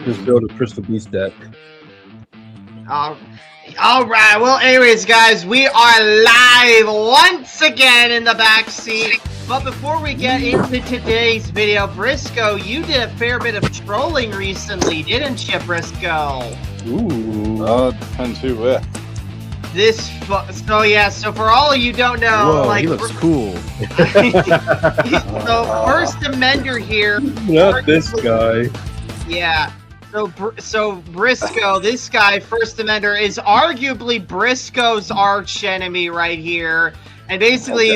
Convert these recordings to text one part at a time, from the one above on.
Just build a Crystal Beast deck. All right. Well, anyways, guys, we are live once again in the backseat. But before we get into today's video, Briscoe, you did a fair bit of trolling recently, didn't you, Briscoe? Ooh. Depends who with. So for all of you don't know, whoa, like, he looks cool. So First Amender here. Not this guy. Yeah. So Briscoe, this guy, First Amender, is arguably Briscoe's arch enemy right here, and basically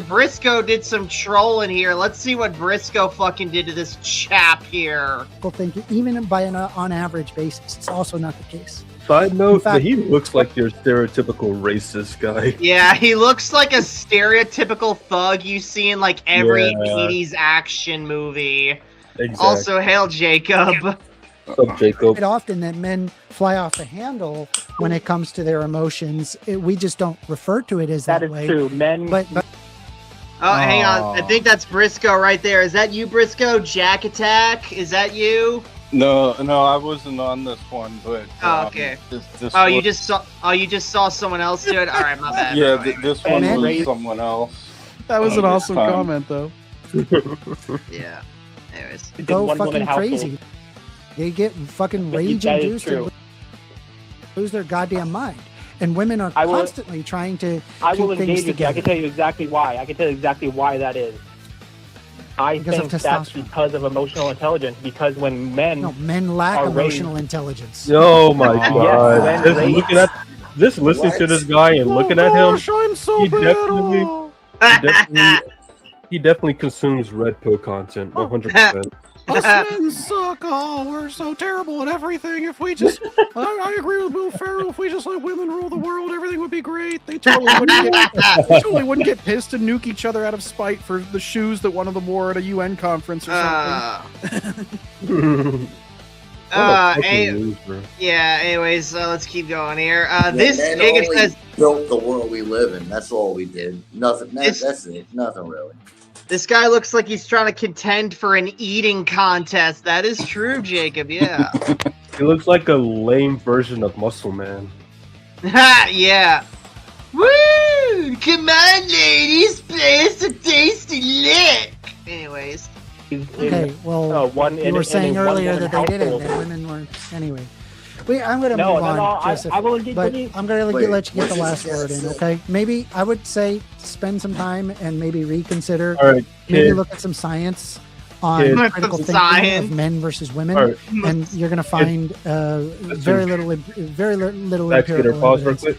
Briscoe did some trolling here. Let's see what Briscoe fucking did to this chap here. Think even by on average basis, it's also not the case. Side note, fact, he looks like your stereotypical racist guy. Yeah, he looks like a stereotypical thug you see in like every 80s action movie. Exactly. Also, hail Jacob. What's up, Jacob? Quite often that men fly off the handle when it comes to their emotions. We just don't refer to it as that is way. true. Men. But Oh, hang on. I think that's Briscoe right there. Is that you, Briscoe? Jack Attack? Is that you? No, I wasn't on this one, but Oh, okay. This You just saw someone else do it. All right, my bad. Yeah, this one Man. was someone else. That was an awesome time. comment, though. Yeah. Anyways. go one fucking woman household. crazy. They get fucking rage That is induced true. and lose their goddamn mind. And women are I will- constantly trying to I will keep things engage with you. I together. can tell you exactly why. I can tell you exactly why that is. I Because of think that's testosterone. because of emotional intelligence. Because when men, No, men lack Are emotional raised- intelligence. Oh my Yes, god! when Just raised- looking at, just listening to this guy and looking at him, I'm so he he definitely consumes red pill content, 100%. Us men suck. Oh, we're so terrible at everything. If we just, I agree with Will Ferrell. If we just let women rule the world, everything would be great. They totally wouldn't get pissed and nuke each other out of spite for the shoes that one of them wore at a UN conference or something. Yeah, anyways, let's keep going here. Men Jacob only says built the world we live in. That's all we did. Nothing. That's it. Nothing really. this guy looks like he's trying to contend for an eating contest. That is true, Jacob. Yeah. He looks like a lame version of Muscle Man. Yeah. Woo! Come on, ladies, play us a tasty lick. Anyways. Okay, well, you were saying earlier that they didn't, that women weren't. Anyway, I'm going to move on, Joseph, I will engage but with you. I'm going to let you get the what last did word you in, say? okay? Maybe I would say spend some time and maybe reconsider, All right, maybe kid. look at some science on Kid. critical Some thinking science. of men versus women, All right. and you're going to find very little Let's get her empirical pause real evidence. quick.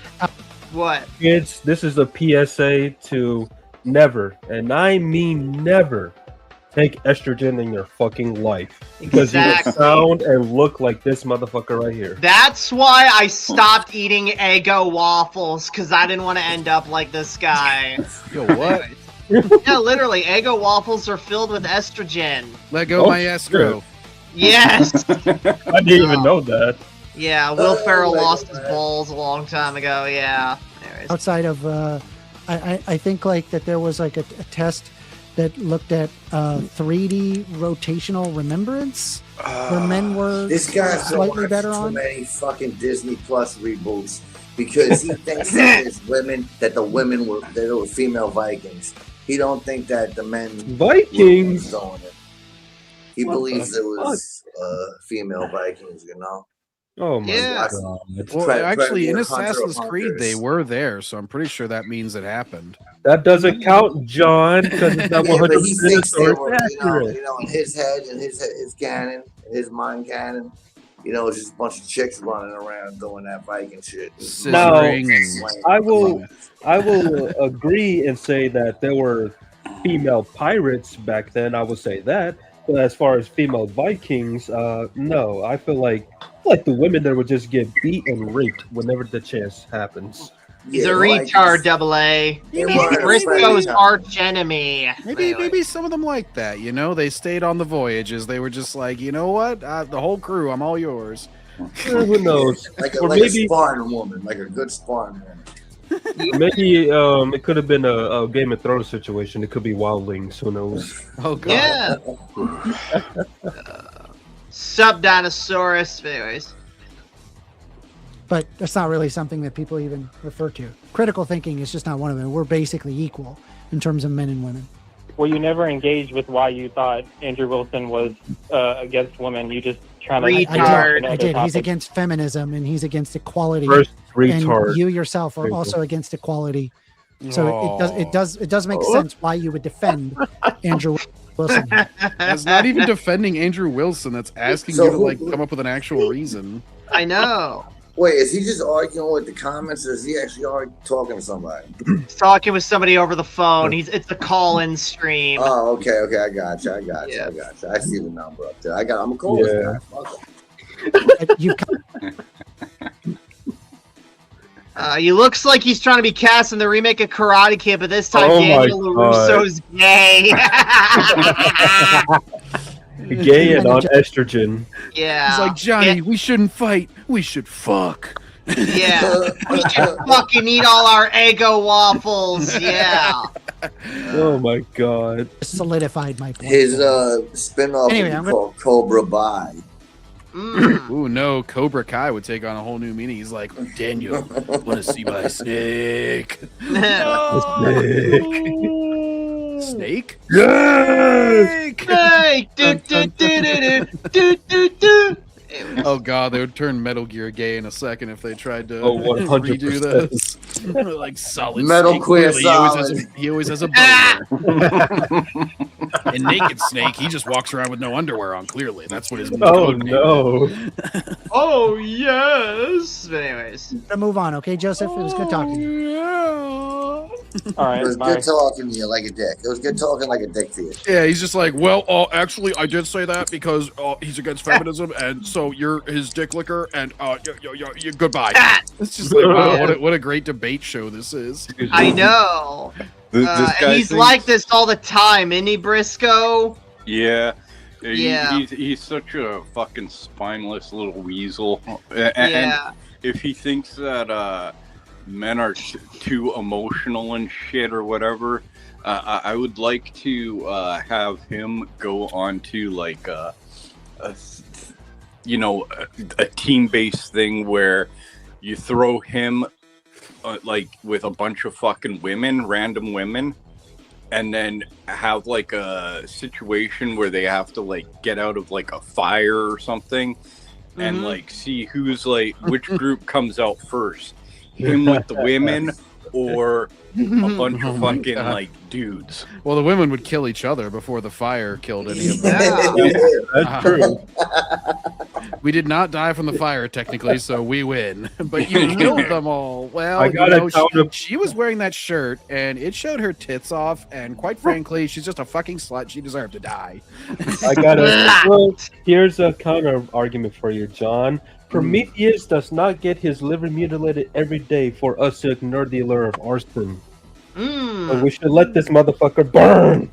What? Kids, this is a PSA to never, and I mean never, take estrogen in your fucking life. Because you Exactly. sound and look like this motherfucker right here. That's why I stopped eating Eggo waffles, because I didn't want to end up like this guy. Yo, what? Yeah, literally, Eggo waffles are filled with estrogen. Let go Oh, my estro. Yes. I didn't even know that. Yeah, Will Oh, Ferrell my lost his God. balls a long time ago. Yeah. Anyways. Outside of, I think like that there was like a test that looked at 3D rotational remembrance, where men were This guy's slightly watching better too on. many fucking Disney Plus reboots because he thinks that there's women that there were female Vikings. He don't think that the men Vikings? were doing it. He What believes the it was female Vikings. Oh my Yeah. god. Well, actually, in Hunter Assassin's of Creed, they Hunters. were there, so I'm pretty sure that means it happened. That doesn't count, John, because it's not Yeah, 100% but he thinks they were, accurate. in his head and his canon, his mind canon. It's just a bunch of chicks running around doing that Viking shit. Scissoring and I will agree and say that there were female pirates back then. I would say that, but as far as female Vikings, no. I feel like the women there would just get beat and raped whenever the chance happens. He's a retard, double A. Briscoe's arch enemy. maybe some of them like that. They stayed on the voyages. They were just like, you know what? The whole crew, I'm all yours. Who knows? Like Or a maybe- Spartan woman, like a good Spartan woman. Maybe it could have been a Game of Thrones situation. It could be wildlings. Who knows? Oh god. Yeah. Sup, Dinosaurus. Anyways. But that's not really something that people even refer to. Critical thinking is just not one of them. We're basically equal in terms of men and women. Well, you never engaged with why you thought Andrew Wilson was against women. You just trying to. Retard. I did. He's against feminism and he's against equality. First retard. And you yourself are also against equality. So it does make sense why you would defend Andrew Wilson. That's not even defending Andrew Wilson. That's asking you to like come up with an actual reason. I know. Wait, is he just arguing with the comments, or is he actually talking to somebody? He's talking with somebody over the phone. It's a call-in stream. Oh, okay, I got you. I see the number up there. I'm gonna call this guy. He looks like he's trying to be cast in the remake of Karate Kid, but this time Daniel LaRusso's gay. Gay and on estrogen. Yeah. He's like, Johnny, we shouldn't fight. We should fuck. Yeah. We should fucking eat all our Eggo waffles. Yeah. Oh my god. Solidified my point. His spin-off Anyway, would be called Cobra Bai. Ooh, no, Cobra Kai would take on a whole new meaning. He's like, Daniel, want to see my snake? Snake? Yes! Snake! Do. Oh god, they would turn Metal Gear gay in a second if they tried to 100%. redo this. Like Solid Metal Snake, Gear clearly, he always has a boner. Ah! And Naked Snake, he just walks around with no underwear on, clearly. That's what his Oh code name no. Oh, yes! But anyways. To move on, okay, Joseph? It was good talking to you. All right, It was bye. good talking to you like a dick. It was good talking like a dick to you. Yeah, he's just like, well, actually, I did say that because he's against feminism, and so you're his dick licker, and goodbye. It's just like, wow, what a great debate show this is. I know. This guy He's thinks- like this all the time, isn't he, Briscoe? Yeah. Yeah. He's such a fucking spineless little weasel. And Yeah. if he thinks that men are too emotional and shit or whatever, I would like to have him go on to like a team-based thing where you throw him like with a bunch of fucking random women, and then have like a situation where they have to like get out of like a fire or something, and like see who's like which group comes out first, him with the women or a bunch of fucking like dudes. Well, the women would kill each other before the fire killed any of them. That's true. We did not die from the fire, technically, so we win. But you killed them all. Well, I gotta count up- she was wearing that shirt, and it showed her tits off, and quite frankly, she's just a fucking slut. She deserved to die. I gotta. Well, here's a counter argument for you, John. Prometheus does not get his liver mutilated every day for us to ignore the allure of arson. So we should let this motherfucker burn.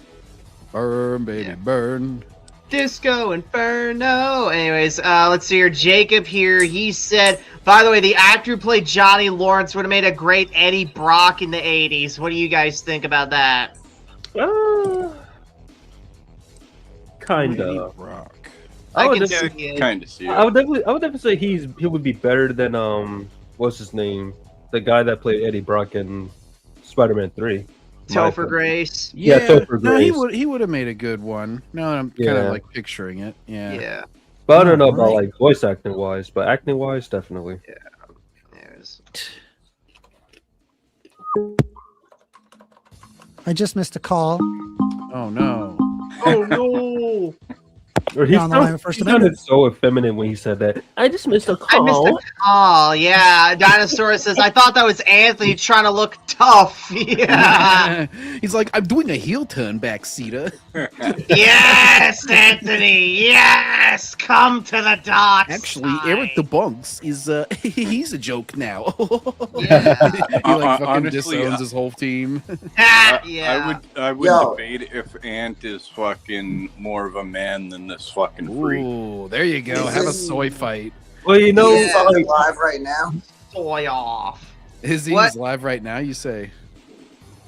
Burn, baby, burn. Disco Inferno. Anyways, let's see here. Jacob here, he said, by the way, the actor who played Johnny Lawrence would have made a great Eddie Brock in the 80s. What do you guys think about that? Kinda. Rock. I would can just- see it. Kind of see it. I would definitely say he would be better than what's his name, the guy that played Eddie Brock in Spider-Man 3. Topher Grace. Yeah, Topher no, Grace. he would have made a good one. No, I'm kind Yeah. of like picturing it. Yeah. Yeah. But I don't know about like voice acting wise, but acting wise, definitely. Anyways. I just missed a call. Oh no. Oh no! Or You're on the line with First he sounded Amendment. so effeminate when he said that. I just missed a I missed call. a call. Yeah, Dinosaur says, I thought that was Anthony trying to look tough. Yeah. He's like, I'm doing a heel turn, Backseater. Yes, Anthony. Yes. Come to the dark Actually, side. Eric the Bunks is he's a joke now. Yeah. He like fucking Honestly, disowns his whole team. Yeah. I would Yo. debate if Ant is fucking more of a man than this fucking freak. Ooh, there you go. Have a soy fight. Well, you know, He's fucking live right now. Soy off. Is What? he's live right now? You say?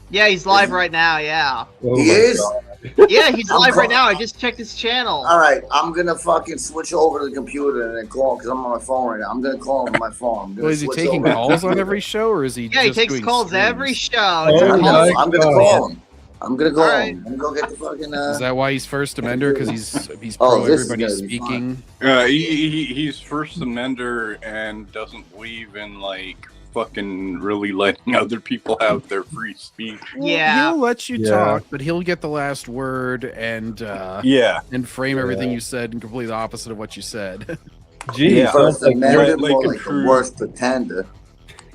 Yeah, he's live right now. Yeah. oh He my is? God. Yeah, he's I'm live right call- now. I just checked his channel. All right, I'm gonna fucking switch over to the computer and then call because I'm on my phone right now. I'm gonna call him on my phone. I'm gonna Well, is he switch taking over to the calls on computer. every show, or is he Yeah, he just takes doing calls streams? every show. Oh It's I'm my gonna God. call him. I'm gonna call All right. him. I'm gonna go get the fucking. Is that why he's First Amender? Because he's Oh, pro this is everybody gonna be speaking. He's First Amender and doesn't believe in like fucking really letting other people have their free speech. Yeah. He'll let you Yeah. talk, but he'll get the last word and Yeah, frame everything Yeah. you said and completely the opposite of what you said. Gee, Yeah. sounds First like Amendment, like more a like the true- worst pretender.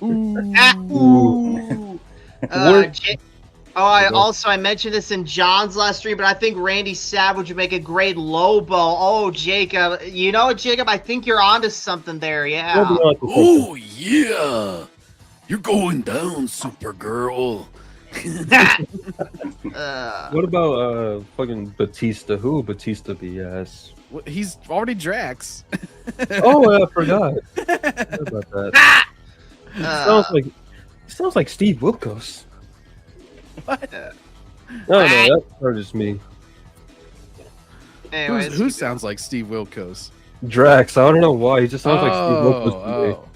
Ooh. J- I mentioned this in John's last stream, but I think Randy Savage would make a great Lobo. Oh, Jacob, you know what, Jacob? I think you're onto something there. Yeah. We'll be on to something. Oh yeah, you're going down, Supergirl. What about fucking Batista? Who Batista BS? He's already Drax. Oh, I forgot. Forgot about that. Sounds like Steve Wilkos. What? No, that's just me. Anyways, Who sounds like Steve Wilkos? Drax. I don't know why. He just sounds like Steve Wilkos to me.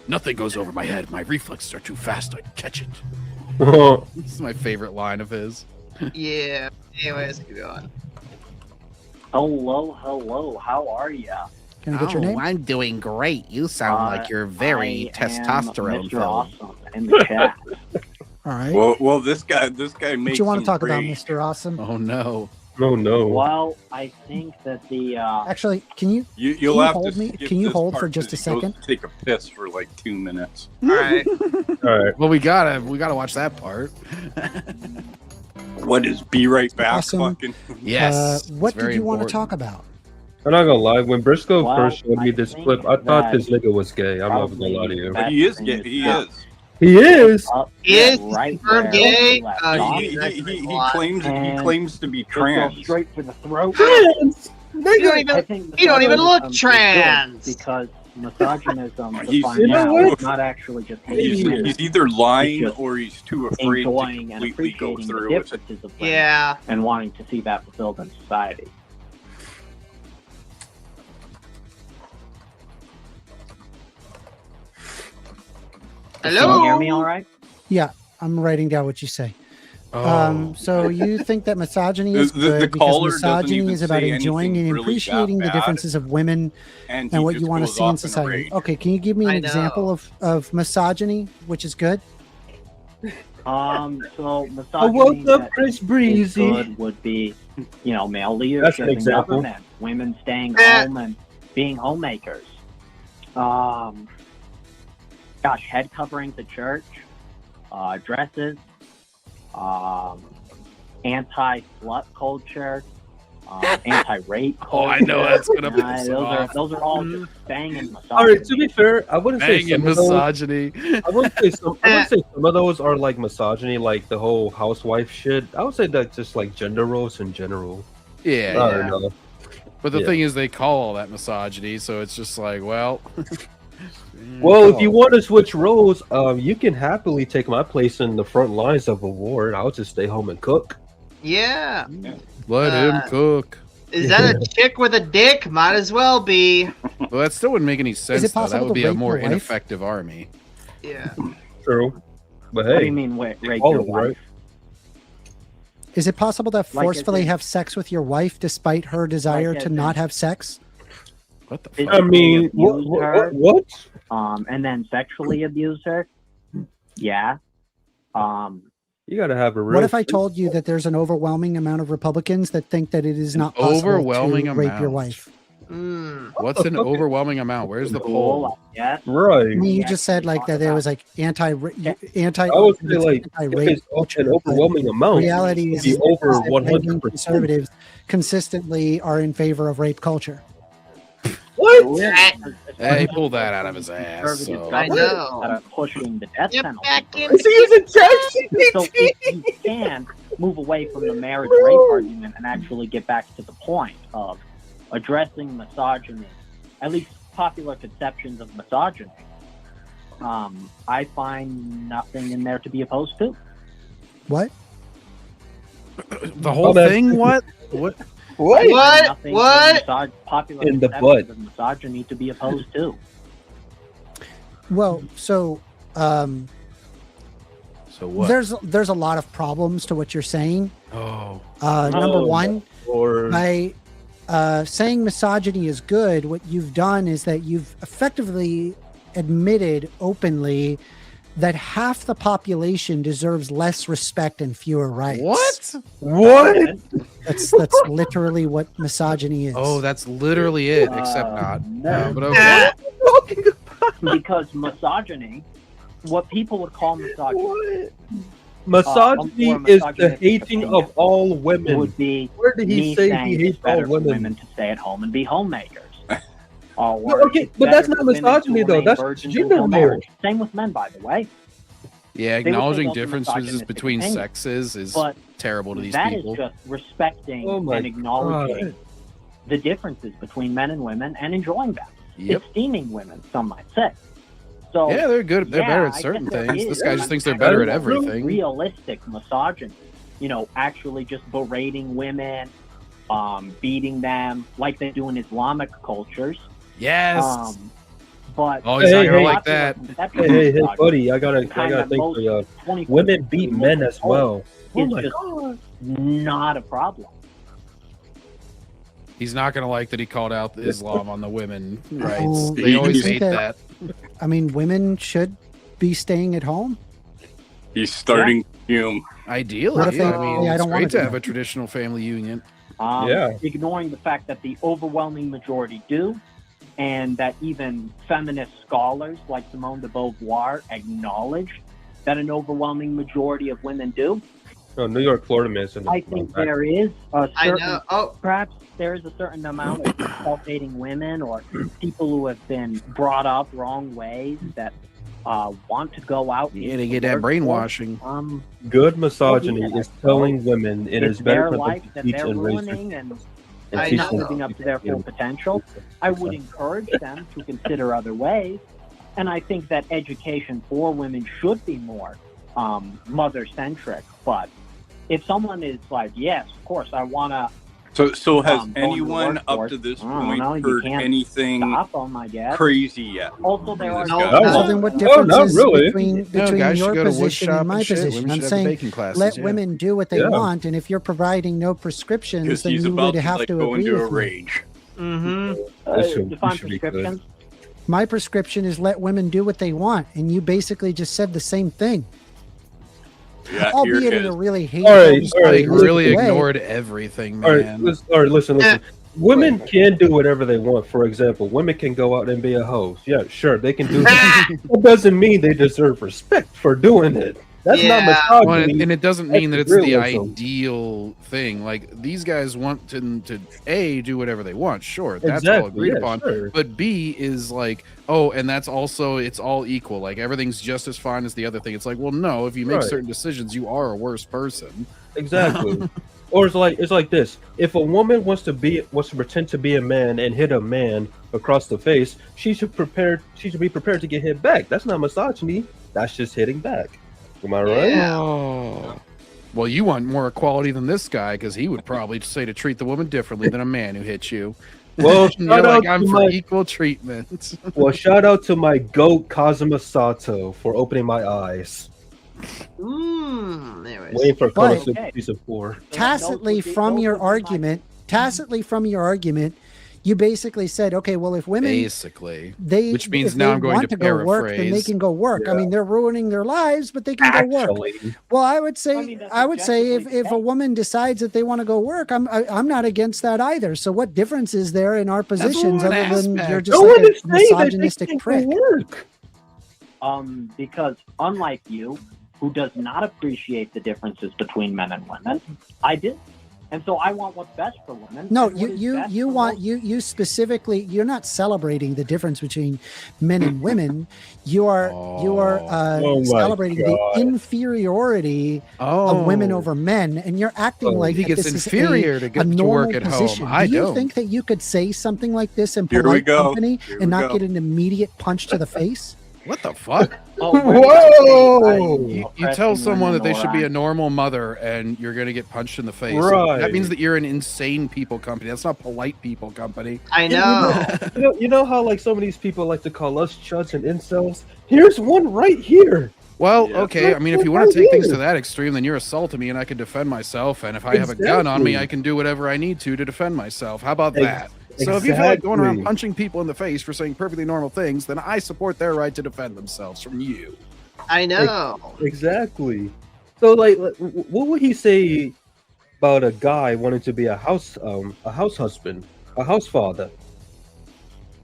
Nothing goes over my head. My reflexes are too fast. I catch it. This is my favorite line of his. yeah. Anyways, keep going. Hello. How are ya? Can I get your name? I'm doing great. You sound like you're very I am testosterone Mr. filled. Awesome in the chat. All right. well, this guy What makes. you want to some talk about, great- Mr. Awesome? Oh no. Oh no. Well, I think that the Actually, can you You'll Can you have hold to me? skip Can you this hold for part just a 'cause he goes second? to take a piss for like 2 minutes. All right. All right. Well, we gotta watch that part. What is be right back? Awesome. Fucking Yes. what it's very did you want to important. talk about? I'm not gonna lie. When Briscoe Well, first showed me I this think clip, I thought that this nigga was gay. I'm not gonna lie to probably you. But he is. That Gay. thing He is is. He is. up He is right confirmed where gay. we left Uh, off. He He- claims to be Just go trans. straight for the throat. Trans. You don't I even. think You don't even look misogynism is good trans. because misogynism, to He's- find you know out, what? is not actually just He's, hating women, he's either lying just or he's too afraid to enjoying and completely go appreciating the through with it. differences of women Yeah. and wanting to see that fulfilled in society. Hello. Can you hear me all right? Yeah, I'm writing down what you say. Oh. So you think that misogyny is The good caller because doesn't misogyny even is about say enjoying and anything really appreciating the that bad. differences of women And, and he what just you want to goes see in off a society. rage. Okay, can you give me an I example know. of misogyny, which is good? So misogyny I woke up that Chris is Breezy. good would be, male That's leadership an in example. government, women staying Eh. home and being homemakers. Head coverings at church, dresses, anti-slut culture, anti-rape culture. Oh, I know that's gonna piss him those are off. those are all just banging misogyny. All right. To be fair, I wouldn't say Banging some of those. misogyny. I wouldn't say some of those are like misogyny, like the whole housewife shit. I would say that's just like gender roles in general. Yeah. I don't know. But the Yeah. thing is, they call all that misogyny, so it's just like, well. Well, if you want to switch roles, you can happily take my place in the front lines of a war. I'll just stay home and cook. Yeah. Let him cook. Is that a chick with a dick? Might as well be. Well, that still wouldn't make any sense. it Though. That possible would to be a rape more your wife? ineffective army. Yeah. True. But What do hey, you mean rape all your of it, wife? right? Is it possible to Like, forcefully is it- have sex with your wife despite her desire Like, to is not it- have sex? What the Is fuck? I mean, abuse her, what? and then sexually abuse her? Yeah. You gotta have a real. What if I told you that there's an overwhelming amount of Republicans that think that it is not possible overwhelming to rape your amount. wife? Mm. What's an overwhelming amount? Where's the poll? Yes. Right. I mean, you Yeah, just said like that there was like anti. I would say like if anti-rape it's culture, an but overwhelming amount. reality it'd is be over that right-wing 100%. conservatives consistently are in favor of rape culture. What? Hey, he pulled that out of his ass. So. I know. That are pushing the death Get penalty. back for in. rape. Is he using So ChatGPT? if you can move away from the marriage rape argument and actually get back to the point of addressing misogyny, at least popular conceptions of misogyny, I find nothing in there to be opposed to. What? The whole thing? What? What? Nothing What? Popular In the conceptions butt. of misogyny to be opposed to. Well, so So what? there's a lot of problems to what you're saying. Oh. Number one, Or by saying misogyny is good, what you've done is that you've effectively admitted openly that half the population deserves less respect and fewer rights. what? That's literally what misogyny is. Oh, that's literally it, except not. No. But okay. Because misogyny, what people would call misogyny, Misogyny or is the misogynistic hating opinion of all women. would be Where did he me say saying he it's hates all better for women? women to stay at home and be homemakers. No, Or okay, it's but that's better not for women to misogyny, though. remain That's virgins gender until role. marriage. Same with men, by the way. Yeah, would say acknowledging those are differences misogynistic between opinions. sexes is But terrible to these that people. is just respecting Oh my and acknowledging God. the differences between men and women and enjoying them. Yep. Esteeming women, some might say. So Yeah, they're good. They're yeah, better at I certain guess there things. is This guy just thinks they're better at everything. realistic misogyny. You know, actually just berating women, beating them like they do in Islamic cultures. Yes. But Oh, he's not Hey, gonna hey. like that. Hey, buddy, I gotta think for you. Women beat men as well. Oh It's my just God. not a problem. He's not gonna like that he called out Islam on the women rights. Oh, They you always think hate that- that. I mean, women should be staying at home. He's starting to fume. Ideally, What if they- I mean, yeah, I it's don't want great to to do have that. a traditional family union. Yeah. Ignoring the fact that the overwhelming majority do, and that even feminist scholars like Simone de Beauvoir acknowledge that an overwhelming majority of women do. Oh, New York, Florida man. I think there is a I certain, know. Oh, perhaps there is a certain amount of self-hating women or people who have been brought up wrong ways that want to go out. Yeah, into they the get that workforce. brainwashing. Good misogyny Well, yeah, is telling women it It's is better their for life them to that teach they're and raise ruining and I teach know. them. living up to their full potential. I would encourage them to consider other ways, and I think that education for women should be more mother-centric. But if someone is like, yes, of course, I want to So has Go into the anyone up workforce. to this I don't point know, you heard can't anything stop them, I guess. crazy yet? Also, there are This No, guy? no. So then what No, difference not is really. between No, guys your should go to wood position shop and my and shit. position? Women I'm should have saying baking classes. let yeah. women do what they Yeah. want, and if you're providing no prescriptions, Because then he's you about would to have like to go agree into a with me. rage. This should- define this should be good. prescriptions. My prescription is let women do what they want, and you basically just said the same thing, Yeah, albeit here it in a is. really hateful, All right, Like misogynistic really way. ignored everything, All right, man. listen. Women can do whatever they want. For example, women can go out and be a host. Yeah, sure, they can do that. That doesn't mean they deserve respect for doing it. That's Yeah. not Well, misogyny. and it doesn't That's mean that it's the realism. ideal thing. Like these guys want to A, do whatever they want. Sure, that's all Exactly, agreed yeah, upon. sure. But B is like, oh, and that's also it's all equal. Like everything's just as fine as the other thing. It's like, well, no, if you make Right. certain decisions, you are a worse person. Exactly. Or it's like this. If a woman wants to pretend to be a man and hit a man across the face, she should be prepared to get hit back. That's not misogyny. That's just hitting back. Am I right? Yeah. Oh. Well, you want more equality than this guy because he would probably say to treat the woman differently than a man who hits you. Well, You're shout like, out I'm to for my equal treatment. well, shout out to my goat Kazuma Sato for opening my eyes. Anyways. Waiting for But- Konosuba season 4. Tacitly from your argument, you basically said, okay, well, if women Basically. they Which means if now they I'm going want to go work, then they paraphrase. can go work. I Yeah. mean, they're ruining their lives, but they can go work. Actually, Well, I would say, I mean, that's I would say, if objectively a correct. woman decides that they want to go work, I'm not against that either. So, what difference is there in our positions one other than aspect. you're just no like one a is saying that they misogynistic can't prick? go work. Because unlike you, who does not appreciate the differences between men and women, I do. And so I want what's best for women. No, and what is best you for want most. you specifically. You're not celebrating the difference between men and women. You are Oh my celebrating God. the inferiority of women over men, and you're acting Oh. like You think that it's this inferior is to a get to normal work at position. home. I Do you don't. think that you could say something like this in Here we polite go. company Here we and not go. get an immediate punch to the face? What the fuck? Whoa! You tell someone that they should be a normal mother, and you're gonna get punched in the face. Right. That means that you're an insane people company. That's not polite people company. I know. You know how like some of these people like to call us chuds and incels? Here's one right here. Well, Yeah. okay. I mean, if you want to take things to that extreme, then you're assaulting me, and I can defend myself. And if I have a gun on me, I can do whatever I need to defend myself. How about that? So if you feel like going around Exactly. punching people in the face for saying perfectly normal things, then I support their right to defend themselves from you. I know. Exactly. So like, what would he say about a guy wanting to be a house husband, a house father?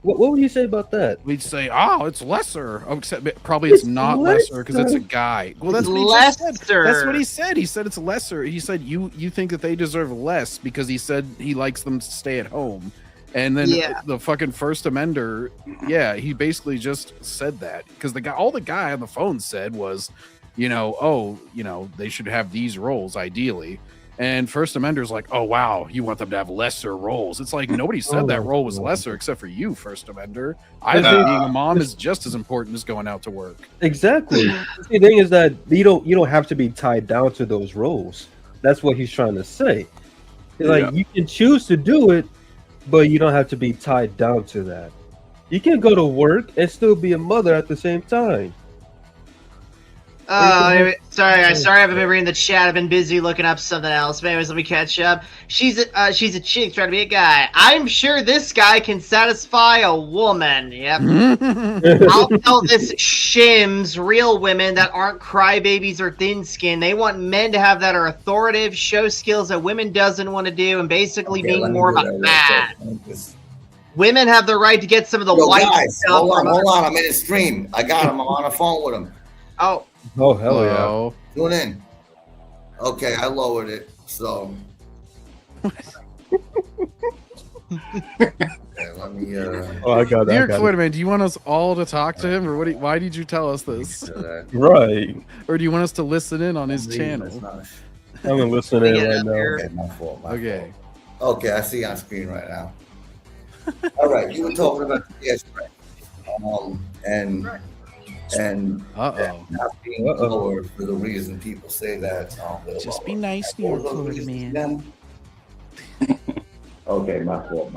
What would he say about that? We'd say, oh, it's lesser. Oh, except probably it's not lesser because it's a guy. Well, that's what he just said. That's what he said. He said it's lesser. He said you think that they deserve less because he said he likes them to stay at home. And then the fucking First Amender, he basically just said that because all the guy on the phone said was, they should have these roles ideally. And First Amender's like, oh, wow, you want them to have lesser roles. It's like nobody said that role was lesser except for you, First Amender. I think being a mom is just as important as going out to work. Exactly. The thing is that you don't have to be tied down to those roles. That's what he's trying to say. Like you can choose to do it, but you don't have to be tied down to that. You can go to work and still be a mother at the same time. Sorry, I haven't been reading the chat. I've been busy looking up something else. But anyways, let me catch up. She's a chick trying to be a guy. I'm sure this guy can satisfy a woman. Yep. I'll tell this shims real women that aren't crybabies or thin-skinned. They want men to have that are authoritative, show skills that women doesn't want to do, and basically being more of a man. Women have the right to get some of the white guys, stuff. hold on. I'm in a stream. I got him. I'm on the phone with him. Oh hell yeah! Tune in. Okay, I lowered it. So. Let me. I got that. Dear Quitterman, do you want us all to talk to him, or why did you tell us this? Right. Or do you want us to listen in on his channel? I'm listening right now. Okay, my fault. Okay. Okay, I see you on screen right now. All right, you were talking about the gas price, and not being lower for the reason people say that. Just be nice to your Florida man. Okay, my fault.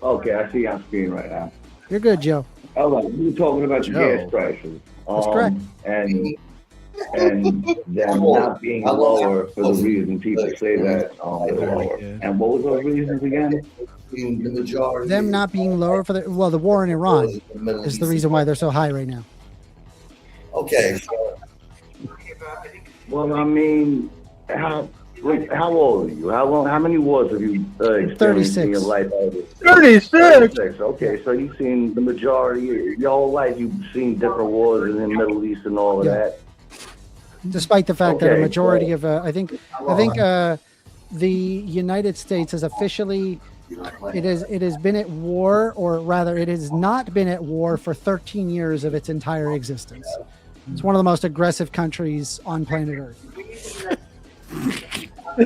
Okay, I see you on screen right now. You're good, Joe. All right, you were talking about the gas prices. That's correct. And them not being lower for the reason people say that they're lower. And what was those reasons again? Them not being lower for the war in Iran is the reason why they're so high right now. Okay. Well, I mean, how old are you? How many wars have you experienced in your life? 36. Okay, so you've seen the majority your whole life. You've seen different wars in the Middle East and all of that. Despite the fact that a majority of, I think the United States has officially, it has been at war, or rather, it has not been at war for 13 years of its entire existence. It's one of the most aggressive countries on planet Earth. I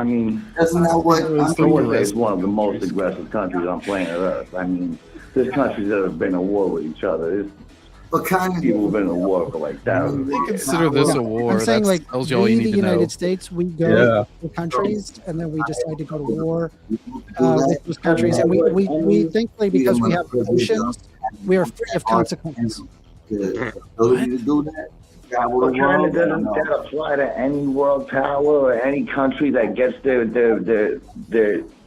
mean, isn't that what I would say is one of the most aggressive countries on planet Earth? I mean, there's countries that have been at war with each other. But kind of people have been at war for like thousands. They consider this a war. I'm saying, like, tells you all you we, need the to know. United States, we go to countries, and then we decide to go to war with those countries, and we thankfully, because we have oceans, we are free of consequences. The ability to do that. But China doesn't that apply to any world power or any country that gets their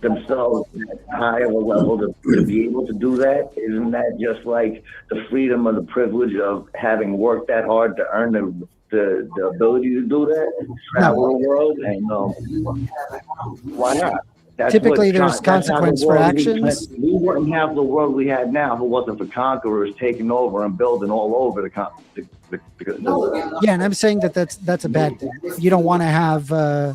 themselves at high of a level to be able to do that? Isn't that just like the freedom or the privilege of having worked that hard to earn the ability to do that? Travel the world? And why not? Typically, there's consequence for actions. We wouldn't have the world we had now if it wasn't for conquerors taking over and building all over the Yeah, and I'm saying that's a bad thing. You don't want to have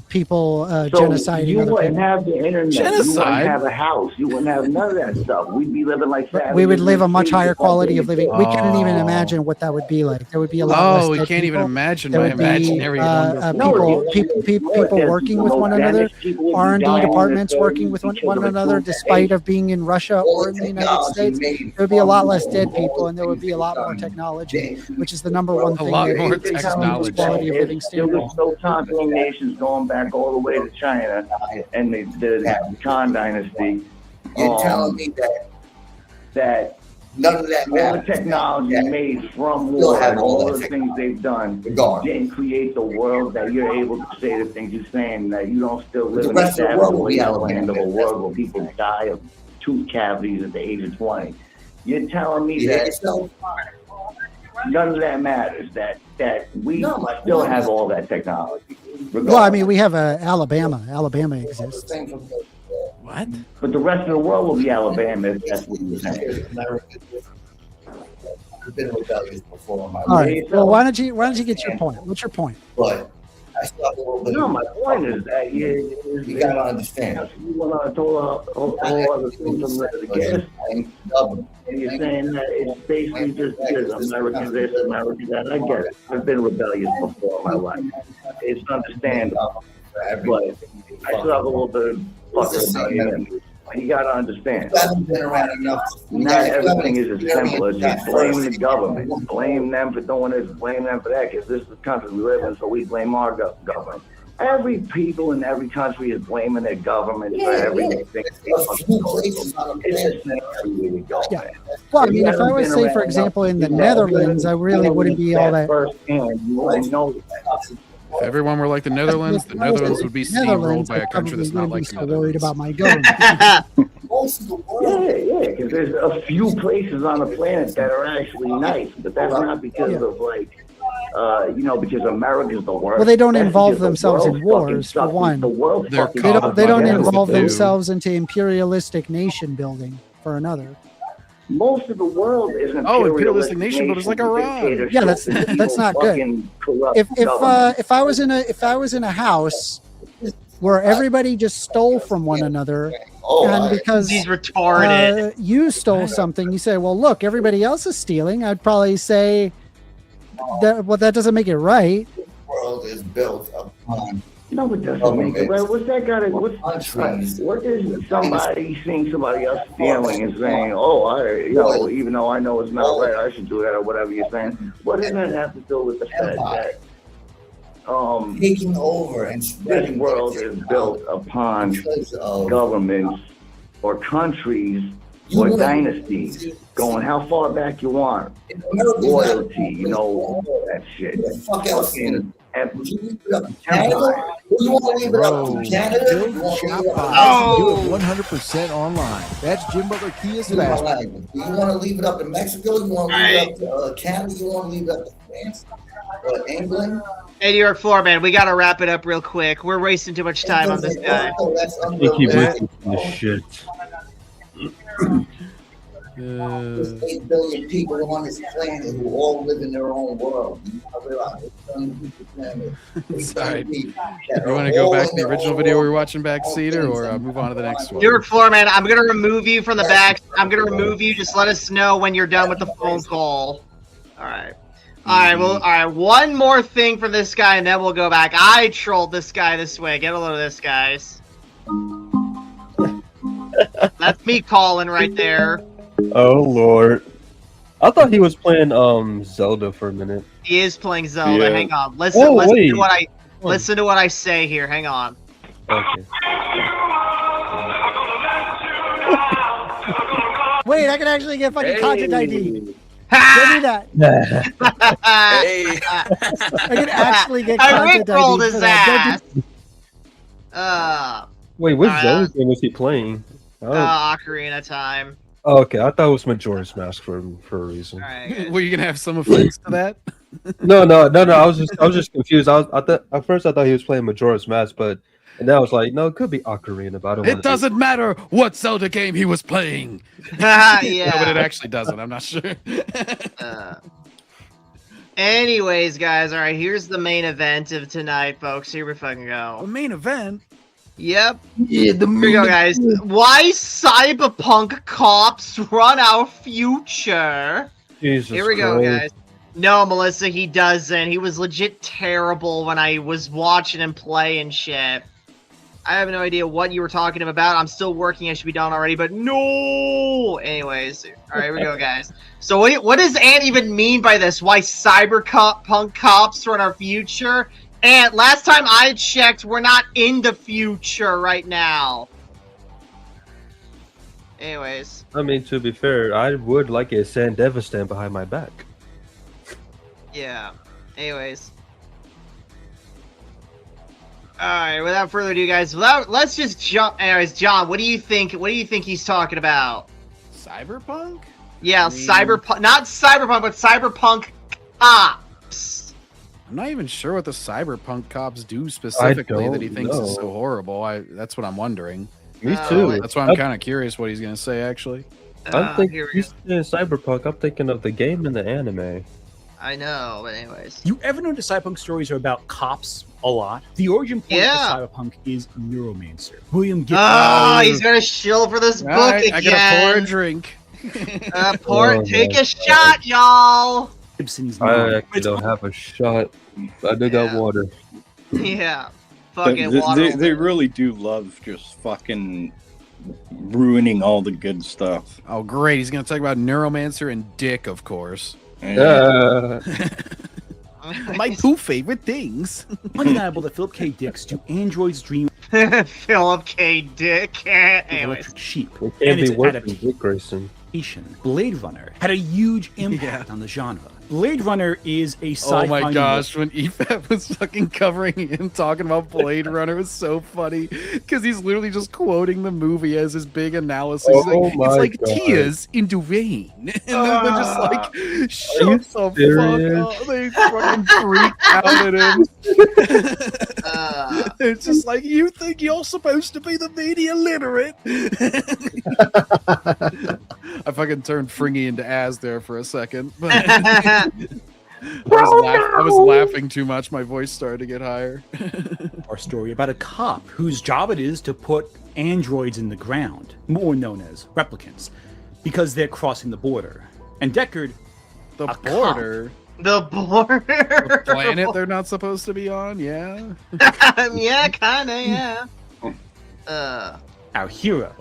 people genociding you other wouldn't people. have the internet. You Genocide? wouldn't have a house. You wouldn't have none of that stuff. We'd be living like savages. We would live a in much cities higher and quality of living. We couldn't even Oh. imagine what that would be like. There would be a lot less Oh, we dead can't even people. imagine There my would be imaginary wonderful. people working with one another, R&D departments working with one another, despite of being in Russia or in the United States. There would be a lot less dead people, and there would be a lot more technology, which is the number one thing lot that more increases technology. quality of living There standards. was no conquering nations going back all the way to China and the Khan Dynasty. You're telling me that none of that all the matters. technology made from Still war have and all all that the things they've done Regardless. didn't create the world that you're able to say the things you're saying, that you don't still live The in a rest of the savage world will be land of a Alabama. world where people die of tooth cavities at the age of 20. You're telling me You hear that yourself? none of that matters, that we No, my still point have is- all that technology. Well, I mean, we have Alabama. Alabama exists. What? But the rest of the world will be Alabama if that's what you're saying. I've been rebellious before in my All life, right. Well, why don't you get your point? What's your point? but I still have a little bit. No, my point is that you gotta understand. You went on a whole other thing from the guest, and you're saying that it's basically just because American this, American that. I get it. I've been rebellious before in my life. It's understandable, but I still have a little bit of fucking rebellion. You gotta understand. I haven't been around enough. Not everything is as simple as just blame the government. Blame them for doing this, blame them for that, because this is the country we live in, so we blame our government. Every people in every country is blaming their government for everything. It's the same everywhere we go, Yeah. man. Well, I mean, if I was say, for example, in the Netherlands, I really wouldn't be all that. Firsthand, you wouldn't know If everyone were like the Netherlands would be steamrolled by a country that's not like the so worried Netherlands. about my government. Yeah, because there's a few places on the planet that are actually nice, but that's not because of because America's the worst. Well, they don't That's involve because the themselves in world wars, fucking for one. sucks. The world They're fucking They sucks. don't. They don't Yeah, involve they do. themselves into imperialistic nation building for another. Most of the world is imperialistic nation, but it's like Iran. Yeah, that's not good. If I was in a house where everybody just stole from one another, and because He's retarded. you stole something, you say, "Well, look, everybody else is stealing." I'd probably say that. Well, that doesn't make it right. The world is built upon No, it doesn't make it right. What's that got to? What is somebody seeing somebody else stealing and saying, "Oh, even though I know it's not right, I should do that," or whatever you're saying? What does that have to do with the fact that taking over and this spreading world is built upon governments or countries or dynasties going how far back you want, royalty, all that shit. Fuck else. Fucking Canada? You want to leave it up to Canada? You want to leave it up Do it 100% online. That's Jim Butler Kia's to fast. You want to leave it up to Mexico? You want to leave it up to Canada? You want to leave it up to France? England? Hey, New York floor man, we gotta wrap it up real quick. We're wasting too much time on this guy. I think he wasted this shit. There's 8 billion people on this planet who all live in their own world. Sorry. You want to go back to the original video we were watching Backseat or move on to the next one? New York floor man, I'm gonna remove you from the back. I'm gonna remove you. Just let us know when you're done with the phone call. All right. All right. One more thing for this guy, and then we'll go back. I trolled this guy this way. Get a load of this, guys. That's me calling right there. Oh Lord! I thought he was playing Zelda for a minute. He is playing Zelda. Yeah. Hang on. Listen to what I say here. Hang on. Okay. Wait, I can actually get fucking content ID. Give me that. Hey. I can actually get I content rickrolled ID. his for that. ass. Wait, which Zelda game was he playing? Ocarina Time. Oh, okay, I thought it was Majora's Mask for a reason. All right. Good. Were you gonna have some offense to that? No. I was just confused. At first I thought he was playing Majora's Mask, and then I was like, no, it could be Ocarina, but I don't. It doesn't matter what Zelda game he was playing. Yeah. No, but it actually doesn't. I'm not sure. Anyways, guys, all right, here's the main event of tonight, folks. Here we fucking The go. main event. Yep. Yeah, the Here we go, guys. Why cyberpunk cops run our future? Jesus Here we go, Christ. guys. No, Melissa, he doesn't. He was legit terrible when I was watching him play and shit. I have no idea what you were talking about. I'm still working. I should be done already, but no. Anyways, all right, here we go, guys. So what does Ant even mean by this? Why cyberpunk cops run our future? And last time I checked, we're not in the future right now. Anyways. I mean, to be fair, I would like a Sandevis stand behind my back. Yeah. Anyways. Alright, without further ado, guys, let's just jump. Anyways, John, what do you think? What do you think he's talking about? Cyberpunk? Yeah, I mean- cyberpunk, not cyberpunk, but cyberpunk cops. I'm not even sure what the cyberpunk cops do specifically that he don't thinks is know. so horrible. That's what I'm wondering. Me Oh, too. wait. That's why I'm kind of curious what he's gonna say. Actually, I'm thinking Here we go. he's saying Cyberpunk. I'm thinking of the game and the anime. I know, but anyways. You ever notice cyberpunk stories are about cops a lot? The origin point Yeah. of cyberpunk is Neuromancer. William Gibson. Oh, he's gonna shill for this book again. I gotta pour a drink. Oh Take my a shot, y'all. Gibson's I mom. actually don't have a shot. I do got Yeah. water. Yeah. But Fucking water. they really do love just fucking ruining all the good stuff. Oh, great! He's gonna talk about Neuromancer and Dick, of course. My two favorite things. Undeniable that Philip K. Dick's to androids dream Philip K. Dick. of Anyways. electric sheep. It And can't its be worse than adaptation. Dick Grayson. Blade Runner had a huge impact on the genre. Blade Runner is a sci-fi. Oh my gosh, when EFAP was fucking covering him talking about Blade Runner, it was so funny because he's literally just quoting the movie as his big analysis. Oh It's my like God. tears in the rain, and then they're just like, "Shut you the fuck serious? up!" They fucking freak out at him. It's just like, you think you're supposed to be the media literate? I fucking turned Fringy into Az there for a second. But I was laughing too much. My voice started to get higher. Our story about a cop whose job it is to put androids in the ground, more known as replicants, because they're crossing the border. And Deckard, The A cop. border. The border. Planet they're not supposed to be on, yeah. Yeah, kinda, yeah. our hero,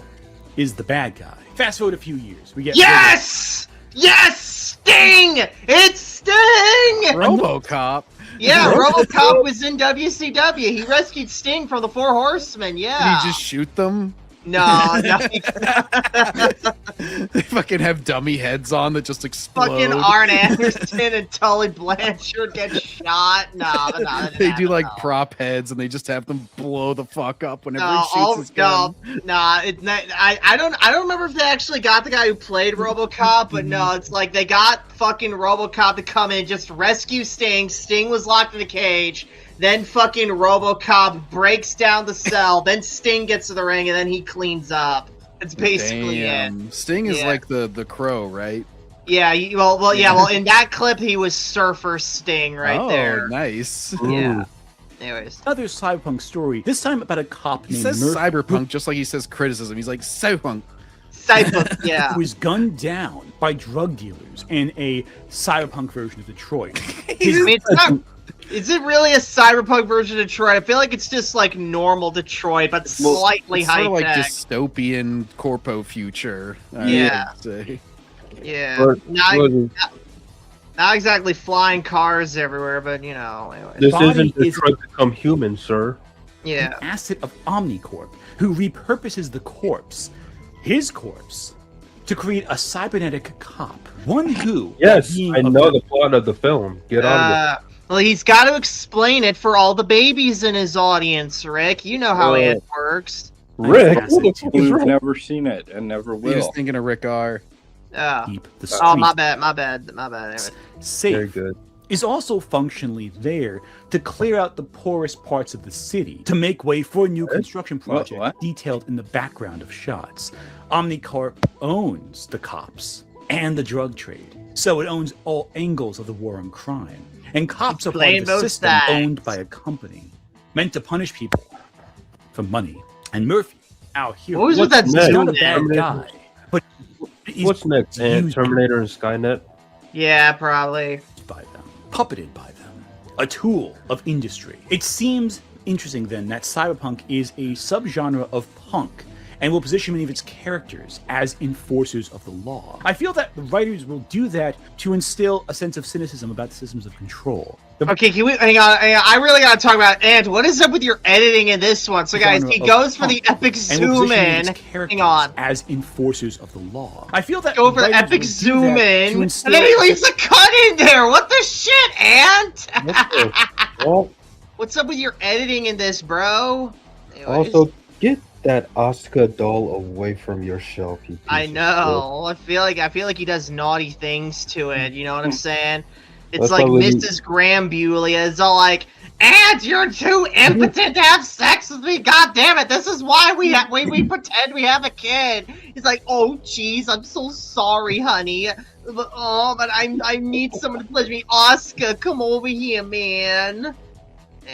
is the bad guy. Fast forward a few years, we get Yes! Yes! Sting! It's Sting! RoboCop. Yeah, RoboCop was in WCW. He rescued Sting from the Four Horsemen, Did yeah. he just shoot them? No. They fucking have dummy heads on that just explode. Fucking Arn Anderson and Tully Blanchard get shot. No. They do like prop heads and they just have them blow the fuck up whenever he shoots his gun. I don't remember if they actually got the guy who played RoboCop, but no, it's like they got fucking RoboCop to come in and just rescue Sting. Sting was locked in a cage. Then fucking RoboCop breaks down the cell. Then Sting gets to the ring and then he cleans up. It's basically it. Damn. Sting is Yeah. like the crow, right? Yeah, well, in that clip he was Surfer Sting right oh, there. nice. Yeah. Anyways. another cyberpunk story, this time about a cop He named says Murphy cyberpunk just like he says criticism. He's like, cyberpunk. Cyber, yeah. who was gunned down by drug dealers in a cyberpunk version of Detroit. His I mean, it's not, is it really a cyberpunk version of Detroit? I feel like it's just like normal Detroit, but slightly It's sort high of like tech. dystopian corpo future. Yeah. I'd say. Yeah. But- Not exactly flying cars everywhere, but you know, anyway. This Body isn't is- Detroit become human, sir. Yeah. an asset of Omnicorp, who repurposes the corpse, his corpse, to create a cybernetic cop. One who, Yes, being I of know the plot of the film. Get on with it. Well, he's got to explain it for all the babies in his audience, Rick. You know how it works. Rick, Who the fuck We've never seen it and never He was will. thinking of Rick R. keep the streets Oh, my bad. Anyway. safe. Very good. Is also functionally there to clear out the poorest parts of the city to make way for a new construction project What? detailed in the background of shots. Omnicorp owns the cops, and the drug trade. So it owns all angles of the war on crime. And cops are part Explain of a both system sides. owned by a company meant to punish people for money. And Murphy, our hero, What was with that is not a zoom bad in? guy, but he's What's next? And used Terminator and Skynet? Yeah, probably. by them, puppeted by them, a tool of industry. It seems interesting then that cyberpunk is a subgenre of punk and will position many of its characters as enforcers of the law. I feel that the writers will do that to instill a sense of cynicism about the systems of control. Okay, can we hang on? I really gotta talk about Ant. What is up with your editing in this one? So, guys, Genre he of goes for punk the epic and will zoom position in. its characters Hang on. as enforcers of the law. I feel that Go for the writers epic will do zoom that in, to and instill then he leaves a cut in there. What the shit, Ant? Well, What's up with your editing in this, bro? Anyways, also, get that Oscar doll away from your shelf. You piece I of know. I feel like he does naughty things to it. You know what I'm saying? It's That's like not really- Mrs. Gramuglia is all like, "And you're too impotent to have sex with me. God damn it! This is why we pretend we have a kid." He's like, "Oh, jeez, I'm so sorry, honey. But I need someone to pleasure me. Oscar, come over here, man."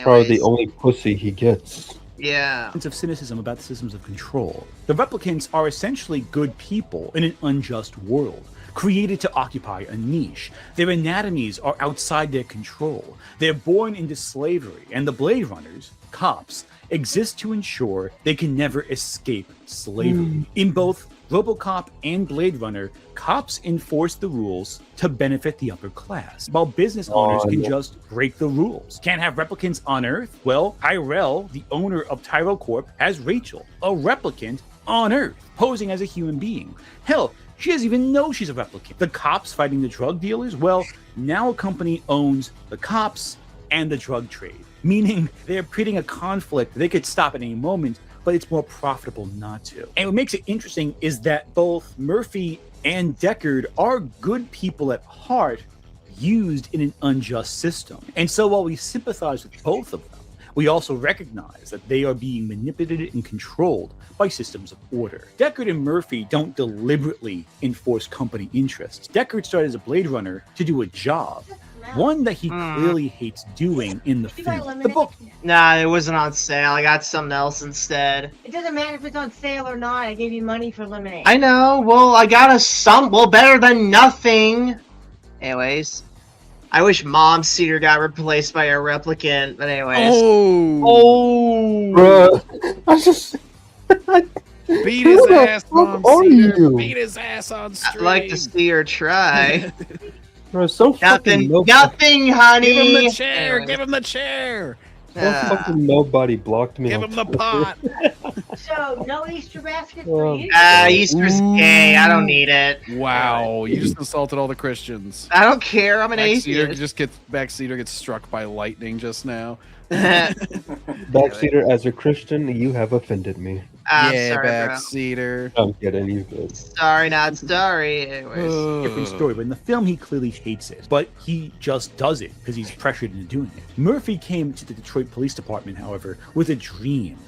Probably Anyways, the only pussy he gets. yeah. sense of cynicism about the systems of control. The replicants are essentially good people in an unjust world, created to occupy a niche. Their anatomies are outside their control. They're born into slavery, and the Blade Runners, cops, exist to ensure they can never escape slavery. In both RoboCop and Blade Runner, cops enforce the rules to benefit the upper class, while business owners can yeah. just break the rules. Can't have replicants on Earth? Well, Tyrell, the owner of Tyrell Corp, has Rachel, a replicant, on Earth, posing as a human being. Hell, she doesn't even know she's a replicant. The cops fighting the drug dealers? Well, now a company owns the cops and the drug trade, meaning they're creating a conflict they could stop at any moment, but it's more profitable not to. And what makes it interesting is that both Murphy and Deckard are good people at heart, used in an unjust system. And so while we sympathize with both of them, we also recognize that they are being manipulated and controlled by systems of order. Deckard and Murphy don't deliberately enforce company interests. Deckard started as a Blade Runner to do a job, one that he clearly hates doing in the film. The book. Nah, it wasn't on sale. I got something else instead. It doesn't matter if it's on sale or not. I gave you money for lemonade. I know. Well, I got well, better than nothing. Anyways, I wish Mom's Cedar got replaced by a replicant. But anyways. Oh. Bruh, I just Beat his ass, Mom are Cedar. you? Beat his ass on stream. I'd like to see her try. Bruh, so fucking Nothing, honey. Give him the chair. Give him the chair. So fucking nobody blocked me. Give on him the Twitter. pot. So, no Easter basket for you? Easter's gay. I don't need it. Wow, you just insulted all the Christians. I don't care. I'm an Backseater atheist. Backseater gets struck by lightning just now. Backseater, as a Christian, you have offended me. I'm yeah, sorry, bro. Backseater. I'm kidding, you good. Sorry, not sorry. Anyways. Different story, but in the film he clearly hates it, but he just does it because he's pressured into doing it. Murphy came to the Detroit Police Department, however, with a dream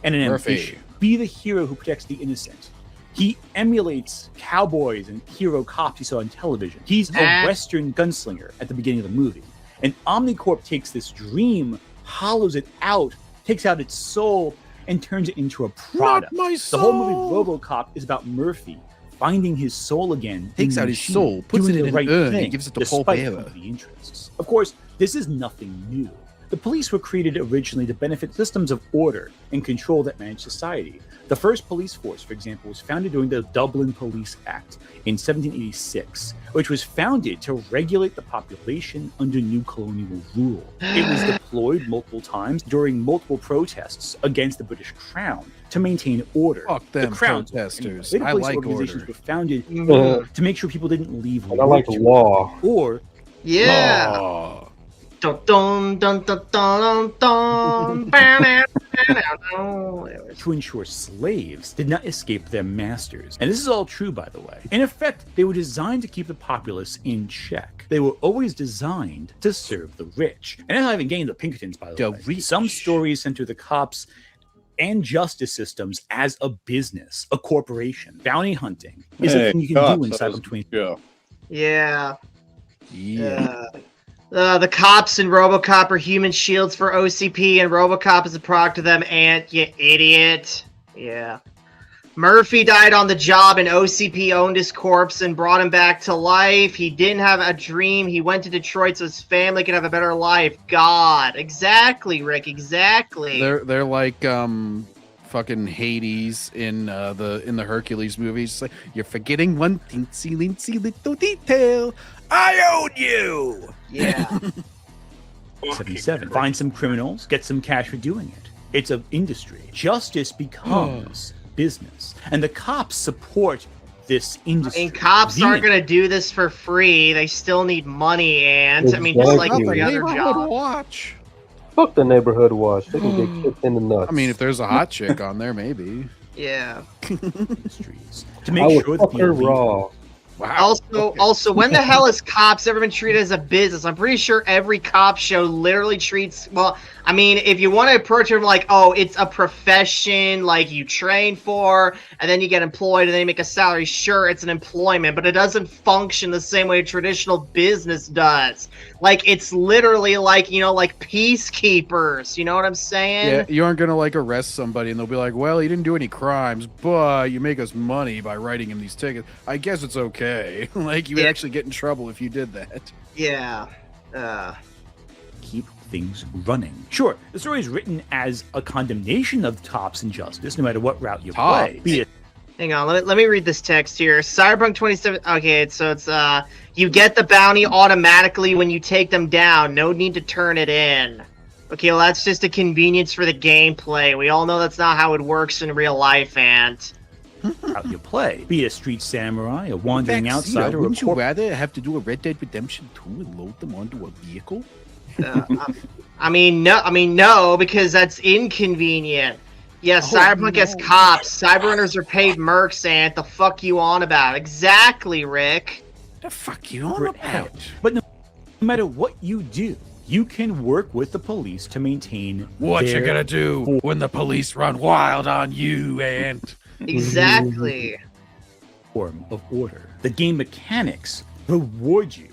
and an Murphy. ambition. Be the hero who protects the innocent. He emulates cowboys and hero cops he saw on television. He's a Western gunslinger at the beginning of the movie. And Omnicorp takes this dream, hollows it out, takes out its soul, and turns it into a product. my The whole movie RoboCop is about Murphy finding his soul again. Takes in the out his machine, soul, puts doing it in the an right urn, thing, and gives it to despite Paul Bearer. company interests. Of course, this is nothing new. The police were created originally to benefit systems of order and control that managed society. The first police force, for example, was founded during the Dublin Police Act in 1786, which was founded to regulate the population under new colonial rule. It was deployed multiple times during multiple protests against the British Crown to maintain order. Fuck them the Crown, protesters. Later I police like organizations order. were founded to make sure people didn't leave And I like work too law. early, or Yeah. Oh. Dun, dun, dun, dun, dun, dun, dun. to ensure slaves did not escape their masters. And this is all true, by the way. In effect, they were designed to keep the populace in check. They were always designed to serve the rich. And that's not even getting the Pinkertons, by the way. Some stories center the cops and justice systems as a business, a corporation. Bounty hunting is a thing you can do in Cyberpunk 20. Yeah. Yeah. The cops in RoboCop are human shields for OCP, and RoboCop is a product of them, and you idiot. Yeah. Murphy died on the job, and OCP owned his corpse and brought him back to life. He didn't have a dream. He went to Detroit so his family could have a better life. God. Exactly, Rick. Exactly. They're like fucking Hades in the Hercules movies. It's like, you're forgetting one teensy little detail. I own you. Yeah. 77. Find some criminals, get some cash for doing it. It's an industry. Justice becomes business, and the cops support this industry. I mean, cops aren't going to do this for free. They still need money, and I mean, just like every other job. Watch. Fuck the neighborhood watch. They can get kicked in the nuts. I mean, if there's a hot chick on there, maybe. Yeah. Industries to make sure that her raw. Wow. Also, when the hell has cops ever been treated as a business? I'm pretty sure every cop show literally treats, well, I mean, if you want to approach it like, oh, it's a profession, like you train for, and then you get employed, and then you make a salary, sure, it's an employment, but it doesn't function the same way a traditional business does. Like, it's literally like, you know, like peacekeepers, you know what I'm saying? Yeah, you aren't gonna like arrest somebody and they'll be like, well, he didn't do any crimes, but you make us money by writing him these tickets. I guess it's okay. Like, you would actually get in trouble if you did that. Yeah. Keep things running. Sure, the story is written as a condemnation of cops and justice, no matter what route you play. Be it Hang on, let me read this text here. Cyberpunk 27. Okay, so it's you get the bounty automatically when you take them down. No need to turn it in. Okay, well that's just a convenience for the gameplay. We all know that's not how it works in real life, Ant. How you play. Be a street samurai, a wandering outsider, or wouldn't you rather have to do a Red Dead Redemption 2 and load them onto a vehicle? I mean, no, because that's inconvenient. Yeah, Cyberpunk has cops. Cyberrunners are paid mercs, and the fuck you on about? Exactly, Rick. The fuck you on about? But no matter what you do, you can work with the police to maintain what you gonna do when the police run wild on you, and exactly form of order. The game mechanics reward you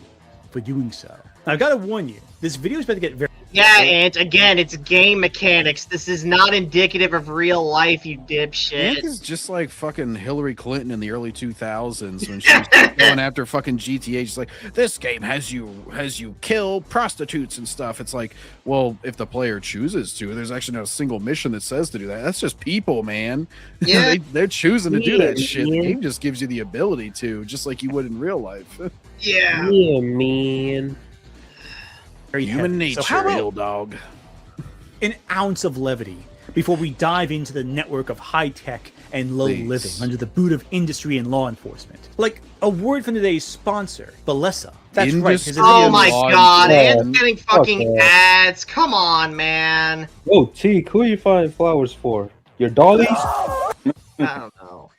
for doing so. Now, I've got to warn you, this video is about to get very... Yeah, Ant, again, it's game mechanics. This is not indicative of real life, you dipshit. Ant is just like fucking Hillary Clinton in the early 2000s when she was going after fucking GTA. She's like, this game has you kill prostitutes and stuff. It's like, well, if the player chooses to, there's actually no single mission that says to do that. That's just people, man. Yeah. They're choosing to do that shit. The game just gives you the ability to, just like you would in real life. Yeah. Yeah, man. Human nature, so how about little dog. An ounce of levity before we dive into the network of high tech and low living under the boot of industry and law enforcement. Like a word from today's sponsor, Balesa. That's right. Oh my god, Ant's getting fucking ads. Come on, man. Oh, Teak, who are you finding flowers for? Your dollies? I don't know.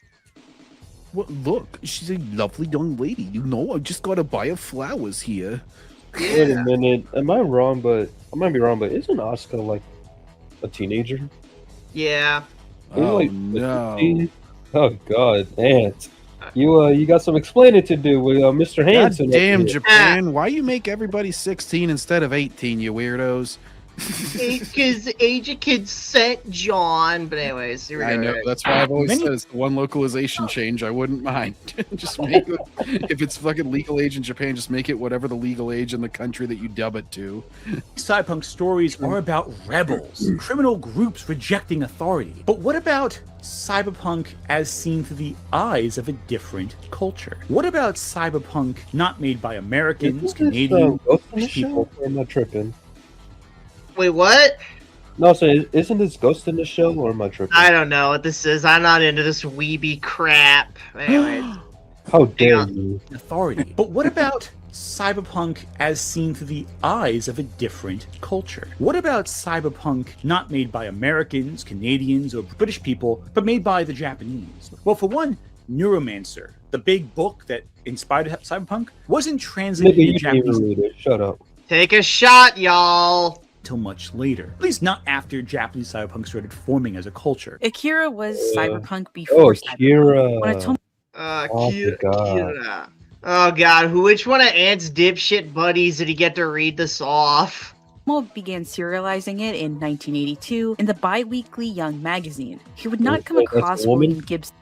Well, look, she's a lovely young lady. You know, I just gotta buy her flowers here. Wait a minute. Am I wrong? But I might be wrong. But isn't Oscar like a teenager? Yeah. Oh like, no. 15? Oh god, Ant. You got some explaining to do with Mr. Hanson. God damn Japan! Why you make everybody 16 instead of 18? You weirdos. Because age of consent, John. But anyways, here we go. I know. That's why I've always said it's the one localization change I wouldn't mind. Just make it, if it's fucking legal age in Japan, just make it whatever the legal age in the country that you dub it to. Cyberpunk stories are about rebels, criminal groups rejecting authority. But what about Cyberpunk as seen through the eyes of a different culture? What about Cyberpunk not made by Americans, Canadians, people? Or am I tripping? Wait, what? No, so isn't this Ghost in the Shell or am I tripping? I don't know what this is. I'm not into this weeby crap. Anyways. How dare you? Authority. But what about Cyberpunk as seen through the eyes of a different culture? What about Cyberpunk not made by Americans, Canadians, or British people, but made by the Japanese? Well, for one, Neuromancer, the big book that inspired Cyberpunk, wasn't translated into Japanese. Shut up. Take a shot, y'all. till much later, at least not after Japanese cyberpunk started forming as a culture. Akira was cyberpunk before cyberpunk. When Otomo Kira. Oh god, which one of Ant's dipshit buddies did he get to read this off? began serializing it in 1982 in the bi-weekly Young magazine. He would not come across William Gibson's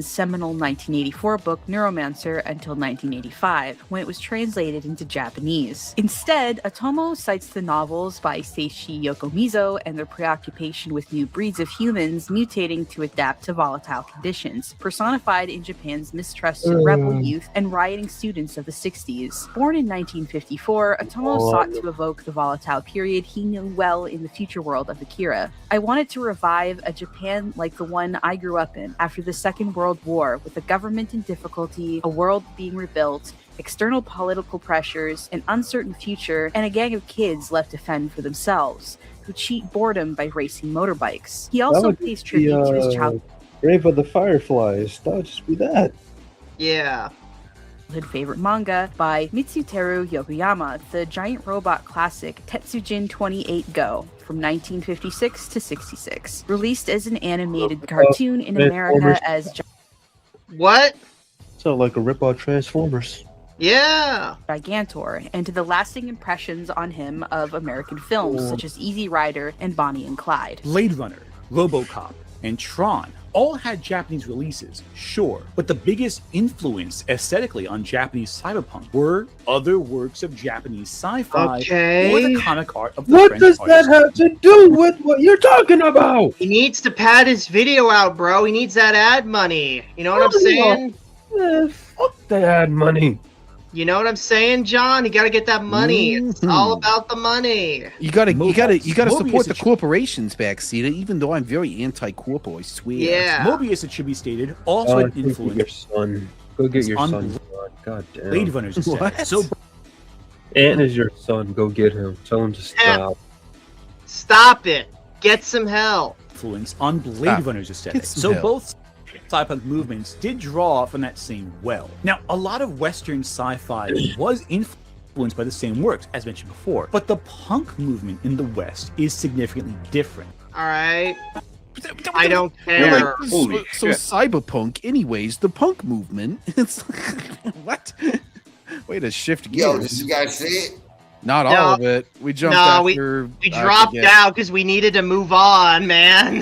seminal 1984 book Neuromancer until 1985, when it was translated into Japanese. Instead, Otomo cites the novels by Seishi Yokomizo and their preoccupation with new breeds of humans mutating to adapt to volatile conditions, personified in Japan's mistrusted rebel youth and rioting students of the 60s. Born in 1954, Otomo sought to evoke the volatile period he knew well in the future world of Akira. I wanted to revive a Japan like the one I grew up in after the Second World War, with a government in difficulty, a world being rebuilt, external political pressures, an uncertain future, and a gang of kids left to fend for themselves, who cheat boredom by racing motorbikes. He also pays tribute to his childhood Grave of the Fireflies. That would just be that. Yeah. Favorite manga by Mitsuteru Yokoyama, the giant robot classic Tetsujin 28 Go from 1956 to 66, released as an animated cartoon in America as What? So like a rip-off Transformers. Yeah. Gigantor, and to the lasting impressions on him of American films such as Easy Rider and Bonnie and Clyde. Blade Runner, RoboCop, and Tron all had Japanese releases, sure, but the biggest influence aesthetically on Japanese cyberpunk were other works of Japanese sci-fi or the comic art of the What French does artist. that have to do with what you're talking about? He needs to pad his video out, bro. He needs that ad money. You know what I'm saying? Fuck the ad money. You know what I'm saying, John? You gotta get that money. It's all about the money. You gotta support the corporations, Backseat, even though I'm very anti-corpo, I swear. Yeah. Mobius, it should be stated, also had Go get your influence. son. Go get your on son. God damn. Blade Runner's aesthetic. So Ant is your son. Go get him. Tell him to stop. Stop it. Get some help. Influence on Blade Runner's aesthetic. So help. both cyberpunk movements did draw from that same well. Now, a lot of Western sci-fi was influenced by the same works, as mentioned before, but the punk movement in the West is significantly different. All right. I don't care. So cyberpunk, anyways, the punk movement. It's what? Way to shift gears. Yo, did you guys see it? Not all of it. We jumped after. We dropped out because we needed to move on, man.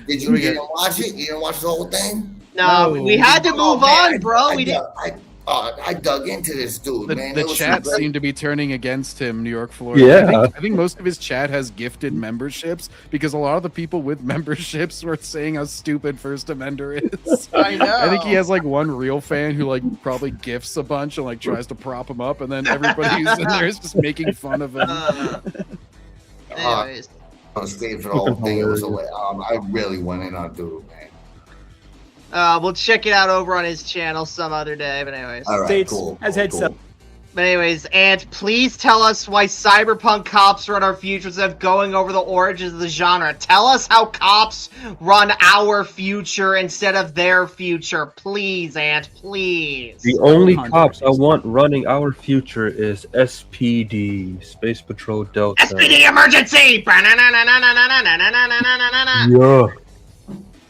Did you didn't watch it? You didn't watch the whole thing? No, we had to move on, bro. I dug into this dude, man. The It was chat some great- seemed to be turning against him, New York, Florida. Yeah. I think most of his chat has gifted memberships because a lot of the people with memberships were saying how stupid First Amender is. I know. I think he has like one real fan who like probably gifts a bunch and like tries to prop him up, and then everybody who's in there is just making fun of him. Anyways. I was staying for the whole thing. It was I really went in on dude, man. We'll check it out over on his channel some other day. But anyways, All right, States cool. as heads up. But anyways, Ant, please tell us why cyberpunk cops run our future instead of going over the origins of the genre. Tell us how cops run our future instead of their future. Please, Ant, please. The only cops I want running our future is SPD, Space Patrol Delta. SPD emergency! Yeah.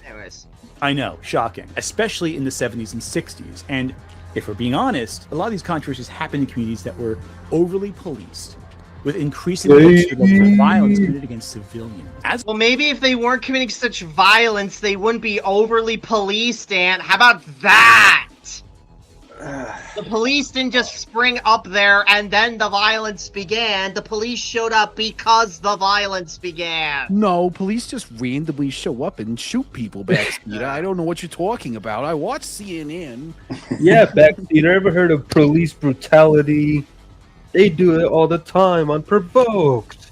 Anyways. I know, shocking, especially in the 70s and 60s. And if we're being honest, a lot of these controversies happen in communities that were overly policed, with increasingly extreme levels of violence committed against civilians. Well, maybe if they weren't committing such violence, they wouldn't be overly policed, Ant. How about that? The police didn't just spring up there and then the violence began. The police showed up because the violence began. No, police just randomly show up and shoot people, Backseat. I don't know what you're talking about. I watch CNN. Yeah, Backseat. Ever heard of police brutality? They do it all the time, unprovoked.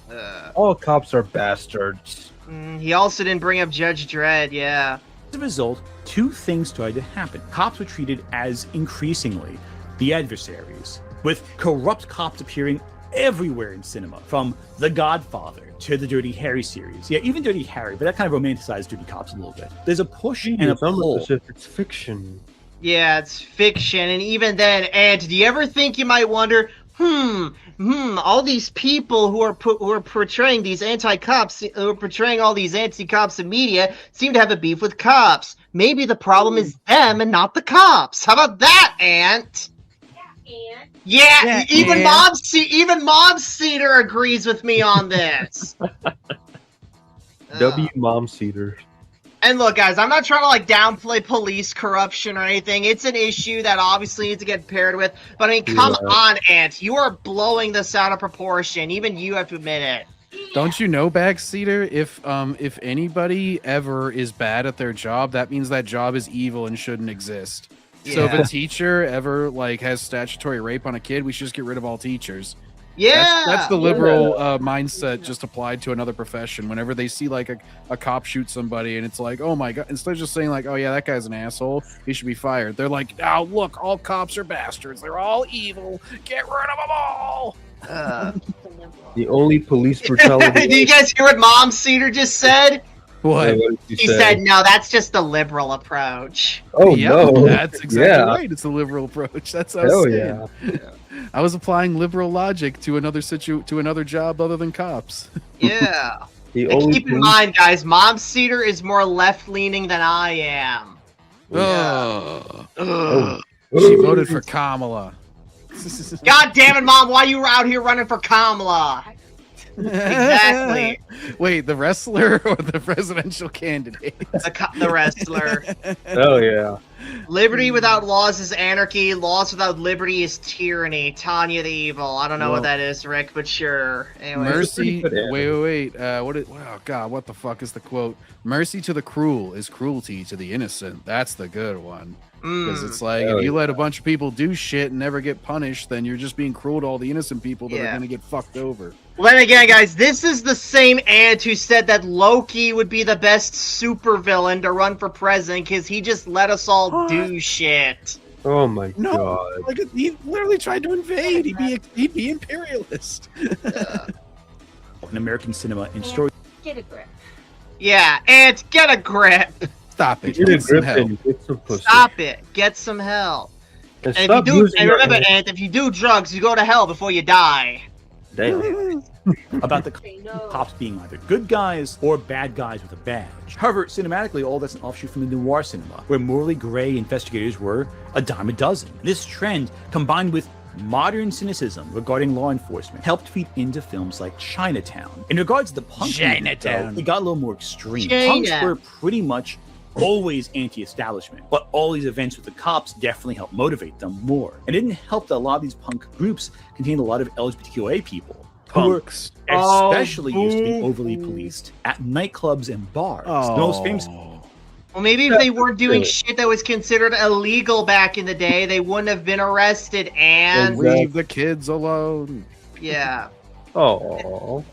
All cops are bastards. He also didn't bring up Judge Dredd, yeah. As a result, two things started to happen. Cops were treated as increasingly the adversaries, with corrupt cops appearing everywhere in cinema, from The Godfather to the Dirty Harry series. Yeah, even Dirty Harry, but that kind of romanticized dirty cops a little bit. There's a push and a pull. It's fiction. Yeah, it's fiction, and even then, Ant, do you ever think you might wonder, all these people who are portraying these anti-cops, who are portraying all these anti-cops in media, seem to have a beef with cops. Maybe the problem is them and not the cops. How about that, Ant? Yeah, even Mom Cedar agrees with me on this. W Mom Cedar. And look, guys, I'm not trying to like downplay police corruption or anything. It's an issue that obviously needs to get paired with. But I mean, come on, Ant. You are blowing this out of proportion. Even you have to admit it. Don't you know, Backseater? If anybody ever is bad at their job, that means that job is evil and shouldn't exist. Yeah. So if a teacher ever like has statutory rape on a kid, we should just get rid of all teachers. Yeah, that's the liberal mindset just applied to another profession. Whenever they see like a cop shoot somebody and it's like, oh my god, instead of just saying like, oh yeah, that guy's an asshole, he should be fired, they're like, oh look, all cops are bastards, they're all evil, get rid of them all. The only police brutality. Did you guys hear what Mom Cedar just said? What? He said, no, that's just the liberal approach. Oh, yep, no. That's exactly right. It's a liberal approach. That's what I was saying. Yeah. I was applying liberal logic to another job other than cops. Yeah. And keep in mind, guys, Mom Cedar is more left-leaning than I am. She voted for Kamala. God damn it, Mom! Why you out here running for Kamala? Exactly. Wait, the wrestler or the presidential candidate? The wrestler. Oh yeah. Liberty without laws is anarchy. Laws without liberty is tyranny. Tanya the Evil. I don't know what that is, Rick, but sure. Anyway. Mercy. Wait. Oh God, what the fuck is the quote? Mercy to the cruel is cruelty to the innocent. That's the good one. Because it's like, if you let a bunch of people do shit and never get punished, then you're just being cruel to all the innocent people that are going to get fucked over. Well, then again, guys, this is the same Ant who said that Loki would be the best supervillain to run for president because he just let us all do shit. Oh my god. Like, he literally tried to invade. He'd be imperialist. In American cinema and story. Get a grip. Yeah, Ant, get a grip. Stop it. Get a grip and get some pussy. Stop it. Get some help. And remember, Ant, if you do drugs, you go to hell before you die. Damn. About the cops being either good guys or bad guys with a badge. However, cinematically, all that's an offshoot from the noir cinema, where morally gray investigators were a dime a dozen. This trend, combined with modern cynicism regarding law enforcement, helped feed into films like Chinatown. In regards to the punk movement, though, it got a little more extreme. Punks were pretty much always anti-establishment, but all these events with the cops definitely helped motivate them more. And it didn't help that a lot of these punk groups contained a lot of LGBTQIA people who were especially used to be overly policed at nightclubs and bars. The most famous. Well, maybe if they weren't doing shit that was considered illegal back in the day, they wouldn't have been arrested. And leave the kids alone. Yeah. Oh.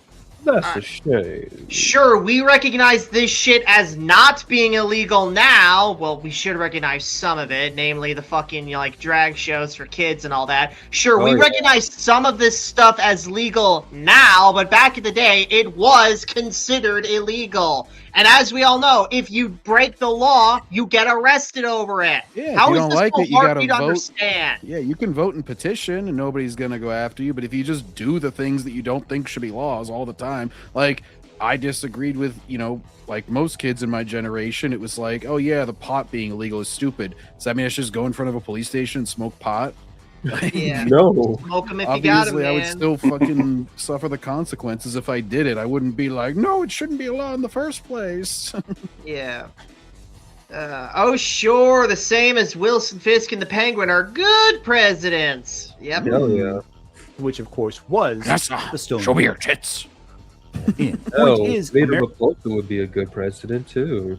That's a shame. Sure, we recognize this shit as not being illegal now. Well, we should recognize some of it, namely the fucking, like, drag shows for kids and all that. Sure, we recognize some of this stuff as legal now, but back in the day, it was considered illegal. And as we all know, if you break the law, you get arrested over it. Yeah, How if you is don't this like so it, you hard gotta for you to vote. understand? Yeah, you can vote and petition, and nobody's gonna go after you. But if you just do the things that you don't think should be laws all the time, like I disagreed with, like most kids in my generation, it was like, oh yeah, the pot being illegal is stupid. Does that mean I should just go in front of a police station and smoke pot? Yeah. No. Smoke 'em if Obviously, you got 'em, I would man. still fucking suffer the consequences if I did it. I wouldn't be like, no, it shouldn't be allowed in the first place. Yeah. Oh, sure, the same as Wilson Fisk and the Penguin are good presidents. Yep. Hell yeah. Which, of course, was the Stone. Show me your tits. Oh, Vader Bapota would be a good president too.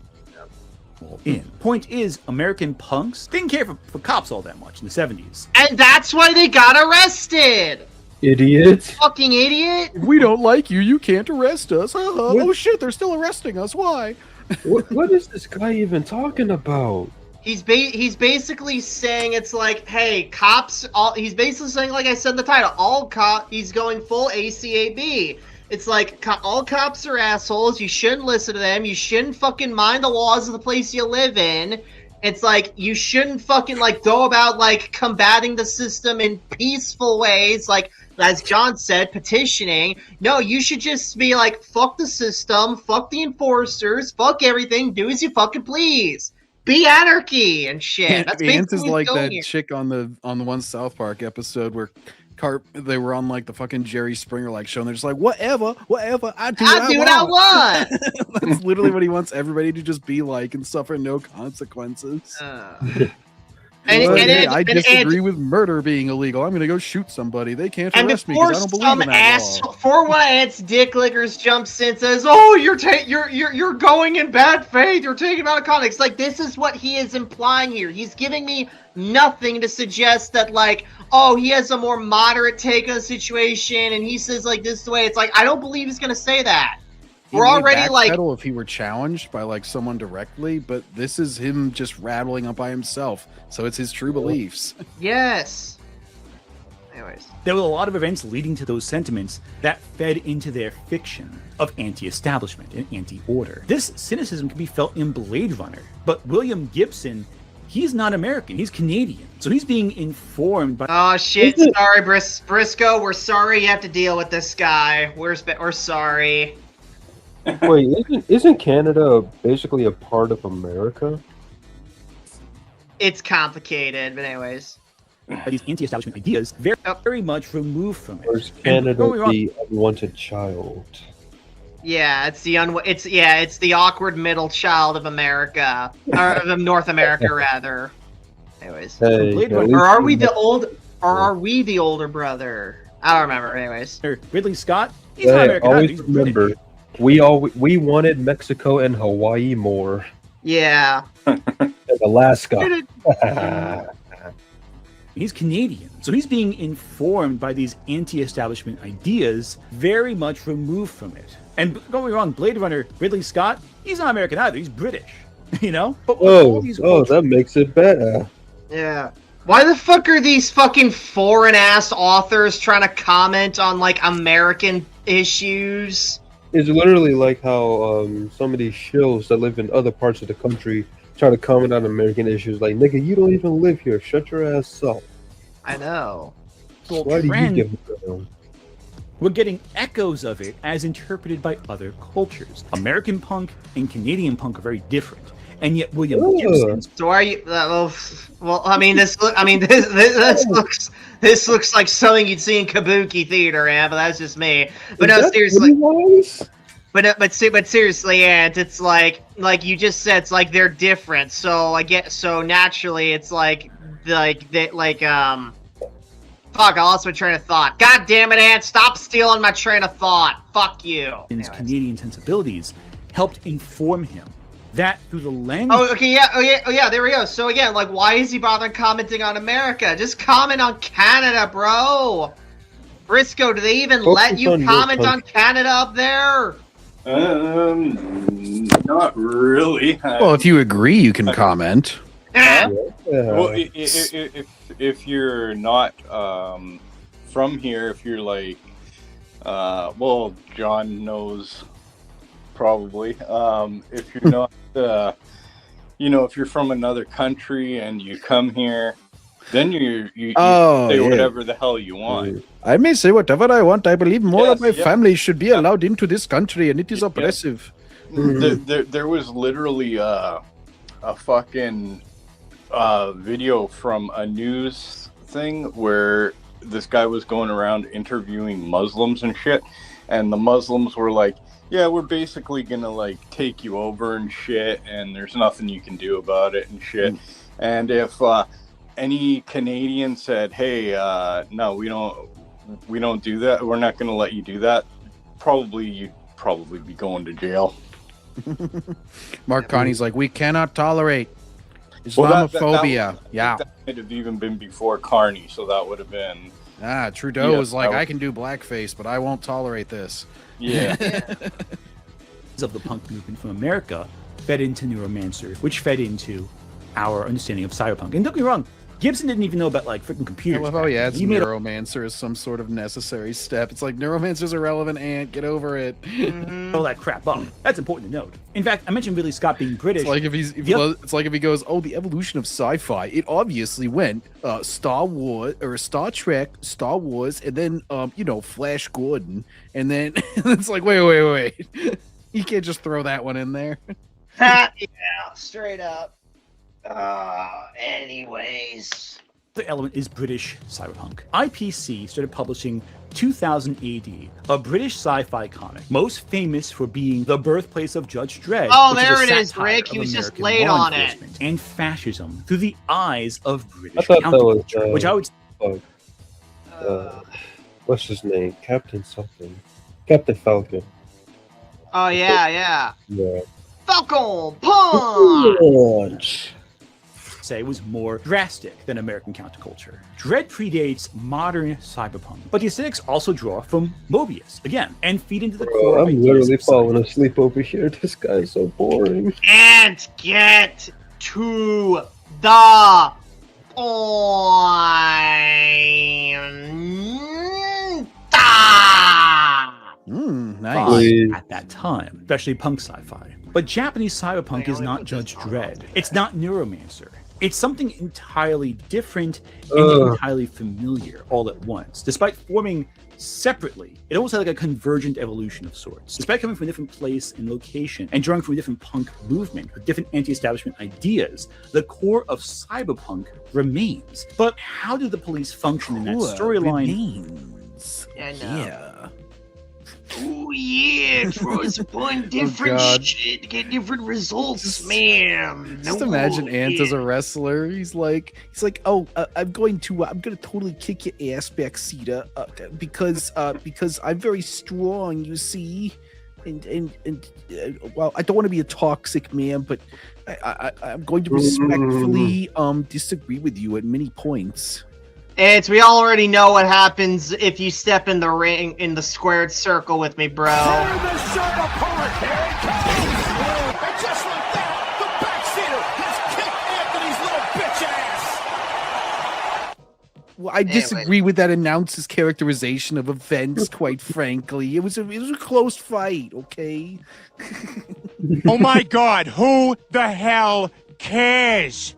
Point is, American punks didn't care for cops all that much in the 70s. And that's why they got arrested. Idiot. Fucking idiot. If we don't like you, you can't arrest us. Oh shit, they're still arresting us. Why? What is this guy even talking about? He's basically saying it's like, hey, cops. He's basically saying, like I said in the title, he's going full ACAB. It's like all cops are assholes. You shouldn't listen to them. You shouldn't fucking mind the laws of the place you live in. It's like you shouldn't fucking like go about like combating the system in peaceful ways, like as John said, petitioning. No, you should just be like, fuck the system, fuck the enforcers, fuck everything, do as you fucking please. Be anarchy and shit. That's Ant basically is what's like going that here. chick on the one South Park episode where they were on like the fucking Jerry Springer like show, and they're just like, whatever, I do what I want. That's literally what he wants everybody to just be like and suffer no consequences. I disagree with murder being illegal. I'm gonna go shoot somebody. They can't arrest me because I don't believe in that law. Before one of Ant's dick lickers jumps in and says, "Oh, you're going in bad faith. You're taking him out of context." Like this is what he is implying here. He's giving me nothing to suggest that like, oh, he has a more moderate take on the situation, and he says like this is the way. It's like I don't believe he's gonna say that. We're already like if he were challenged by like someone directly, but this is him just rattling up by himself, so it's his true beliefs. Yes. Anyways, there were a lot of events leading to those sentiments that fed into their fiction of anti-establishment and anti-order. This cynicism can be felt in Blade Runner, but William Gibson, he's not American, he's Canadian, so he's being informed by. Oh shit! Sorry, Briscoe. We're sorry you have to deal with this guy. We're sorry. Wait, isn't Canada basically a part of America? It's complicated, but anyways. These anti-establishment ideas very much removed from it. Or is Canada the unwanted child? Yeah, it's the awkward middle child of America, or of North America rather. Anyways, or are we the older brother? I don't remember. Anyways, Ridley Scott. He's not American. Always remember. We wanted Mexico and Hawaii more. Yeah. And Alaska. He's Canadian, so he's being informed by these anti-establishment ideas, very much removed from it. And don't get me wrong, Blade Runner, Ridley Scott, he's not American either. He's British, you know. But that makes it better. Yeah. Why the fuck are these fucking foreign-ass authors trying to comment on like American issues? It's literally like how some of these shills that live in other parts of the country try to comment on American issues. Like, nigga, you don't even live here. Shut your ass up. I know. Why do you give it to them? We're getting echoes of it as interpreted by other cultures. American punk and Canadian punk are very different, and yet William Gibson. So are you? Well, I mean, this looks like something you'd see in Kabuki theater, man. But that's just me. But no, seriously. But seriously, Ant, it's like you just said, it's like they're different. So naturally, it's like. Fuck, I lost my train of thought. God damn it, Ant, stop stealing my train of thought. Fuck you. His Canadian sensibilities helped inform him. That through the lens. Oh, okay, yeah, there we go. So again, like, why is he bothering commenting on America? Just comment on Canada, bro. Briscoe, do they even let you comment on Canada up there? Not really. Well, if you agree, you can comment. Well, if you're not from here, if you're like, well, John knows probably. If you're not, if you're from another country and you come here, then you say whatever the hell you want. I may say whatever I want. I believe more of my family should be allowed into this country, and it is oppressive. There was literally a fucking video from a news thing where this guy was going around interviewing Muslims and shit, and the Muslims were like, yeah, we're basically gonna like take you over and shit, and there's nothing you can do about it and shit. And if any Canadian said, hey, no, we don't do that, we're not gonna let you do that, you'd probably be going to jail. Mark Carney's like, we cannot tolerate Islamophobia. That might have even been before Carney, so that would have been. Trudeau was like, I can do blackface, but I won't tolerate this. Yeah. Of the punk movement from America fed into Neuromancer, which fed into our understanding of cyberpunk. And don't get me wrong, Gibson didn't even know about like freaking computers. I love how he adds made Neuromancer as some sort of necessary step. It's like Neuromancer's irrelevant, Ant. Get over it. all that crap up. That's important to note. In fact, I mentioned Ridley Scott being British. It's like it's like if he goes, oh, the evolution of sci-fi. It obviously went Star Wars or Star Trek, Star Wars, and then Flash Gordon, and then it's like wait. You can't just throw that one in there. Yeah, straight up. Anyways. The element is British cyberpunk. IPC started publishing 2000 AD, a British sci-fi comic, most famous for being the birthplace of Judge Dredd. Oh, there it is, Rick. He was just late on it. And fascism through the eyes of British counterculture, which I would. What's his name? Captain something. Captain Falcon. Oh yeah. Yeah. Falcon Punch. Say was more drastic than American counterculture. Dredd predates modern cyberpunk, but the aesthetics also draw from Mobius again and feed into the core. I'm literally falling asleep over here. This guy's so boring. And get to the point. Nice. At that time, especially punk sci-fi. But Japanese cyberpunk is not Judge Dredd. It's not Neuromancer. It's something entirely different and entirely familiar all at once. Despite forming separately, it almost had like a convergent evolution of sorts. Despite coming from a different place and location and drawing from a different punk movement with different anti-establishment ideas, the core of cyberpunk remains. But how do the police function in that storyline? Yeah. Oh yeah, try to find different shit, get different results, man. Just imagine Ant as a wrestler. He's like, oh, I'm gonna totally kick your ass, Backseat, because I'm very strong, you see, and well, I don't want to be a toxic man, but I'm going to respectfully disagree with you at many points. We already know what happens if you step in the ring in the squared circle with me, bro. Tear the shirt apart. Here it comes. And just like that, the Backseater has kicked Anthony's little bitch ass. Well, I disagree with that announcer's characterization of events. Quite frankly, it was a close fight. Okay. Oh my God! Who the hell cares?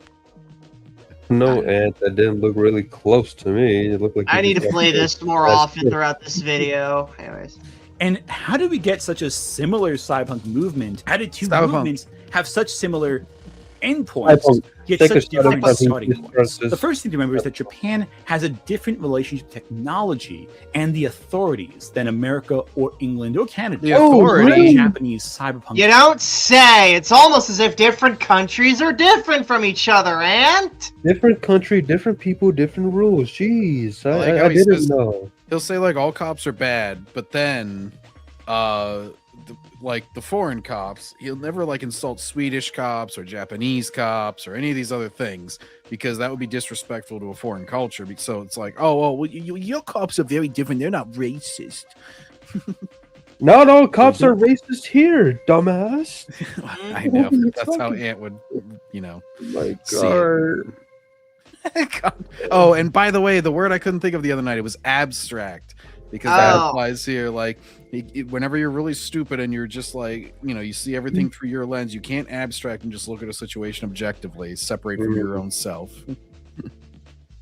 No, Ant, that didn't look really close to me. It looked like I need to play this more often throughout this video. Anyways. And how did we get such a similar cyberpunk movement? How did two movements have such similar endpoints, yet such different starting points? The first thing to remember is that Japan has a different relationship with technology and the authorities than America or England or Canada. The authority? Japanese cyberpunk. You don't say. It's almost as if different countries are different from each other, Ant. Different country, different people, different rules. Jeez, I didn't know. He'll say like all cops are bad, but then like the foreign cops, he'll never like insult Swedish cops or Japanese cops or any of these other things, because that would be disrespectful to a foreign culture. So it's like, well, your cops are very different. They're not racist. No, cops are racist here, dumbass. I know. That's how Ant would, My God. Oh, and by the way, the word I couldn't think of the other night, it was abstract, because that applies here. Like, whenever you're really stupid and you're just like, you see everything through your lens, you can't abstract and just look at a situation objectively, separate from your own self.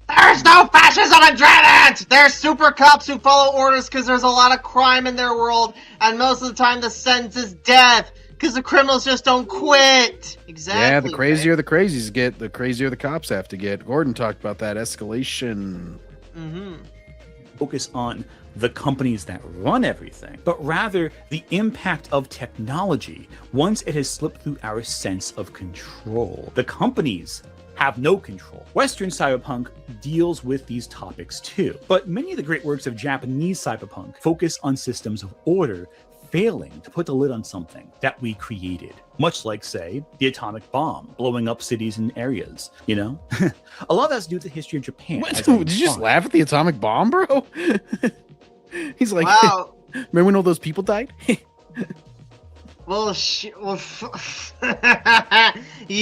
There's no fascism in Dread! There's super cops who follow orders because there's a lot of crime in their world, and most of the time the sentence is death because the criminals just don't quit. Exactly. Yeah, the crazier the crazies get, the crazier the cops have to get. Gordon talked about that escalation. Focus on the companies that run everything, but rather the impact of technology once it has slipped through our sense of control. The companies have no control. Western cyberpunk deals with these topics too, but many of the great works of Japanese cyberpunk focus on systems of order failing to put the lid on something that we created. Much like, say, the atomic bomb blowing up cities and areas, A lot of that's due to the history of Japan. Did you just laugh at the atomic bomb, bro? He's like, wow. Remember when all those people died? Well, you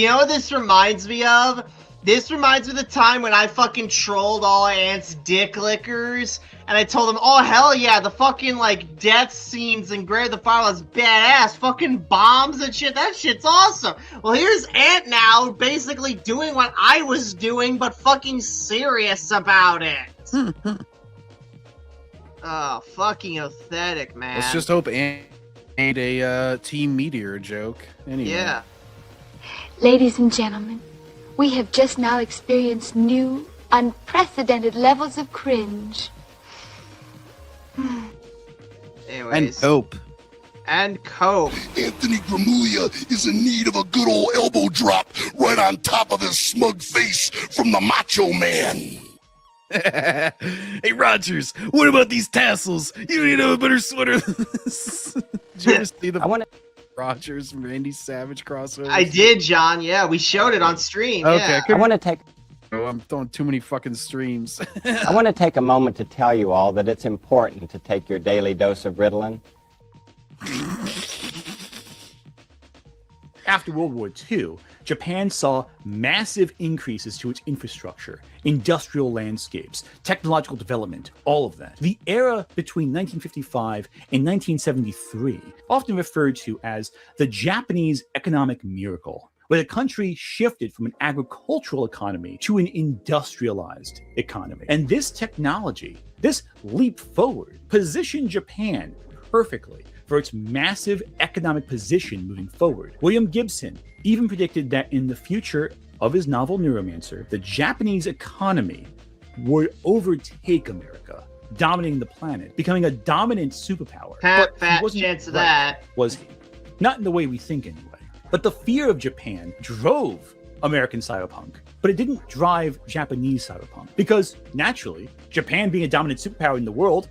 know what this reminds me of? This reminds me of the time when I fucking trolled all Ant's dick lickers, and I told them, oh, hell yeah, the fucking, like, death scenes in Grave the Firewall is badass. Fucking bombs and shit, that shit's awesome. Well, here's Ant now, basically doing what I was doing, but fucking serious about it. Oh, fucking pathetic, man. Let's just hope Ant ain't a Team Meteor joke. Anyway. Yeah. Ladies and gentlemen, we have just now experienced new, unprecedented levels of cringe. Anyways. And cope. And cope. Anthony Gramuglia is in need of a good old elbow drop right on top of his smug face from the Macho Man. Hey, Rogers, what about these tassels? You don't need a better sweater than this. Did you ever see the Rogers and Randy Savage crossover? I did, John. Yeah, we showed it on stream. Okay, yeah. I want to take. Oh, I'm throwing too many fucking streams. I want to take a moment to tell you all that it's important to take your daily dose of Ritalin. After World War II, Japan saw massive increases to its infrastructure, industrial landscapes, technological development, all of that. The era between 1955 and 1973, often referred to as the Japanese economic miracle, where the country shifted from an agricultural economy to an industrialized economy. And this technology, this leap forward, positioned Japan perfectly for its massive economic position moving forward. William Gibson even predicted that in the future of his novel Neuromancer, the Japanese economy would overtake America, dominating the planet, becoming a dominant superpower. Fat chance of that. Was he? Not in the way we think anyway. But the fear of Japan drove American cyberpunk, but it didn't drive Japanese cyberpunk. Because naturally, Japan being a dominant superpower in the world,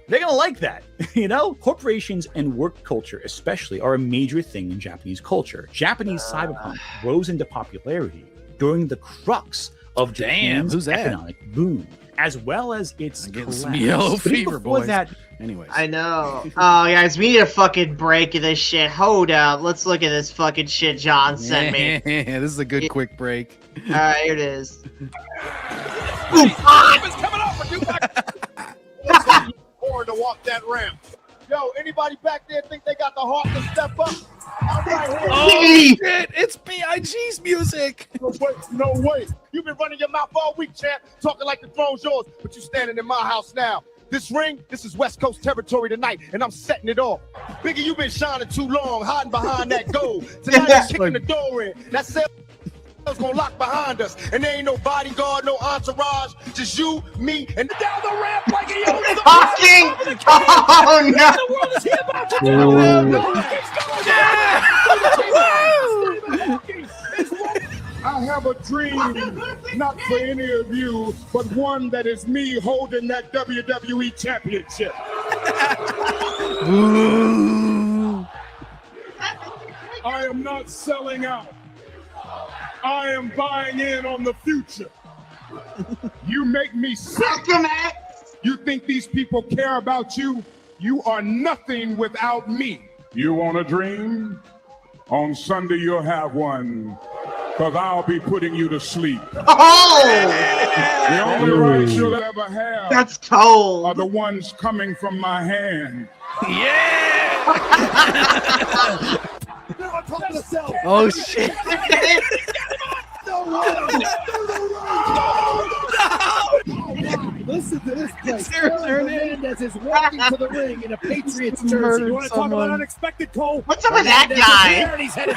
they're gonna like that, you know? Corporations and work culture especially are a major thing in Japanese culture. Japanese cyberpunk rose into popularity during the crux of Japan's economic boom, as well as its collapse. Some yellow But fever, before boys. that, Anyways. I know. Oh, guys, we need a fucking break of this shit. Hold up. Let's look at this fucking shit John sent me. Yeah, this is a good quick break. All right, here it is. To walk that ramp. Yo, anybody back there think they got the heart to step up? I'm right here. Oh shit! It's B.I.G.'s music. No way. You've been running your mouth all week, champ, talking like the throne's yours, but you standing in my house now. This ring, this is West Coast territory tonight, and I'm setting it off. Biggie, you've been shining too long, hiding behind that gold. Tonight I'm kicking the door in. That sales gonna lock behind us, and there ain't no bodyguard, no entourage, just you, me, and down the ramp like a yo. Fucking! Oh no! The world is here about to I have a dream, not for any of you, but one that is me holding that WWE championship. I am not selling out. I am buying in on the future. You make me sick. You think these people care about you? You are nothing without me. You want a dream? On Sunday you'll have one, because I'll be putting you to sleep. Oh! The only rights you'll ever have That's cold. are the ones coming from my hand. Oh shit! Listen to this place. Hernandez is walking to the ring in a Patriots jersey. You want to talk about unexpected, Cole? What's up with that guy? He's headed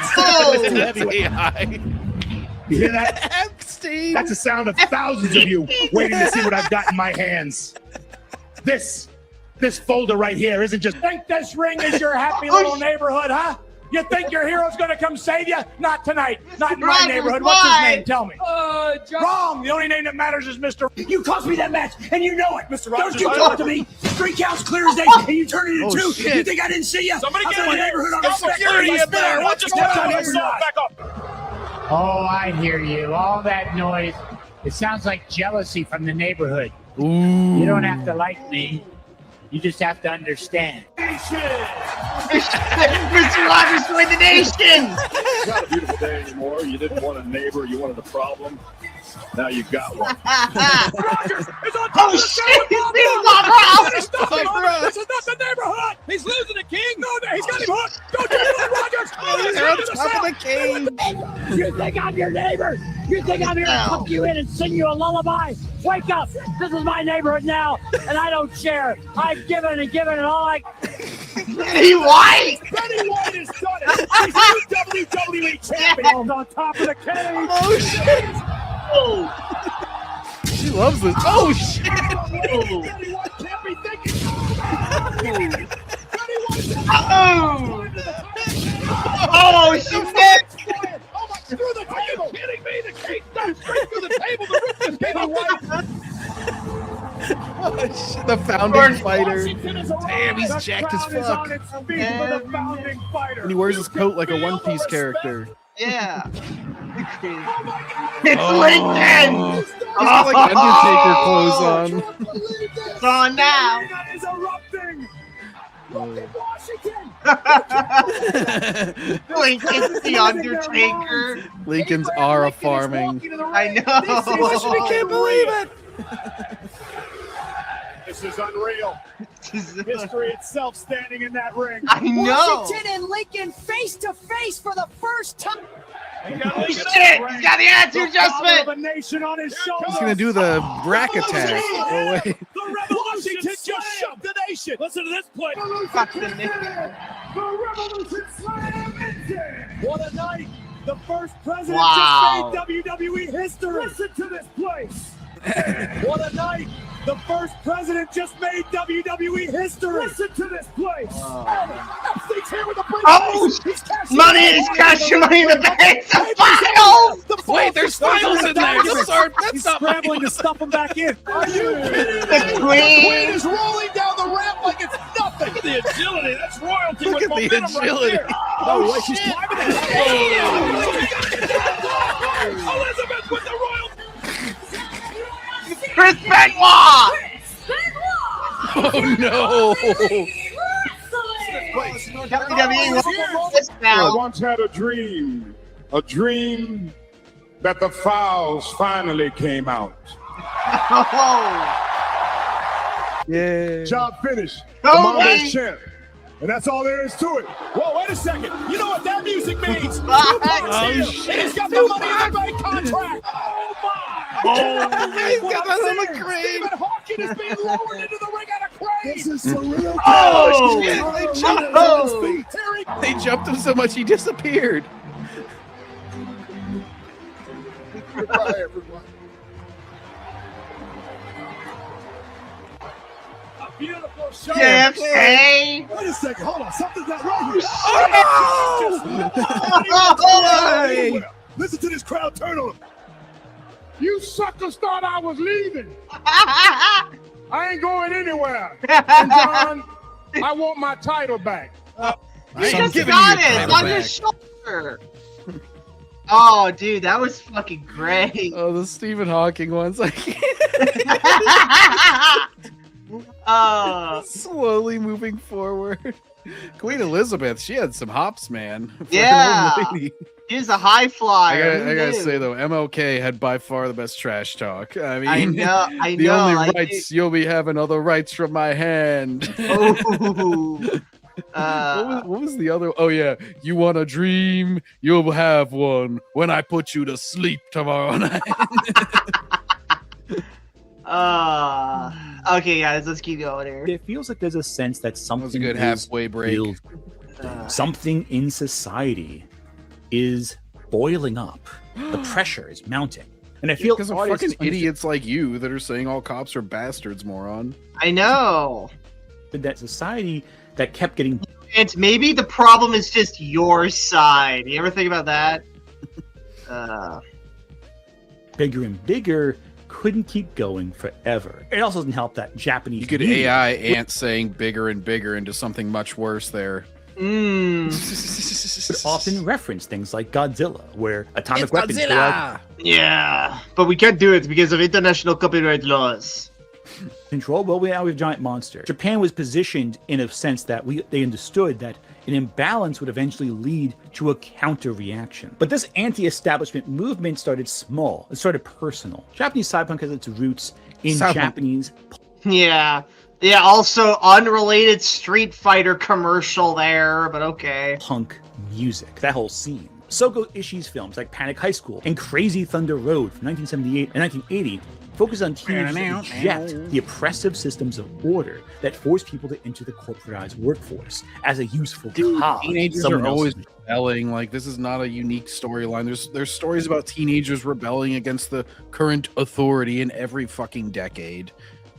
You hear that? Steve. That's the sound of thousands of you waiting to see what I've got in my hands. This folder right here isn't just. Think this ring is your happy little neighborhood, huh? You think your hero's gonna come save you? Not tonight. Not in my neighborhood. What's his name? Tell me. Wrong. The only name that matters is Mr. You cost me that match, and you know it, Mr. Rogers. Don't you talk to me. 3 counts clear as day, and you turn it into 2. Shit. You think I didn't see you? Somebody I'll get tell my the neighborhood on Got security in there. What's Just going turn on my here? song back up. Oh, I hear you. All that noise. It sounds like jealousy from the neighborhood. Ooh. You don't have to like me. You just have to understand. Nation! Mr. Rogers joined the nation! It's not a beautiful day anymore. You didn't want a neighbor, you wanted a problem. Now you got one. Oh shit! He's being Rogers! This is not the neighborhood! He's losing the king! No, he's got him hooked! Don't do it, Rogers! They're on top of the king! You think I'm your neighbor? You think I'm here to tuck you in and sing you a lullaby? Wake up! This is my neighborhood now, and I don't share. I've given and given, and all I... Betty White! Betty White has done it! He's new WWE champion on top of the cage! Oh, shit! Oh! She loves this. Oh, shit! Betty White can't be thinking! Oh! Oh, she did! Oh my, through the table! Are you kidding me? The cage got straight through the table to rip this Betty White! Oh, shit. The founding fighter. Damn, he's jacked as fuck. And he wears his coat like a One Piece character. Yeah. It's Lincoln! He's got like Undertaker clothes on. It's on now. Is erupting. Lincoln's the Undertaker. Lincoln's Ara farming. I know. We can't believe it. This is unreal. History itself standing in that ring. I know. Washington and Lincoln face to face for the first time. Oh shit! He's got the answer adjustment. The nation on his shoulders. He's gonna do the brack attack. Oh wait. The Washington just shook the nation. Listen to this play. Fuck the nation. The Revolution Slam instant. What a night! The first president Wow. just made WWE history. Listen to this place. What a night! The first president just made WWE history. Listen to this place. Epstein's here with the Oh, money is cash money in the bank. The finals. Wait, there's files in there. He's scrambling to stuff them back in. Are you kidding me? The Queen is rolling down the ramp like it's nothing. Look at the agility. That's royalty. Look with at the momentum agility. Right there. Oh, wait, she's climbing the Elizabeth with the royalty. Chris Benoit. Oh no! WWE I now. once had a dream that the fouls finally came out. Yeah. Job finished. No The Monday's way. champ. And that's all there is to it. Whoa, wait a second. You know what that music means? Oh, Shit. He's got the money in the bank contract. Oh, my. He's got that on the crane. Stephen Hawking is being lowered into the ring on a crane. This is surreal. Oh, shit. They jumped him so much he disappeared. Goodbye, everyone. A beautiful show. Jeff, hey. Wait a second. Hold on. Something's not right here. Oh, Listen to this crowd turn on him. You suckers thought I was leaving. I ain't going anywhere. And John, I want my title back. You just got it on your shoulder. Oh, dude, that was fucking great. Oh, the Stephen Hawking ones. I can't. Slowly moving forward. Queen Elizabeth, she had some hops, man. For an Yeah. old lady. He's a high flyer. I gotta say though, MLK had by far the best trash talk. I mean, I know. the only rights you'll be having are the rights from my hand. What was the other? Oh yeah, you want a dream? You'll have one when I put you to sleep tomorrow night. Okay, guys, let's keep going here. It feels like there's a sense that something was a good is halfway break. building. Something in society is boiling up. The pressure is mounting. And I feel because of fucking idiots like you that are saying all cops are bastards, moron. I know. That society that kept getting... And maybe the problem is just your side. You ever think about that? Bigger and bigger couldn't keep going forever. It also doesn't help that Japanese... You could media- AI Ant saying bigger and bigger into something much worse there. But often reference things like Godzilla, where atomic weapons go out Yeah, but we can't do it because of international copyright laws. control. Well, now we have giant monster. Japan was positioned in a sense that they understood that An imbalance would eventually lead to a counter-reaction. But this anti-establishment movement started small. It started personal. Japanese cyberpunk has its roots in Japanese... Yeah. Yeah, also unrelated Street Fighter commercial there, but okay. Punk music, that whole scene. Soko Ishii's films like Panic High School and Crazy Thunder Road from 1978 and 1980 focus on teenagers that reject the oppressive systems of order that force people to enter the corporatized workforce as a useful cog. Teenagers are always rebelling. Like, this is not a unique storyline. There's stories about teenagers rebelling against the current authority in every fucking decade.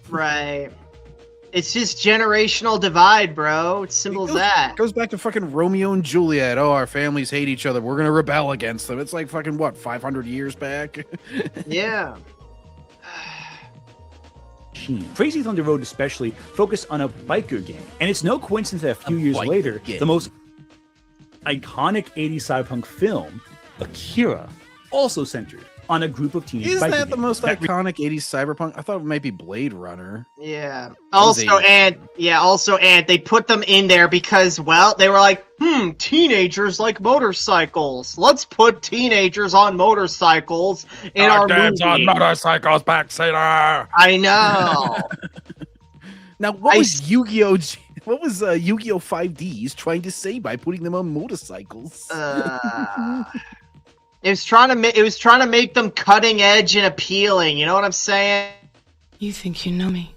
Right. It's just generational divide, bro. It's simple as that. It goes back to fucking Romeo and Juliet. Oh, our families hate each other. We're going to rebel against them. It's like fucking, what, 500 years back? Yeah. Crazy Thunder Road especially focused on a biker gang. And it's no coincidence that a few years later, the most iconic 80s cyberpunk film, Akira, also centered on a group of teenage Is biker that the gangs. most iconic 80s cyberpunk? I thought it might be Blade Runner. Yeah. Also, they put them in there because, well, they were like, teenagers like motorcycles. Let's put teenagers on motorcycles in our movie. on motorcycles, Backseat. I know. Now, what was Yu-Gi-Oh? What was Yu-Gi-Oh 5Ds trying to say by putting them on motorcycles? It was trying to make them cutting edge and appealing. You know what I'm saying? You think you know me?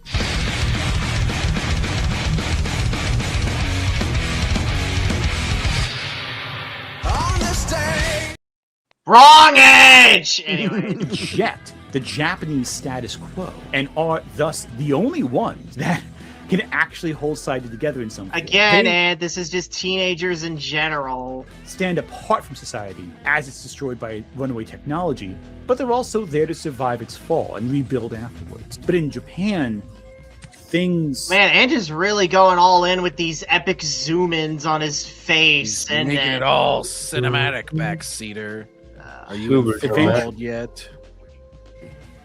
Wrong edge! Anyway. Reject the Japanese status quo and are thus the only ones that can actually hold sided together in some field. Again, Ed, this is just teenagers in general. Stand apart from society as it's destroyed by runaway technology, but they're also there to survive its fall and rebuild afterwards. But in Japan, things... Man, Ed is really going all in with these epic zoom-ins on his face. He's making it all cinematic, Backseater. Are you enthralled yet?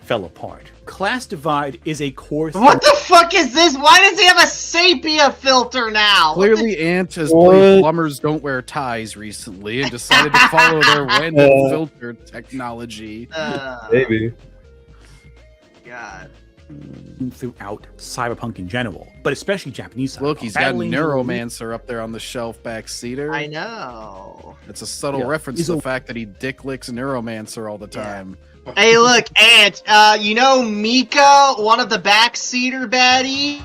Fell apart. Class divide is a core thing. What the fuck is this? Why does he have a sepia filter now? Clearly, Ant has played Plumbers Don't Wear Ties recently and decided to follow their random filter technology. Maybe. God. Throughout cyberpunk in general, but especially Japanese cyberpunk. Look, he's got Neuromancer up there on the shelf, Backseater. I know. It's a subtle reference to the fact that he dick licks Neuromancer all the time. Hey, look, Ant, you know Mika, one of the Backseater baddies?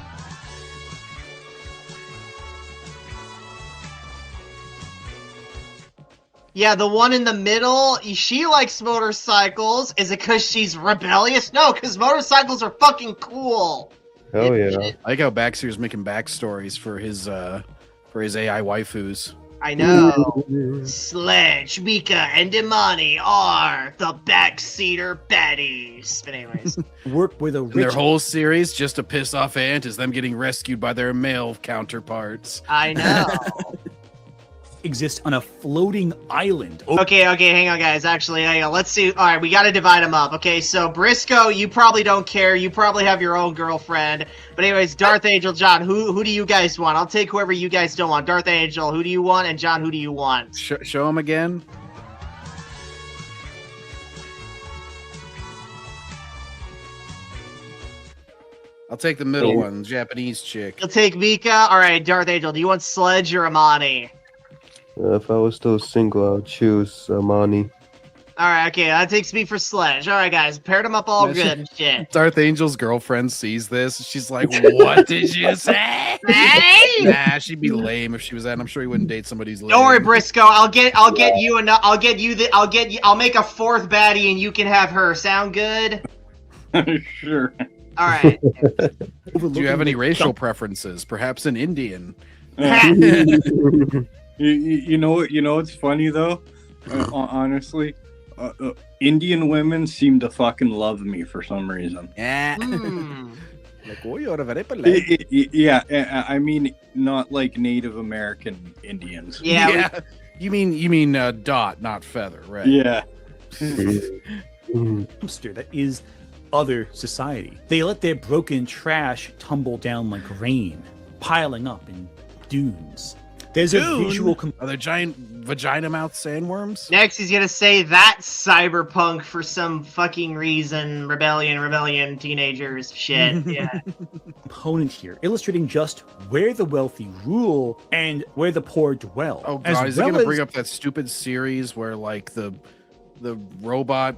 Yeah, the one in the middle, she likes motorcycles. Is it because she's rebellious? No, because motorcycles are fucking cool. Hell yeah. I like how Backseater's making backstories for his AI waifus. I know. Sledge, Mika, and Imani are the Backseater baddies. But anyways. Work with a rich... Their whole series, just to piss off Ant, is them getting rescued by their male counterparts. I know. Exist on a floating island. Okay, hang on, guys. Actually, hang on. Let's see. All right, we got to divide them up. Okay, so Briscoe, you probably don't care. You probably have your own girlfriend. But anyways, Darth Angel, John, who do you guys want? I'll take whoever you guys don't want. Darth Angel, who do you want? And John, who do you want? Show him again. I'll take the middle one, Japanese chick. You'll take Mika? All right, Darth Angel, do you want Sledge or Imani? If I was still single, I'd choose Amani. All right, okay, that takes me for Sledge. All right, guys, paired them up all good and shit. Darth Angel's girlfriend sees this. She's like, "What did you say?" Hey! Nah, she'd be lame if she was that. I'm sure he wouldn't date somebody who's lame. Don't worry, Briscoe. I'll make a fourth baddie, and you can have her. Sound good? Sure. All right. Do you have any racial preferences? Perhaps an Indian. You know what's funny though? Honestly, Indian women seem to fucking love me for some reason. Yeah. Yeah, I mean not like Native American Indians. Yeah. You mean dot, not feather, right? Yeah. Monster that is other society. They let their broken trash tumble down like rain, piling up in dunes. There's Dune? a visual. Are there giant vagina mouth sandworms? Next, he's gonna say that cyberpunk for some fucking reason. Rebellion, teenagers, shit. Yeah. Component here, illustrating just where the wealthy rule and where the poor dwell. Oh god, is it gonna bring up that stupid series where like the robot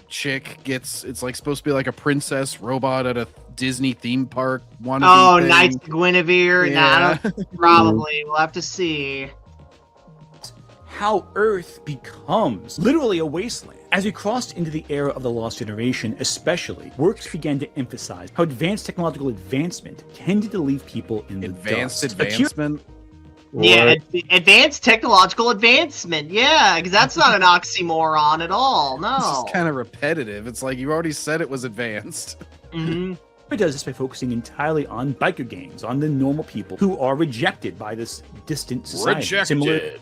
chick it's like supposed to be like a princess robot at a Disney theme park wannabe Oh, thing? Knights of Guinevere? Yeah. Nah, probably. We'll have to see. How Earth becomes literally a wasteland. As we crossed into the era of the Lost Generation, especially, works began to emphasize how advanced technological advancement tended to leave people in the dust. Advancement? Yeah, advanced technological advancement. Yeah, because that's not an oxymoron at all. No. This is kind of repetitive. It's like you already said it was advanced. Mm-hmm. It does this by focusing entirely on biker gangs, on the normal people who are rejected by this distant society. Similar,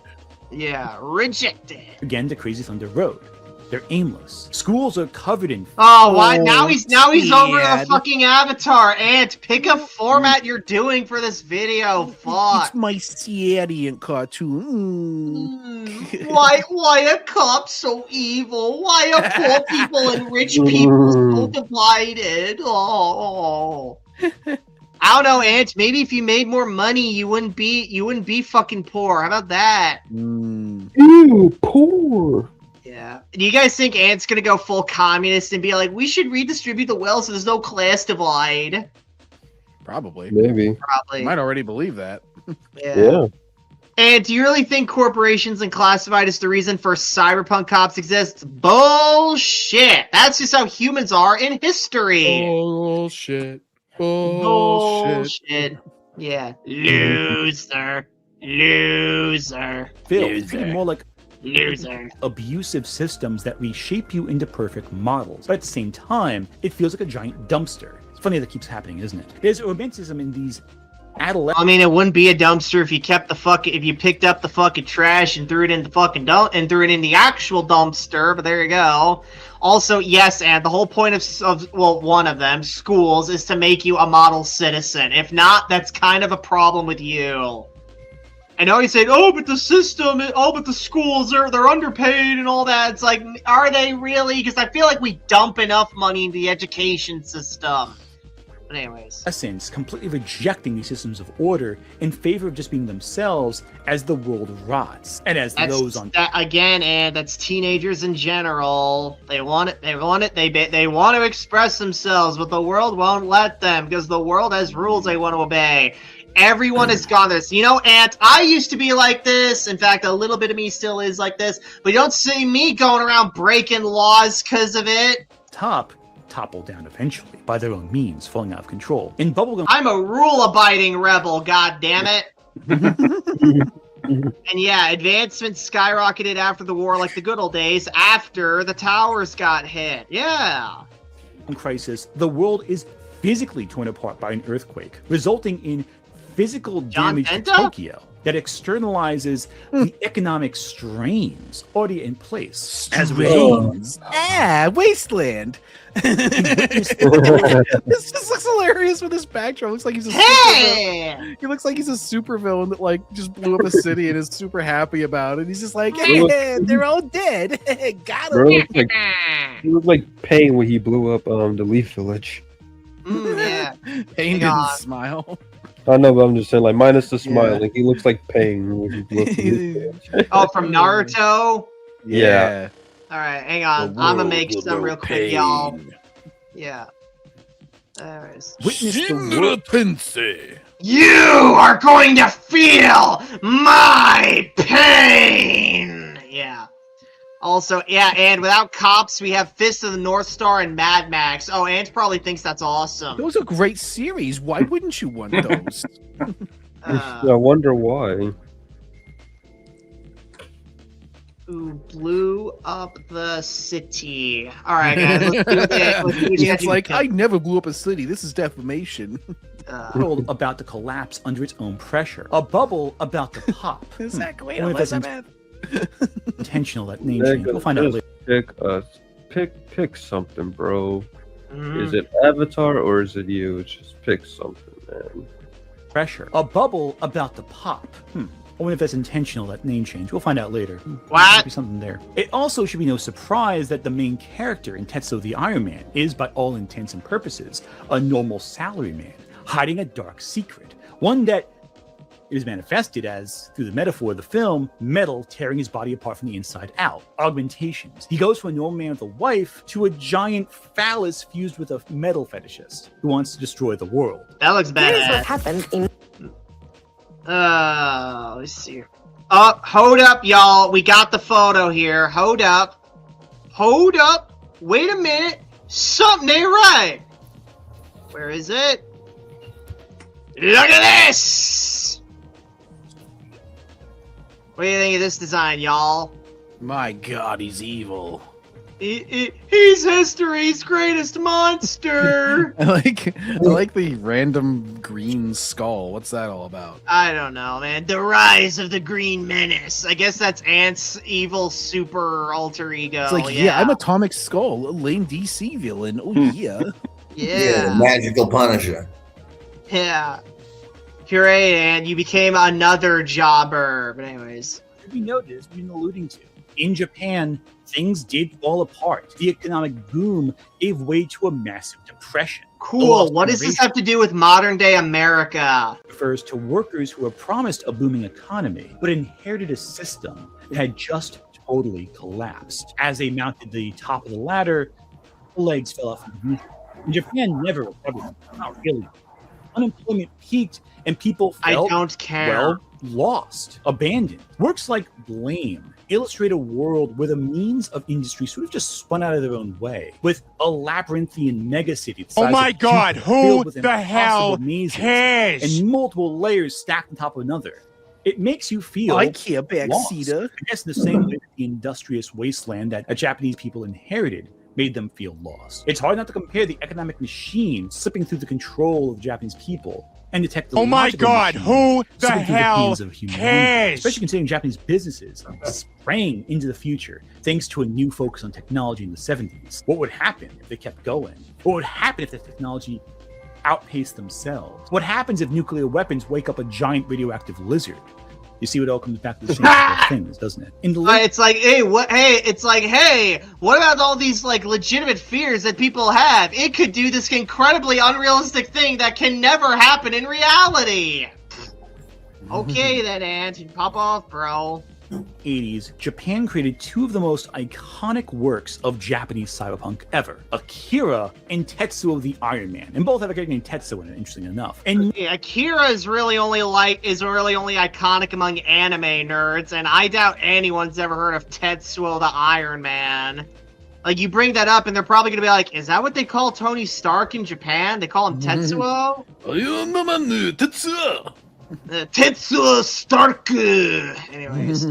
Yeah, rejected. again, to Crazy Thunder Road. They're aimless. Schools are covered in. Oh, why? Now he's over the Sad. fucking Avatar. Ant, pick a format you're doing for this video. Fuck. It's my Siadian cartoon. Why are cops so evil? Why are poor people and rich people so divided? Oh. I don't know, Ant. Maybe if you made more money, you wouldn't be fucking poor. How about that? Ew, poor. Yeah. Do you guys think Ant's gonna go full communist and be like, we should redistribute the wealth so there's no class divide? Probably. Maybe. Probably. You might already believe that. Yeah. And do you really think corporations and classified is the reason for cyberpunk cops exist? Bullshit. That's just how humans are in history. Bullshit. Bullshit. Yeah. Loser. Phil, thinking more like Loser. abusive systems that reshape you into perfect models. But at the same time, it feels like a giant dumpster. It's funny that keeps happening, isn't it? There's romanticism in these adolescent. I mean, it wouldn't be a dumpster if you picked up the fucking trash and threw it in the fucking threw it in the actual dumpster. But there you go. Also, yes, and the whole point of one of them, schools, is to make you a model citizen. If not, that's kind of a problem with you. I know you said, oh, but the system, but the schools, they're underpaid and all that. It's like, are they really? Because I feel like we dump enough money into the education system. But anyways. Essence, completely rejecting these systems of order in favor of just being themselves as the world rots. And as those on again, and that's teenagers in general. They want it. They want to express themselves, but the world won't let them because the world has rules they want to obey. Everyone has gone this. You know, Ant, I used to be like this. In fact, a little bit of me still is like this. But you don't see me going around breaking laws because of it. Topple down eventually by their own means, falling out of control. In Bubblegum, I'm a rule-abiding rebel, god damn it. And yeah, advancement skyrocketed after the war like the good old days, after the towers got hit. Yeah. Crisis, the world is physically torn apart by an earthquake, resulting in physical damage to Tokyo that externalizes the economic strains already in place. As a result, Wasteland. This just looks hilarious with this backdrop. Looks like he's a he looks like he's a supervillain that like just blew up a city and is super happy about it. He's just like, hey, they're all dead. Got him. He looked like Pain when he blew up the Leaf Village. Yeah. Pain didn't smile. I know, but I'm just saying, like, minus the smiling, he looks like Pain when he blew up the Leaf Village. Oh, from Naruto? Yeah. Alright, hang on. I'm gonna make some real quick, y'all. Yeah. Anyways. Witness the world. You are going to feel my pain! Yeah. Also, yeah, and without cops, we have Fist of the North Star and Mad Max. Oh, Ant probably thinks that's awesome. Those are great series. Why wouldn't you want those? I wonder why. Who blew up the city. Alright, guys, let's do it. It's like, I never blew up a city. This is defamation. World about to collapse under its own pressure. A bubble about to pop. Exactly. Only if that's intentional, that name change. We'll find out later. Pick something, bro. Is it Avatar or is it you? Just pick something, man. Pressure. A bubble about to pop. I wonder if that's intentional, that name change. We'll find out later. What? Might be something there. It also should be no surprise that the main character in Tetsuo the Iron Man is, by all intents and purposes, a normal salaryman, hiding a dark secret. One that is manifested as, through the metaphor of the film, metal tearing his body apart from the inside out. Augmentations. He goes from a normal man with a wife to a giant phallus fused with a metal fetishist who wants to destroy the world. That looks badass. What happened in... Let's see. Oh, hold up, y'all. We got the photo here. Hold up. Hold up. Wait a minute. Something ain't right. Where is it? Look at this! What do you think of this design, y'all? My God, he's evil. He's history's greatest monster. I like the random green skull. What's that all about? I don't know, man. The rise of the Green Menace. I guess that's Ant's evil super alter ego. It's like, yeah, I'm Atomic Skull, a lame DC villain. Oh yeah. Yeah. The magical Punisher. Yeah. Great, and you became another jobber. But anyways. We noticed, we've been alluding to. In Japan, things did fall apart. The economic boom gave way to a massive depression. Cool. What does this have to do with modern day America? Refers to workers who were promised a booming economy, but inherited a system that had just totally collapsed. As they mounted the top of the ladder, the legs fell off. And Japan never recovered. Not really. Unemployment peaked, and people felt, I don't care. Well, lost, abandoned. Works like Blame illustrate a world where the means of industry sort of just spun out of their own way, with a labyrinthian megacity. Oh my God, who the hell cares? And multiple layers stacked on top of another. It makes you feel IKEA Backseat. I guess in the same way that the industrious wasteland that Japanese people inherited made them feel lost. It's hard not to compare the economic machine slipping through the control of the Japanese people and detect the oh my God, who the hell cares? Especially considering Japanese businesses sprang into the future thanks to a new focus on technology in the 70s. What would happen if they kept going? What would happen if the technology outpaced themselves? What happens if nuclear weapons wake up a giant radioactive lizard? You see what all comes back to the same things, doesn't it? In the It's like, hey, what? Hey, it's like, hey, what about all these like legitimate fears that people have? It could do this incredibly unrealistic thing that can never happen in reality. Okay, then, Ant, pop off, bro. 80s, Japan created two of the most iconic works of Japanese cyberpunk ever, Akira and Tetsuo the Iron Man. And both have a character named Tetsuo in it, interestingly enough. And yeah, Akira is really only iconic among anime nerds, and I doubt anyone's ever heard of Tetsuo the Iron Man. Like, you bring that up, and they're probably gonna be like, is that what they call Tony Stark in Japan? They call him Tetsuo? Tetsuo Stark! Anyways.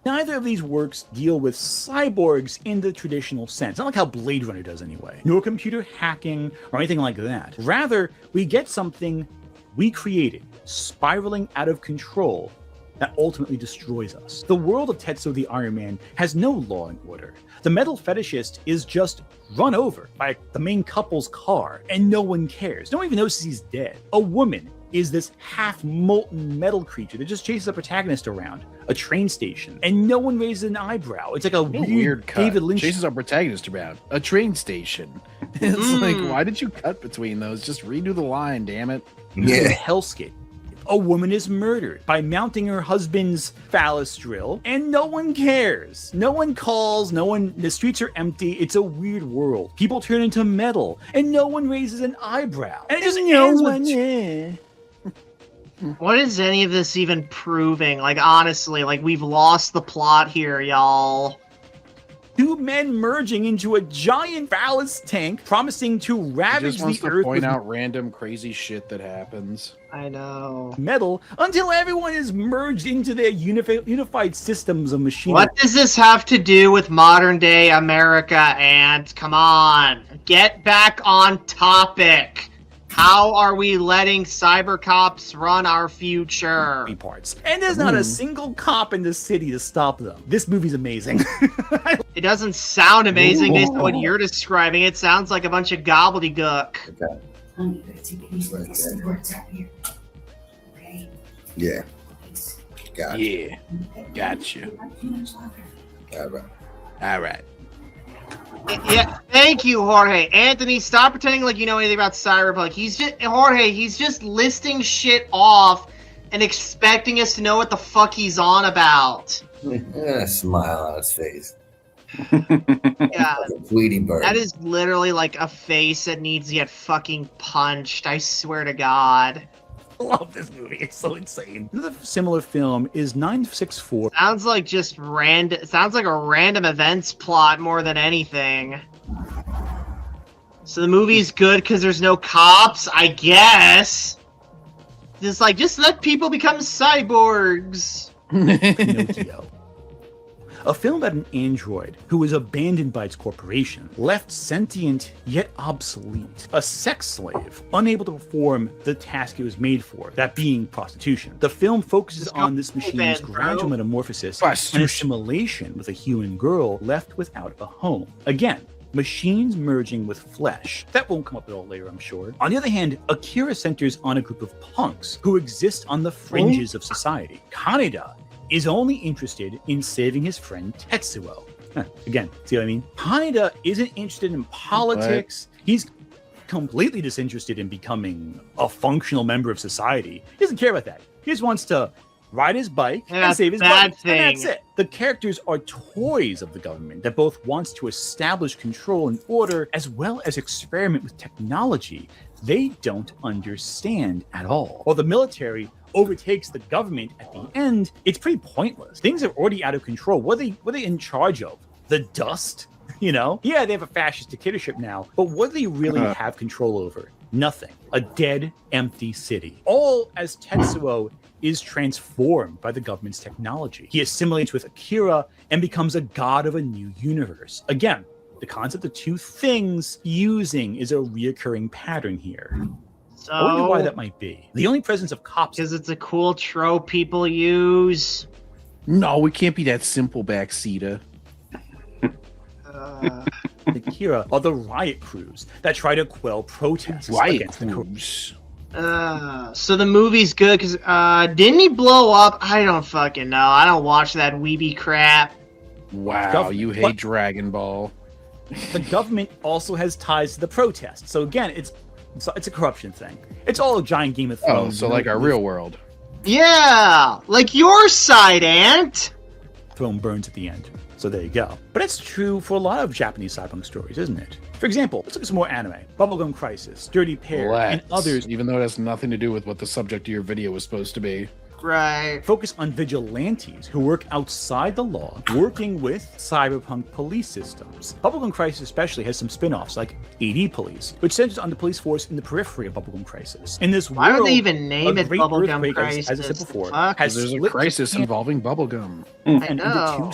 Neither of these works deal with cyborgs in the traditional sense, not like how Blade Runner does anyway, nor computer hacking or anything like that. Rather, we get something we created, spiraling out of control, that ultimately destroys us. The world of Tetsuo the Iron Man has no law and order. The metal fetishist is just run over by the main couple's car, and no one cares. No one even notices he's dead. A woman is this half-molten metal creature that just chases a protagonist around a train station, and no one raises an eyebrow. It's like a weird cut. David Lynch. Chases our protagonist around a train station. It's like, why did you cut between those? Just redo the line, damn it. Yeah. Hellscape. A woman is murdered by mounting her husband's phallus drill, and no one cares. No one calls, the streets are empty. It's a weird world. People turn into metal, and no one raises an eyebrow. And it just ends with... What is any of this even proving? Like, honestly, like, we've lost the plot here, y'all. Two men merging into a giant phallus tank, promising to ravage just wants the to earth point with out random crazy shit that happens. I know. Metal, until everyone is merged into their unified systems of machinery. What does this have to do with modern day America, Ant? Come on. Get back on topic. How are we letting cyber cops run our future? Parts. And there's not a single cop in the city to stop them. This movie's amazing. It doesn't sound amazing based on what you're describing. It sounds like a bunch of gobbledygook. Yeah. Gotcha. Yeah. Gotcha. All right. All right. Yeah, thank you, Jorge. Anthony, stop pretending like you know anything about Cyberpunk. He's just listing shit off and expecting us to know what the fuck he's on about. A smile on his face. Yeah, Tweety bird. that is literally like a face that needs to get fucking punched. I swear to God. I love this movie. It's so insane. Another similar film is 964. Sounds like just random. Sounds like a random events plot more than anything. So the movie's good because there's no cops, I guess. Just let people become cyborgs. Pinocchio. A film about an android who was abandoned by its corporation, left sentient yet obsolete. A sex slave, unable to perform the task it was made for, that being prostitution. The film focuses on this machine's gradual metamorphosis and assimilation with a human girl left without a home. Again, machines merging with flesh. That won't come up at all later, I'm sure. On the other hand, Akira centers on a group of punks who exist on the fringes of society. Kaneda is only interested in saving his friend Tetsuo. Again, see what I mean? Haneda isn't interested in politics. What? He's completely disinterested in becoming a functional member of society. He doesn't care about that. He just wants to ride his bike and save his buddy. And that's it. The characters are toys of the government that both wants to establish control and order as well as experiment with technology they don't understand at all. While the military overtakes the government at the end, it's pretty pointless. Things are already out of control. What are they in charge of? The dust? You know? Yeah, they have a fascist dictatorship now, but what do they really have control over? Nothing. A dead, empty city. All as Tetsuo is transformed by the government's technology. He assimilates with Akira and becomes a god of a new universe. Again, the concept of two things fusing is a reoccurring pattern here. So, I wonder why that might be. The only presence of cops... Because it's a cool trope people use. No, we can't be that simple, Backseater. Akira are the riot crews that try to quell protests against the crews. So the movie's good because didn't he blow up? I don't fucking know. I don't watch that weeby crap. Wow, you hate Dragon Ball. The government also has ties to the protest. So again, it's a corruption thing. It's all a giant Game of Thrones. Oh, so like our real world. Yeah, like your side, Ant. Throne burns at the end. So there you go. But it's true for a lot of Japanese cyberpunk stories, isn't it? For example, let's look at some more anime. Bubblegum Crisis, Dirty Pair, and others. Even though it has nothing to do with what the subject of your video was supposed to be. Right. Focus on vigilantes who work outside the law, working with cyberpunk police systems. Bubblegum Crisis especially has some spin-offs like AD Police, which centers on the police force in the periphery of Bubblegum Crisis. In this Why world, would they even name it Bubblegum Crisis? As I said before, has there's a crisis involving bubblegum. I know.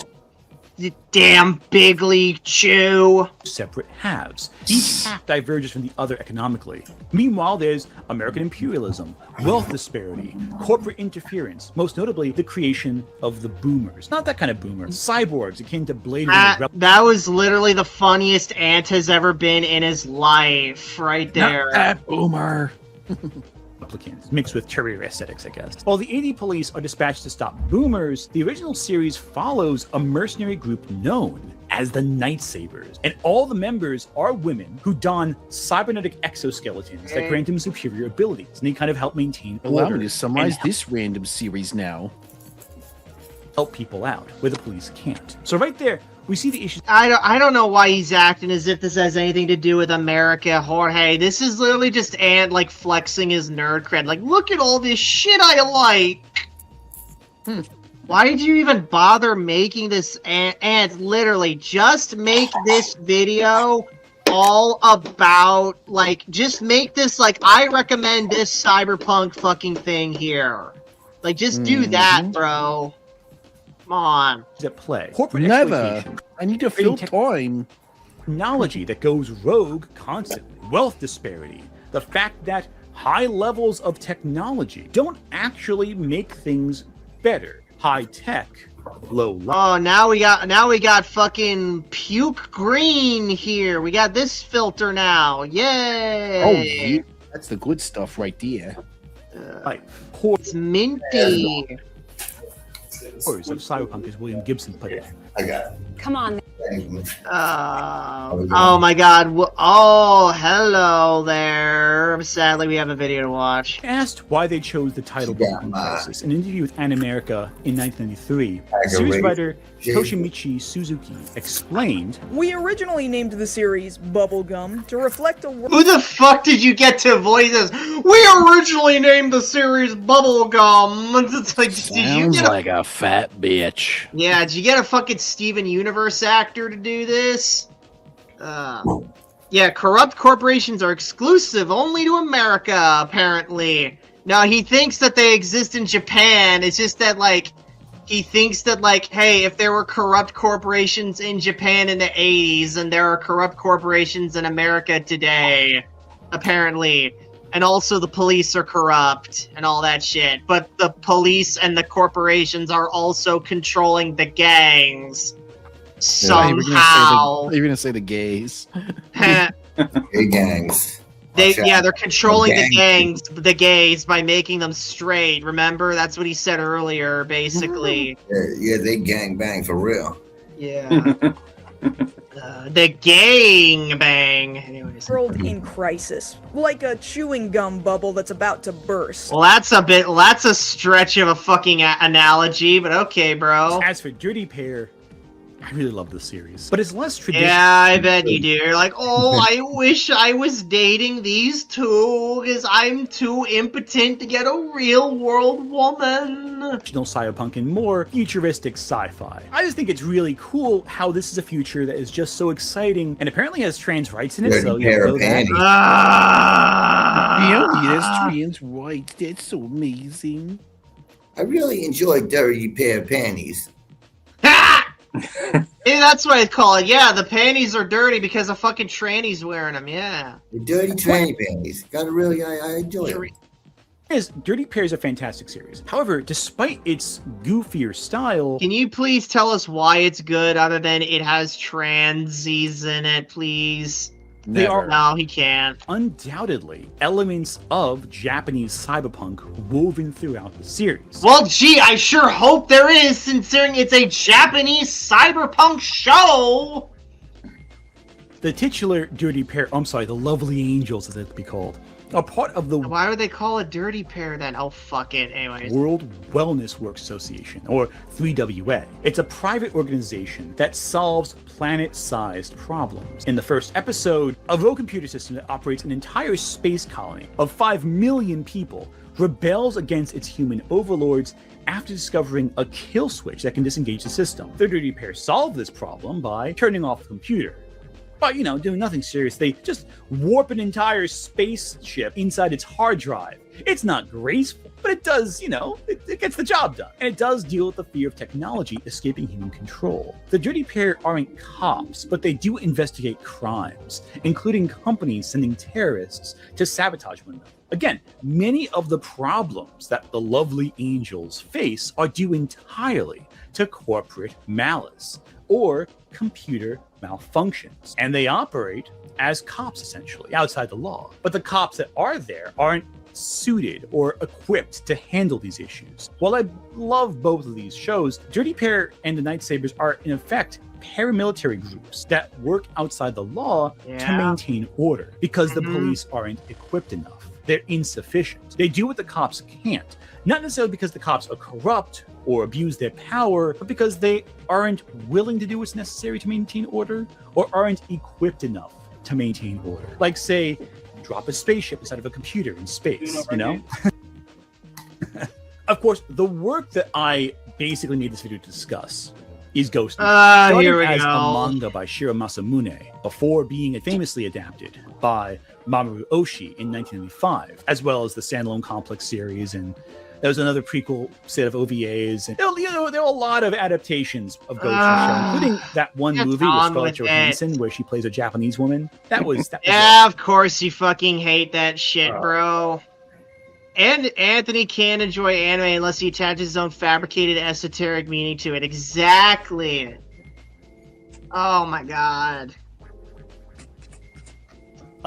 You damn big league chew. Separate halves. Each half diverges from the other economically. Meanwhile, there's American imperialism, wealth disparity, corporate interference, most notably the creation of the boomers. Not that kind of boomers. Cyborgs akin to Blade Runner. That was literally the funniest Ant has ever been in his life, right there. Not that boomer. Replicants, mixed with terrier aesthetics, I guess. While the AD police are dispatched to stop boomers, the original series follows a mercenary group known as the Night Sabers, and all the members are women who don cybernetic exoskeletons that grant them superior abilities, and they kind of help maintain order. Allow me to summarize this random series now. Help people out where the police can't. So right there, we see the issues. I don't know why he's acting as if this has anything to do with America, Jorge. This is literally just Ant like flexing his nerd cred. Like, look at all this shit I like. Why did you even bother making this, Ant? Literally, just make this video all about, like, just make this, like, I recommend this cyberpunk fucking thing here. Like, just do that, bro. Come on. At play. Corporate Never. exploitation. I need to fill time. Technology that goes rogue constantly. Wealth disparity. The fact that high levels of technology don't actually make things better. High tech, low life. Oh, now we got fucking puke green here. We got this filter now. Yay! Oh, yeah. That's the good stuff right there. It's minty. Horrors of Cyberpunk, as William Gibson put it. I got it. Come on. Oh my God! Oh, hello there. Sadly, we have a video to watch. Asked why they chose the title Bubblegum Crisis, in an interview with Animerica in 1993, series writer Toshimichi Suzuki explained, "We originally named the series Bubblegum to reflect a world." Who the fuck did you get to voice this? We originally named the series Bubblegum. It's like, did you Sounds get like a fat bitch. Yeah, did you get a fucking Steven Universe actor to do this? Yeah, corrupt corporations are exclusive only to America, apparently. Now, he thinks that they exist in Japan. It's just that, like, he thinks that, like, hey, if there were corrupt corporations in Japan in the 80s, and there are corrupt corporations in America today, apparently. And also the police are corrupt and all that shit. But the police and the corporations are also controlling the gangs. Somehow. You're gonna say the gays. Gay gangs. They're controlling the gays by making them straight. Remember? That's what he said earlier, basically. Yeah, they gang bang for real. Yeah. The gang bang. Anyways. World in crisis, like a chewing gum bubble that's about to burst. Well, that's a stretch of a fucking analogy, but okay, bro. As for Dirty Pair, I really love this series, but it's less traditional. Yeah, I bet you do. You're like, oh, I wish I was dating these two, because I'm too impotent to get a real world woman. Traditional cyberpunk and more futuristic sci-fi. I just think it's really cool how this is a future that is just so exciting, and apparently has trans rights in it. So you know that. There's trans rights. That's so amazing. I really enjoyed Dirty Pair of Panties. Hey, that's what I call it. Yeah, the panties are dirty because of fucking trannies wearing them. Yeah. The dirty tranny panties. Gotta really, I enjoy it. Dirty Pair is a fantastic series. However, despite its goofier style... Can you please tell us why it's good other than it has transies in it, please? They are No, he can't. Undoubtedly elements of Japanese cyberpunk woven throughout the series. Well, gee, I sure hope there is, considering it's a Japanese cyberpunk show! The titular Dirty Pair, the Lovely Angels as it could be called, are part of the... Why would they call it Dirty Pair then? Oh, fuck it. Anyways. World Wellness Work Association, or 3WA. It's a private organization that solves planet-sized problems. In the first episode, a rogue computer system that operates an entire space colony of 5 million people rebels against its human overlords after discovering a kill switch that can disengage the system. The Dirty Pair solve this problem by turning off the computer. But, doing nothing serious. They just warp an entire spaceship inside its hard drive. It's not graceful, but it does, it gets the job done. And it does deal with the fear of technology escaping human control. The Dirty Pair aren't cops, but they do investigate crimes, including companies sending terrorists to sabotage one another. Again, many of the problems that the Lovely Angels face are due entirely to corporate malice or computer malfunctions, and they operate as cops essentially outside the law. But the cops that are there aren't suited or equipped to handle these issues. While I love both of these shows, Dirty Pair and the Night Sabers are in effect paramilitary groups that work outside the law to maintain order because the police aren't equipped enough. They're insufficient. They do what the cops can't, not necessarily because the cops are corrupt or abuse their power, but because they aren't willing to do what's necessary to maintain order or aren't equipped enough to maintain order. Like, say, drop a spaceship inside of a computer in space, Of course, the work that I basically made this video to discuss is Ghost. Starting here we as go. a manga by Shiro Masamune, before being famously adapted by Mamoru Oshii in 1995, as well as the standalone Complex series, and there was another prequel set of OVAs, and there were a lot of adaptations of Ghost in the Shell, including that one movie with Scarlett Johansson where she plays a Japanese woman. That was yeah, of course you fucking hate that shit, bro. And Anthony can't enjoy anime unless he attaches his own fabricated esoteric meaning to it. Exactly. Oh my god.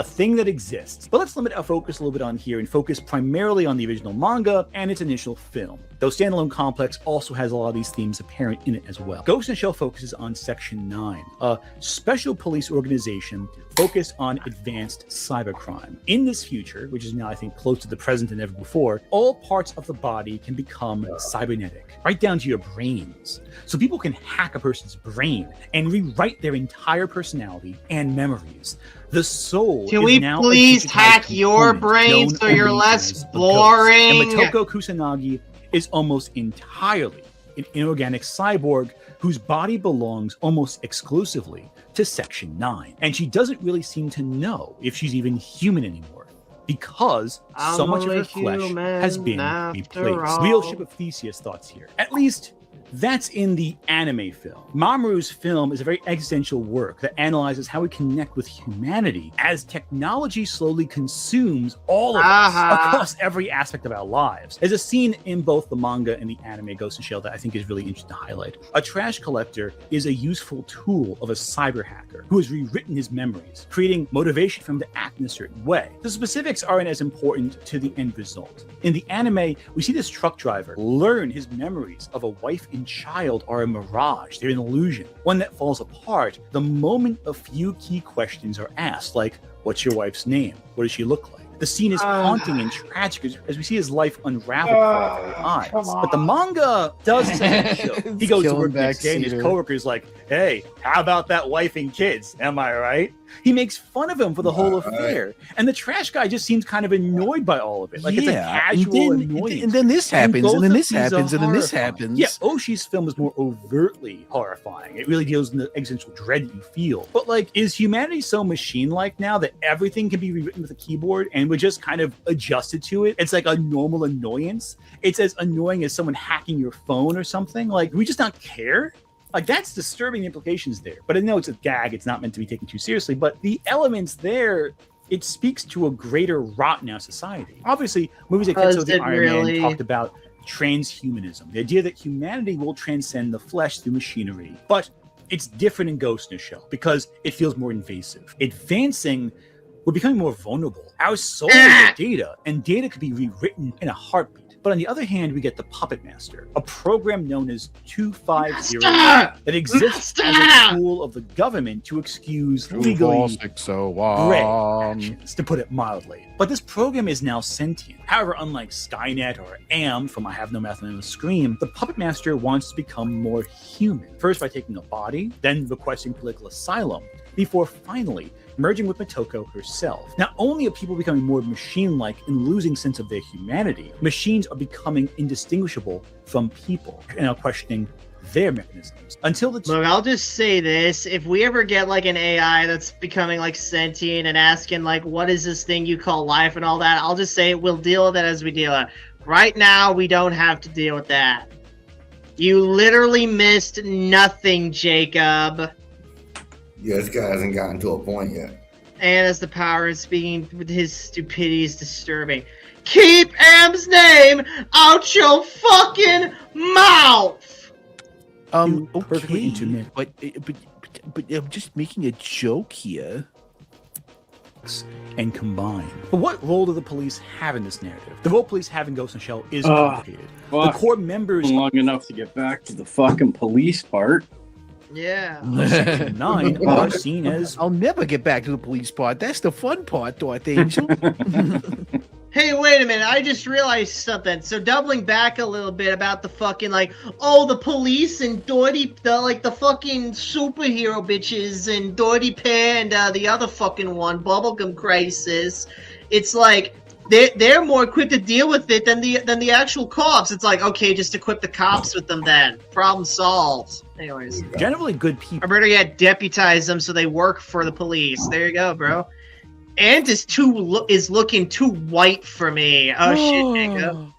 a thing that exists. But let's limit our focus a little bit on here and focus primarily on the original manga and its initial film. Though Standalone Complex also has a lot of these themes apparent in it as well. Ghost in the Shell focuses on Section 9, a special police organization focused on advanced cybercrime. In this future, which is now I think closer to the present than ever before, all parts of the body can become cybernetic, right down to your brains. So people can hack a person's brain and rewrite their entire personality and memories. The soul Can is we now please a digitized hack your component brain known so you're only less as a ghost. boring? And Motoko Kusanagi is almost entirely an inorganic cyborg whose body belongs almost exclusively to Section 9. And she doesn't really seem to know if she's even human anymore, because so much of her flesh has been replaced. Real Ship of Theseus thoughts here. At least that's in the anime film. Mamoru's film is a very existential work that analyzes how we connect with humanity as technology slowly consumes all of us across every aspect of our lives. There's a scene in both the manga and the anime Ghost in the Shell that I think is really interesting to highlight. A trash collector is a useful tool of a cyber hacker who has rewritten his memories, creating motivation for him to act in a certain way. The specifics aren't as important to the end result. In the anime, we see this truck driver learn his memories of a wife and child are a mirage. They're an illusion, one that falls apart the moment a few key questions are asked, like, what's your wife's name? What does she look like? The scene is haunting and tragic as we see his life unravel before our very eyes. But the manga does say show. He goes to work the next day and his coworker's like, hey, how about that wife and kids? Am I right? He makes fun of him for the whole affair. And the trash guy just seems kind of annoyed by all of it. Like it's a casual annoyance. And then this happens, and then this happens, and then this happens. Yeah, Oshi's film is more overtly horrifying. It really deals in the existential dread that you feel. But like, is humanity so machine-like now that everything can be rewritten with a keyboard and we're just kind of adjusted to it? It's like a normal annoyance. It's as annoying as someone hacking your phone or something. Like, we just not care? Like, that's disturbing implications there. But I know it's a gag. It's not meant to be taken too seriously. But the elements there, it speaks to a greater rot in our society. Obviously, movies like Tetsuo the Iron Man talked about transhumanism, the idea that humanity will transcend the flesh through machinery. But it's different in Ghost in the Shell because it feels more invasive. Advancing, we're becoming more vulnerable. Our souls are data, and data could be rewritten in a heartbeat. But on the other hand, we get the Puppet Master, a program known as 250 that exists as a tool of the government to excuse legally great actions, to put it mildly. But this program is now sentient. However, unlike Skynet or AM from I Have No Mouth and No Scream, the Puppet Master wants to become more human. First by taking a body, then requesting political asylum, before finally merging with Motoko herself. Not only are people becoming more machine-like and losing sense of their humanity, machines are becoming indistinguishable from people and are questioning their mechanisms. Until the Look, I'll just say this. If we ever get like an AI that's becoming like sentient and asking like, what is this thing you call life and all that, I'll just say we'll deal with it as we deal with it. Right now, we don't have to deal with that. You literally missed nothing, Jacob. Yeah, this guy hasn't gotten to a point yet. And as the power is speaking with his stupidity is disturbing. Keep M's name out your fucking mouth! Okay, but I'm just making a joke here. And combine. But what role do the police have in this narrative? The role police have in Ghost in the Shell is complicated. The core members... Long enough to get back to the fucking police part. Yeah. Section 9 are seen as... I'll never get back to the police part. That's the fun part, Darth Angel. Hey, wait a minute. I just realized something. So doubling back a little bit about the fucking, like, oh, the police and Doherty, the fucking superhero bitches and Doherty Pair and the other fucking one, Bubblegum Crisis. It's like, they're more equipped to deal with it than the actual cops. It's like, okay, just equip the cops with them then. Problem solved. Anyways. Generally good people. Or better yet, deputize them so they work for the police. There you go, bro. Ant is looking too white for me. Oh shit, Jacob.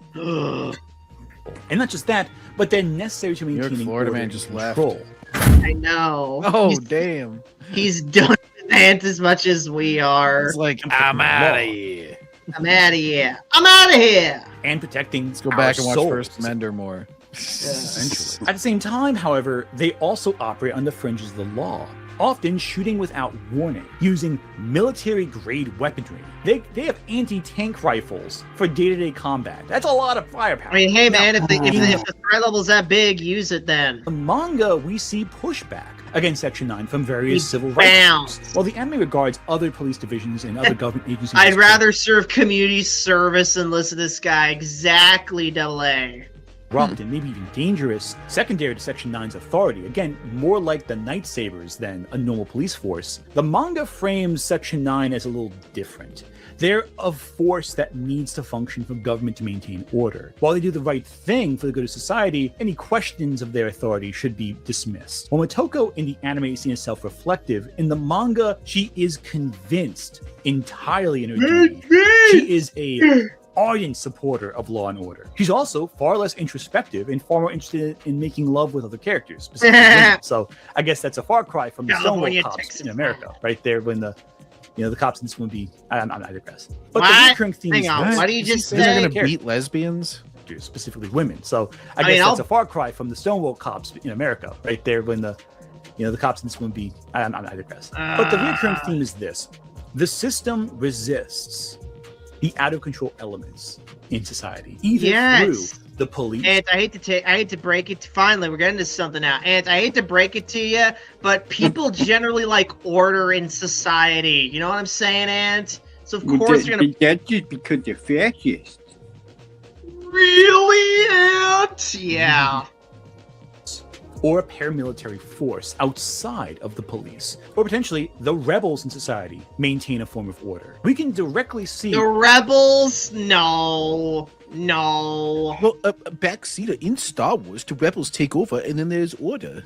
And not just that, but they're necessary to maintain Florida man just control. I know. Oh, damn. He's done with Ant as much as we are. It's like, I'm out of here. I'm out of here. I'm out of here. And protecting Let's go back and watch First Mender more. Essentially. At the same time, however, they also operate on the fringes of the law. often shooting without warning, using military-grade weaponry. They have anti-tank rifles for day-to-day combat. That's a lot of firepower. I mean, hey man, if the threat level's that big, use it then. In the manga, we see pushback against Section 9 from various civil rights groups. While the anime regards other police divisions and other government agencies, I'd rather serve community service than listen to this guy. Exactly, AA. corrupt and maybe even dangerous, secondary to Section 9's authority, again, more like the Night Sabers than a normal police force, the manga frames Section 9 as a little different. They're a force that needs to function for government to maintain order. While they do the right thing for the good of society, any questions of their authority should be dismissed. While Motoko in the anime is seen as self-reflective, in the manga, she is convinced entirely in her duty. She is a ardent supporter of law and order. She's also far less introspective and far more interested in making love with other characters, specifically women. So I guess that's a far cry from the Stonewall cops in America, right there when the cops in this one be. I'm not digress. But the recurring theme is why do you just say they're going to beat lesbians? Specifically women. So I guess that's a far cry from the Stonewall cops in America, right there when the cops in this one be. I'm not digress. But the recurring theme is this: the system resists the out of control elements in society, either through the police. And I hate to break it. Finally, we're getting to something now. And I hate to break it to you, but people generally like order in society. You know what I'm saying, Ant? So of course you're gonna. That's just because they're fascist. Really, Ant? Yeah. Or a paramilitary force outside of the police, or potentially the rebels in society maintain a form of order. We can directly see the rebels. No. Well, Backseat in Star Wars, the rebels take over, and then there's order.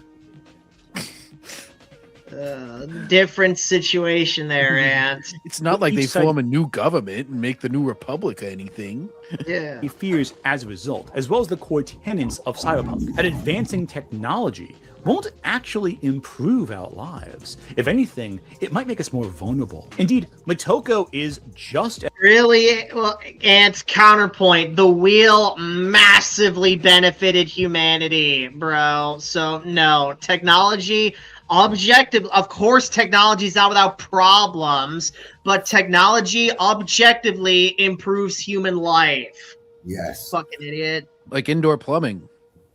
Different situation there, Ant. It's not like they form a new government and make the new republic or anything. Yeah. He fears as a result, as well as the core tenets of cyberpunk, that advancing technology won't actually improve our lives. If anything, it might make us more vulnerable. Indeed, Motoko is just really well. Ant's counterpoint: the wheel massively benefited humanity, bro. So no, technology. Objective, of course, technology is not without problems, but technology objectively improves human life. Yes. Fucking idiot. Like indoor plumbing.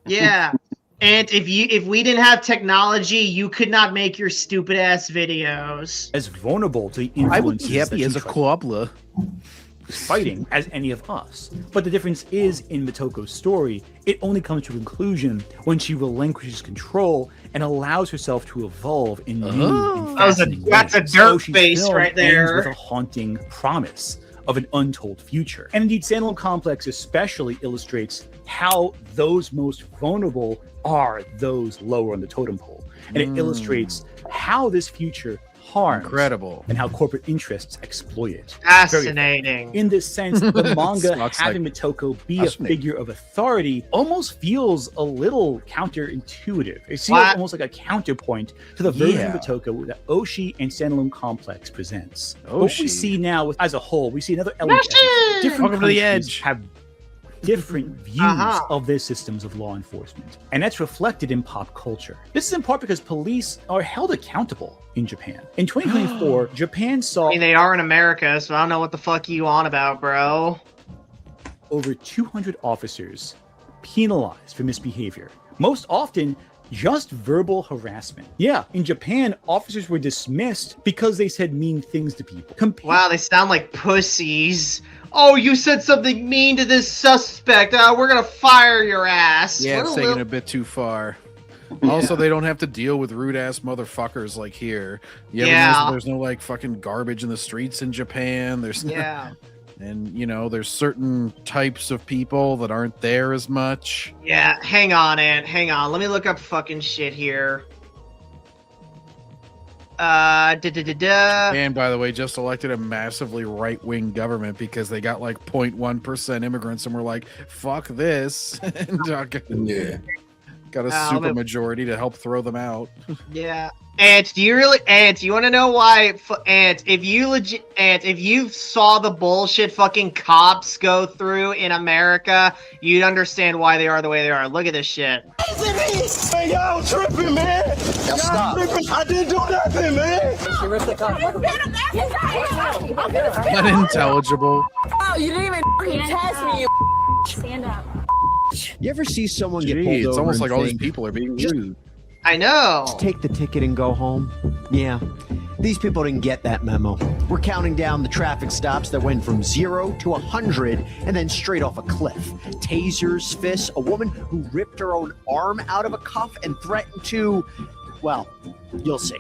Yeah. And if we didn't have technology, you could not make your stupid ass videos. as vulnerable to the influences I would be happy that as she a cobbler. fighting as any of us. But the difference is, in Motoko's story, it only comes to a conclusion when she relinquishes control and allows herself to evolve in new and fascinating that's a ways. dirt Oshi's face film right there. ends with a haunting promise of an untold future. And indeed, Sandalone Complex especially illustrates how those most vulnerable are those lower on the totem pole. And it illustrates how this future harms and how corporate interests exploit it. Fascinating. In this sense, the manga Looks having like Motoko be a figure of authority almost feels a little counterintuitive. It seems almost like a counterpoint to the version of Motoko that Oshi and Sandalone Complex presents. What we see now, as a whole, we see another element. Different Welcome to the countries edge. have different views of their systems of law enforcement, and that's reflected in pop culture. This is in part because police are held accountable in Japan. In 2024, Japan saw I mean, they are in America, so I don't know what the fuck you on about, bro. over 200 officers penalized for misbehavior, most often just verbal harassment. Yeah, in Japan, officers were dismissed because they said mean things to people. Wow, they sound like pussies. Oh, you said something mean to this suspect. We're gonna fire your ass. Yeah, What it's a taking little- a bit too far. Also, they don't have to deal with rude ass motherfuckers like here. You ever notice that there's no like fucking garbage in the streets in Japan. There's Yeah. and there's certain types of people that aren't there as much. Yeah, hang on, Ant. Hang on. Let me look up fucking shit here. And by the way, just elected a massively right-wing government because they got like 0.1% immigrants, and we're like, fuck this. Yeah. Got a super majority to help throw them out. Yeah. Ant, do you want to know why? Ant, if you saw the bullshit fucking cops go through in America, you'd understand why they are the way they are. Look at this shit. Man, y'all tripping, man. Y'all tripping. I didn't do nothing, man. Unintelligible. Oh, you didn't even test me, you stand up. You ever see someone get pulled Gee, over? it's almost and like all these think, people are being rude. I know. Just take the ticket and go home. Yeah, these people didn't get that memo. We're counting down the traffic stops that went from 0 to 100 and then straight off a cliff. Tasers, fists, a woman who ripped her own arm out of a cuff and threatened to, well, you'll see.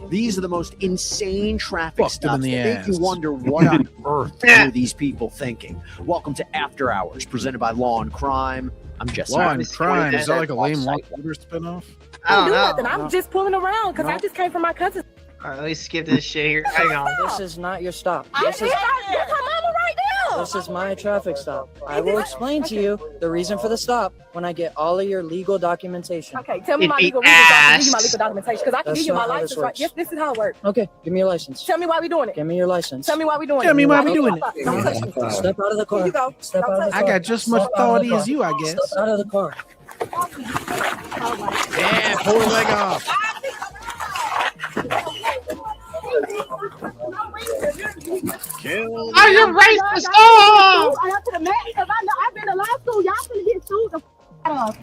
These are the most insane traffic stops that make you wonder what on earth are these people thinking. Welcome to After Hours, presented by Law and Crime. I'm Jesse. Law and Crime, is that like a lame Law and Order spinoff? I don't do nothing. I'm just pulling around because I just came from my cousin. All right, let me skip this shit here. Hang on. This is not your stop. This is my mama right now. This is my traffic stop. I will explain to you the reason for the stop when I get all of your legal documentation. Okay, tell me my legal reasons. I'll give you my legal documentation because I can give you my license right. Yes, this is how it works. Okay, give me your license. Tell me why we doing it. Give me your license. Tell me why we doing it. Tell me why we doing it. Don't touch me. Step out of the car. Here you go. Step out of the car. I got just as much authority as you, I guess. Step out of the car. Yeah, pull the leg off. Kill. Are you racist? Oh! I have to the man because I know I've been to law school. Y'all finna get sued the out of.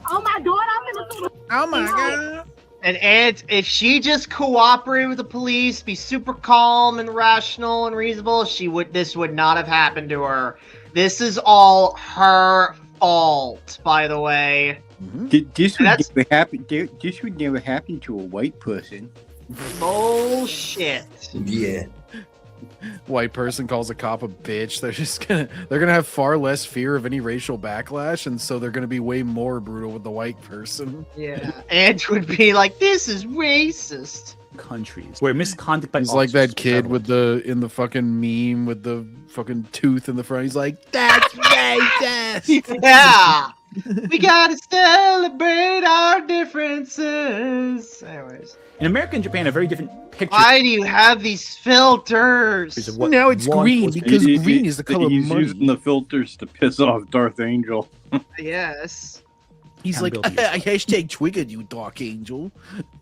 Oh my daughter, I'm finna sue the. Oh my god. And Ant, if she just cooperated with the police, be super calm and rational and reasonable, this would not have happened to her. This is all her fault, by the way. This would never happen to a white person. Bullshit. Yeah. White person calls a cop a bitch. They're gonna have far less fear of any racial backlash, and so they're gonna be way more brutal with the white person. Yeah. Ant would be like, this is racist. Countries where misconduct by He's like that kid with in the fucking meme with the fucking tooth in the front. He's like, that's racist. Yeah. We gotta celebrate our differences. Anyways. In America and Japan, a very different picture. Why do you have these filters? Now it's green because green is the color of He's money. using the filters to piss off Darth Angel. Yes. He's like, I hashtag triggered you, Dark Angel.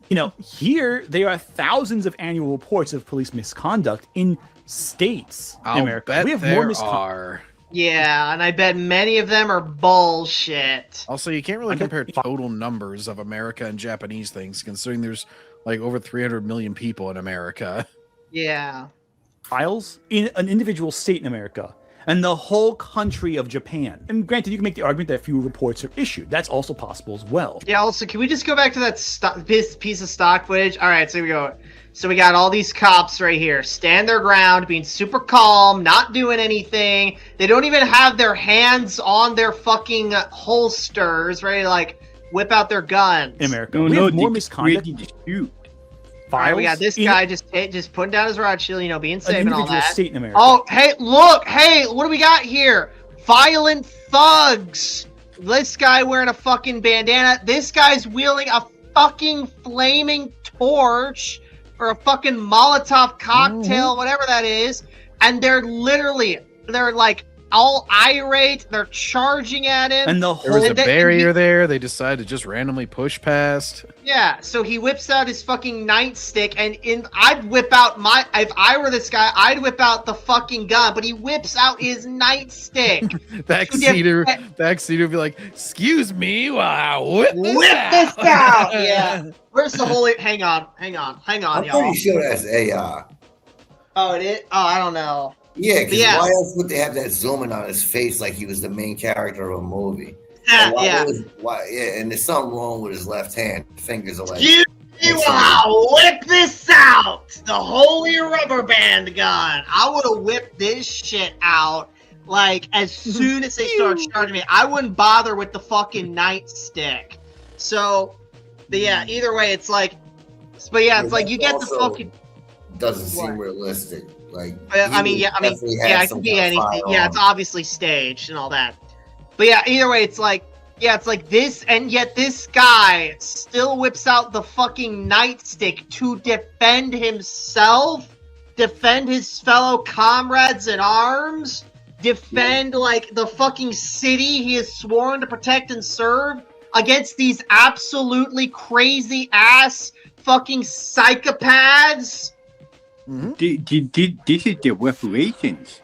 You know, here there are thousands of annual reports of police misconduct in states in America. Bet We have there more misconduct. are. Yeah, and I bet many of them are bullshit. Also, you can't really compare total numbers of America and Japanese things, considering there's like over 300 million people in America. Yeah. Files in an individual state in America and the whole country of Japan. And granted, you can make the argument that few reports are issued. That's also possible as well. Yeah, also, can we just go back to that piece of stock footage? All right, so here we go. So we got all these cops right here, stand their ground, being super calm, not doing anything. They don't even have their hands on their fucking holsters, ready to like whip out their guns. In America, we have more misconduct. All right, we got this guy just putting down his rod shield, being safe and all individual that. state in America. Oh, hey, look, what do we got here? Violent thugs. This guy wearing a fucking bandana. This guy's wielding a fucking flaming torch or a fucking Molotov cocktail, whatever that is. And they're like all irate. They're charging at him. And there was a barrier there. They decided to just randomly push past. Yeah, so he whips out his fucking nightstick, and I'd whip out if I were this guy, I'd whip out the fucking gun, but he whips out his nightstick. Backseater would be like, excuse me while I whip this out. Yeah. Where's the whole, hang on, I'm y'all. pretty sure that's AI. Oh, it is? Oh, I don't know. Yeah, because why else would they have that zooming on his face like he was the main character of a movie? Yeah. And there's something wrong with his left hand. Fingers are like. You will whip this out. The holy rubber band gun. I would have whipped this shit out like as soon as they start charging me. I wouldn't bother with the fucking nightstick. So, but yeah, either way, it's like, you get the fucking. Doesn't seem realistic. Like, it could be anything. Yeah, it's obviously staged and all that. But yeah, either way, it's like Yeah, it's like this, and yet this guy still whips out the fucking nightstick to defend himself, defend his fellow comrades in arms, defend, like, the fucking city he has sworn to protect and serve against these absolutely crazy-ass fucking psychopaths. This is the reparations.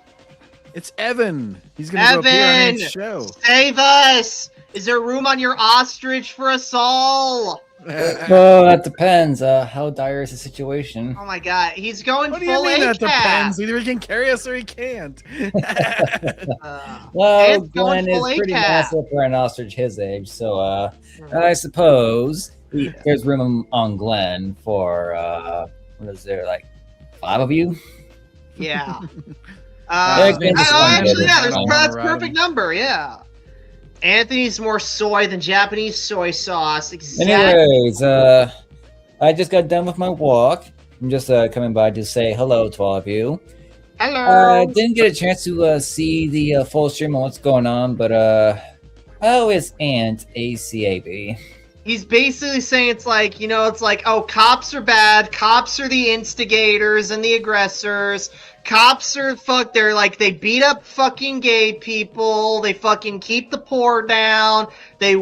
It's Evan. He's gonna go appear on his show. Save us! Is there room on your ostrich for us all? Well, that depends. How dire is the situation? Oh my god, he's going What do full you mean that ACAB. depends? Either he can carry us or he can't. Well, It's going Glenn is full pretty ACAB. massive for an ostrich his age, so I suppose there's room on Glenn for what is there, like 5 of you? Yeah. Actually, That's a perfect number, yeah. Anthony's more soy than Japanese soy sauce. Exactly. Anyways, I just got done with my walk. I'm just coming by to say hello to all of you. Hello. Didn't get a chance to see the full stream on what's going on, but how is Ant ACAB? He's basically saying it's like, you know, it's like, oh, cops are bad. Cops are the instigators and the aggressors. Cops are they're like, they beat up fucking gay people. They fucking keep the poor down. They're in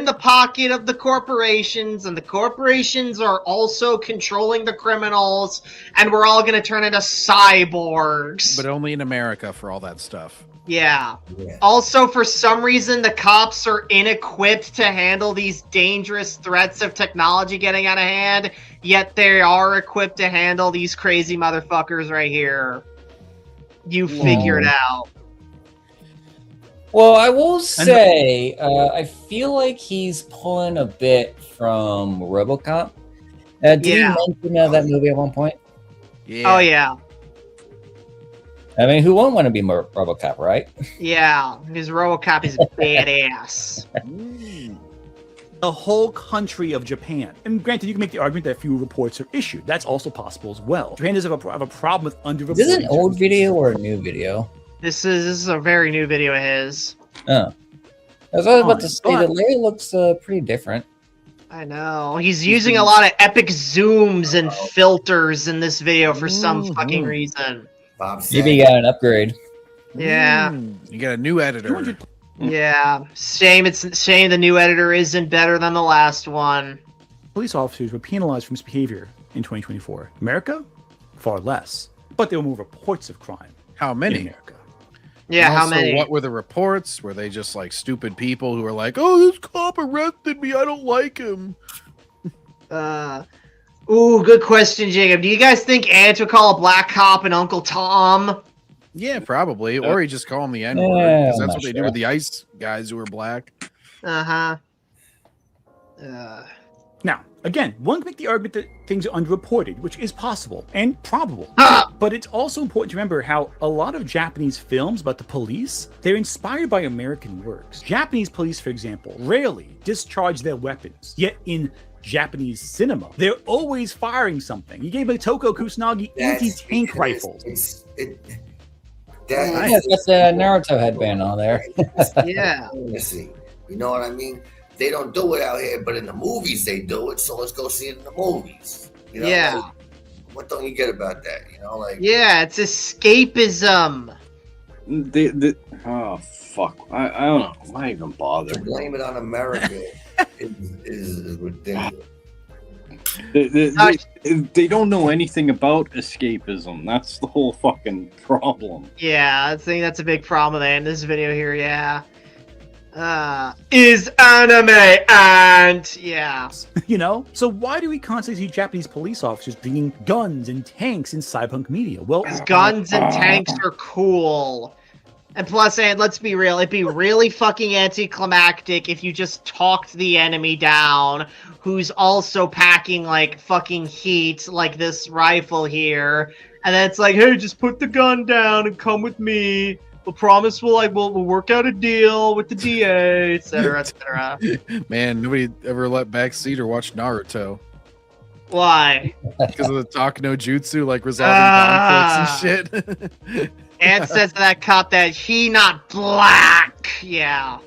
the pocket of the corporations, and the corporations are also controlling the criminals, and we're all gonna turn into cyborgs. But only in America for all that stuff. Yeah. Also, for some reason, the cops are inequipped to handle these dangerous threats of technology getting out of hand, yet they are equipped to handle these crazy motherfuckers right here. You figure it out. Well, I will say, I feel like he's pulling a bit from RoboCop. Did you mention that movie at one point? Yeah. Oh, yeah. I mean, who wouldn't want to be RoboCop, right? Yeah, his RoboCop is badass. The whole country of Japan. And granted, you can make the argument that few reports are issued. That's also possible as well. Japan does have a problem with underreporting. Is this an old video or a new video? This is a very new video of his. Oh. I was about to say, the layer looks pretty different. I know. He's using a lot of epic zooms and filters in this video for some fucking reason. Maybe you got an upgrade. Yeah. You got a new editor. Yeah. Shame the new editor isn't better than the last one. Police officers were penalized for misbehavior in 2024. America? Far less. But there were more reports of crime. How many? In America. Yeah, And how also, many? What were the reports? Were they just like stupid people who were like, "Oh, this cop arrested me. I don't like him." Ooh, good question, Jacob. Do you guys think Ant would call a black cop an Uncle Tom? Yeah, probably. Or he just call him the N-word. Yeah, Because I'm that's not what they sure. do with the ICE guys who are black. Uh-huh. Now, again, one can make the argument that things are underreported, which is possible and probable. But it's also important to remember how a lot of Japanese films about the police, they're inspired by American works. Japanese police, for example, rarely discharge their weapons. Yet in Japanese cinema, they're always firing something. You gave Toko Kusanagi anti-tank rifles. Yeah, it's got the Naruto headband on there. Yeah. See, you know what I mean? They don't do it out here, but in the movies they do it. So let's go see it in the movies. You know, Yeah. like, what don't you get about that? You know, like Yeah, it's escapism. Oh fuck! I don't know. Why even bother? to blame it on America is ridiculous. They don't know anything about escapism. That's the whole fucking problem. Yeah, I think that's a big problem in this video here, yeah. Is anime and yeah. You know? So why do we constantly see Japanese police officers bringing guns and tanks in cyberpunk media? Well, Because guns and tanks are cool. And plus, and let's be real, it'd be really fucking anticlimactic if you just talked the enemy down, who's also packing, like, fucking heat, like this rifle here. And then it's like, hey, just put the gun down and come with me. We'll promise we'll work out a deal with the DA, etc., etc. Man, nobody ever let Backseat or watch Naruto. Why? Because of the talk no jutsu, like resolving conflicts and shit. And says to that cop that he not black. Yeah.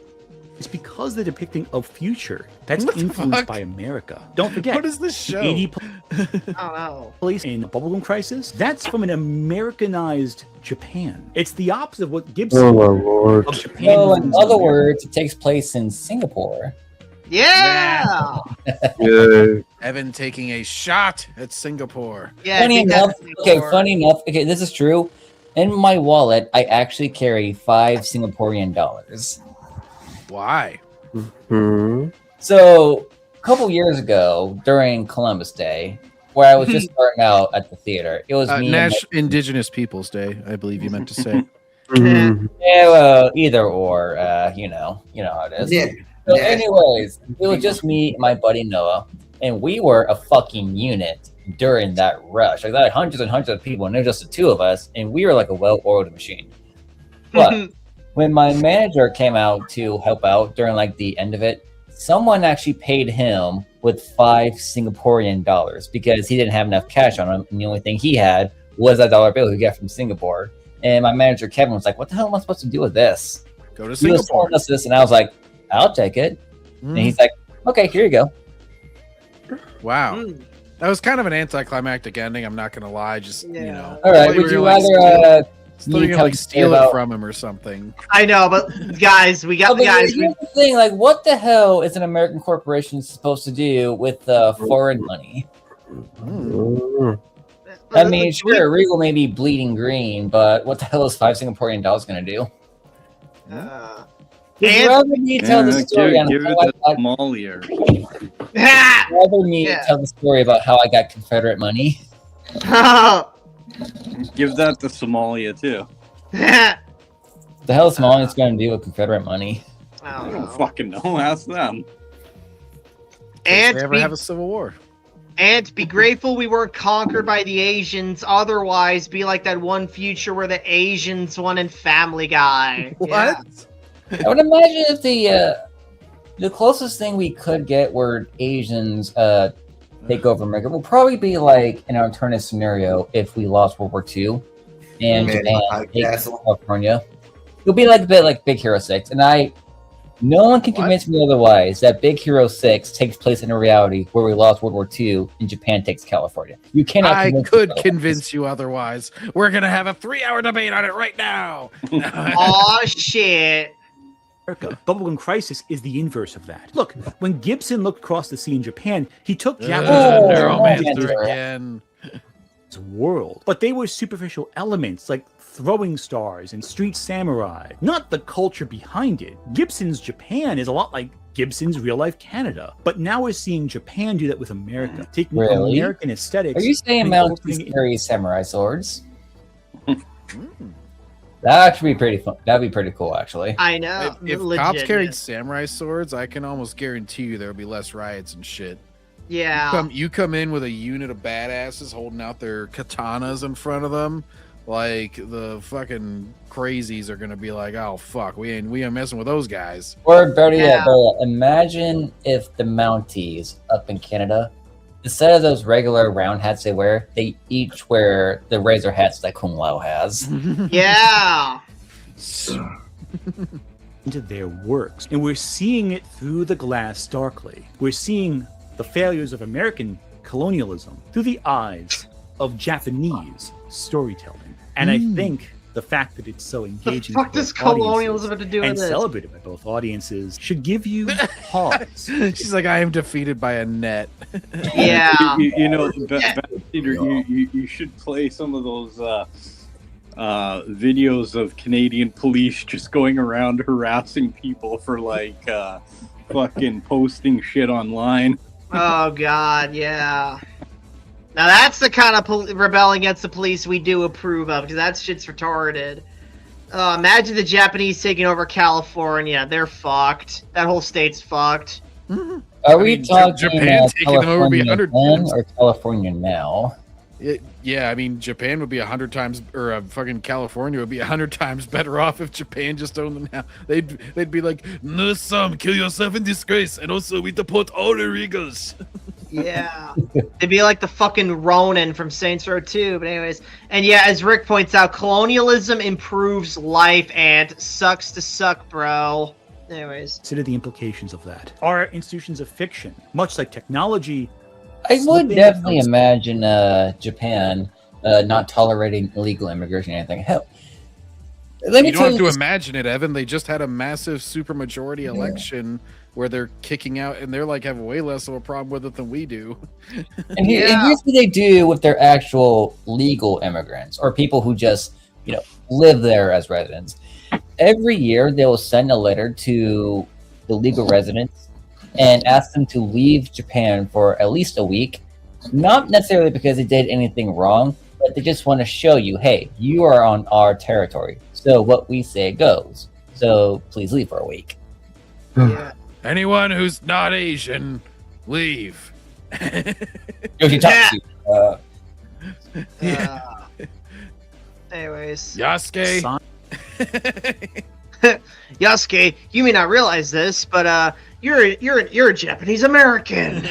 because they're depicting a future that's What the influenced fuck? by America. Don't forget. What is this show? 80 Oh, police in the bubblegum crisis. That's from an Americanized Japan. It's the opposite of what Gibson Oh, my Lord. of Japan. So, in influenced other America. words, it takes place in Singapore. yeah. Yeah. Evan taking a shot at Singapore. Yeah. I Funny think enough, that's okay, more- funny enough, okay, this is true. In my wallet, I actually carry 5 Singaporean dollars. Why? Hmm. So, a couple years ago, during Columbus Day, where I was just starting out at the theater, it was me and Indigenous Peoples Day, I believe you meant to say. Mhm. yeah, well, either or, you know how it is. Yeah. So, Yeah. anyways, it was just me, and my buddy Noah, and we were a fucking unit during that rush. Like, there were hundreds and hundreds of people, and there was just the two of us, and we were like a well-oiled machine. But when my manager came out to help out during like the end of it, someone actually paid him with 5 Singaporean dollars because he didn't have enough cash on him, and the only thing he had was that dollar bill he got from Singapore. And my manager Kevin was like, "What the hell am I supposed to do with this?" Go to He was Singapore. telling us this, and I was like, "I'll take it." And he's like, "Okay, here you go." Wow. That was kind of an anticlimactic ending, I'm not gonna lie. Just you know. All right, I would you realized rather still me gonna tell like the steal story it about- from him or something. I know, but guys, we got But guys. here's the thing, like, what the hell is an American corporation supposed to do with foreign money? I mean, sure, Regal may be bleeding green, but what the hell is 5 Singaporean dollars going to do? Would you rather me tell the story on give how it I to got, Somalia. rather me tell the story about how I got Confederate money? Give that to Somalia too. The hell is Somalians going to do with Confederate money? I don't fucking know. Ask them. And they ever be, have a civil war. and be grateful we weren't conquered by the Asians. Otherwise, be like that one future where the Asians won in Family Guy. Yeah. I would imagine if the closest thing we could get where Asians take over America will probably be like an alternative scenario if we lost World War II and Man, Japan like takes Castle. California. It'll be like a bit like Big Hero 6, and no one can convince me otherwise that Big Hero 6 takes place in a reality where we lost World War II and Japan takes California. You cannot. I convince could me otherwise. convince you otherwise. We're gonna have a 3-hour debate on it right now. Aw, shit. America. Bubblegum Crisis is the inverse of that. Look, when Gibson looked across the sea in Japan, he took Japanese Neuromancer again. world, but they were superficial elements like throwing stars and street samurai, not the culture behind it. Gibson's Japan is a lot like Gibson's real life Canada, but now we're seeing Japan do that with America, taking Really? American aesthetics. Are you saying and mountains incorporating it- carry samurai swords? That'd actually be pretty fun. That'd be pretty cool, actually. I know. If legit. cops carried samurai swords, I can almost guarantee you there would be less riots and shit. Yeah. You come in with a unit of badasses holding out their katanas in front of them, like the fucking crazies are gonna be like, "Oh fuck, we ain't messing with those guys." Or better yet, imagine if the Mounties up in Canada, instead of those regular round hats they wear, they each wear the razor hats that Kung Lao has. Yeah. into their works, and we're seeing it through the glass darkly. We're seeing the failures of American colonialism through the eyes of Japanese storytelling. And I think the fact that it's so engaging fuck to does both audiences colonialism have to do with and this? celebrated by both audiences should give you pause. She's like, "I am defeated by a net." Yeah. You know, Peter, you should play some of those videos of Canadian police just going around harassing people for like fucking posting shit online. Oh God, yeah. Now that's the kind of rebelling against the police we do approve of, because that shit's retarded. Imagine the Japanese taking over California. They're fucked. That whole state's fucked. Are we talking Japan taking them over would be California 100 then or California now? Yeah, I mean, Japan would be 100 times, or fucking California would be 100 times better off if Japan just owned them now. They'd be like, "No, some kill yourself in disgrace, and also we deport all illegals." Yeah. They'd be like the fucking Ronin from Saints Row 2. But anyways, and yeah, as Rick points out, colonialism improves life and sucks to suck, bro. Anyways, consider the implications of that. Are institutions of fiction, much like technology? I would slipping definitely without- imagine Japan not tolerating illegal immigration or anything. Hell, let me You don't tell have you to this. imagine it, Evan. They just had a massive supermajority election where they're kicking out, and they're like have way less of a problem with it than we do. And here's what they do with their actual legal immigrants or people who just, live there as residents. Every year, they will send a letter to the legal residents and ask them to leave Japan for at least a week. Not necessarily because they did anything wrong, but they just want to show you, hey, you are on our territory. So what we say goes. So please leave for a week. Anyone who's not Asian, leave. Yoshitatsu. Anyways, Yasuke. Yasuke, you may not realize this, but you're a Japanese American.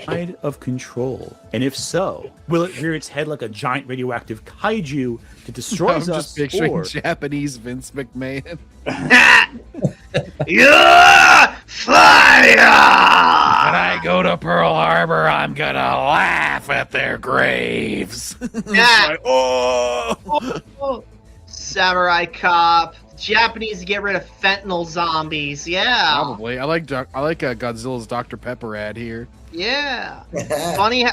Side of control? And if so, will it rear its head like a giant radioactive kaiju to destroy I'm us? just picturing or... Japanese Vince McMahon. You're fire! When I go to Pearl Harbor, I'm gonna laugh at their graves. Yeah. Like, oh! Samurai Cop. Japanese get rid of fentanyl zombies. Yeah. Probably. I like Godzilla's Dr. Pepper ad here. Yeah. Funny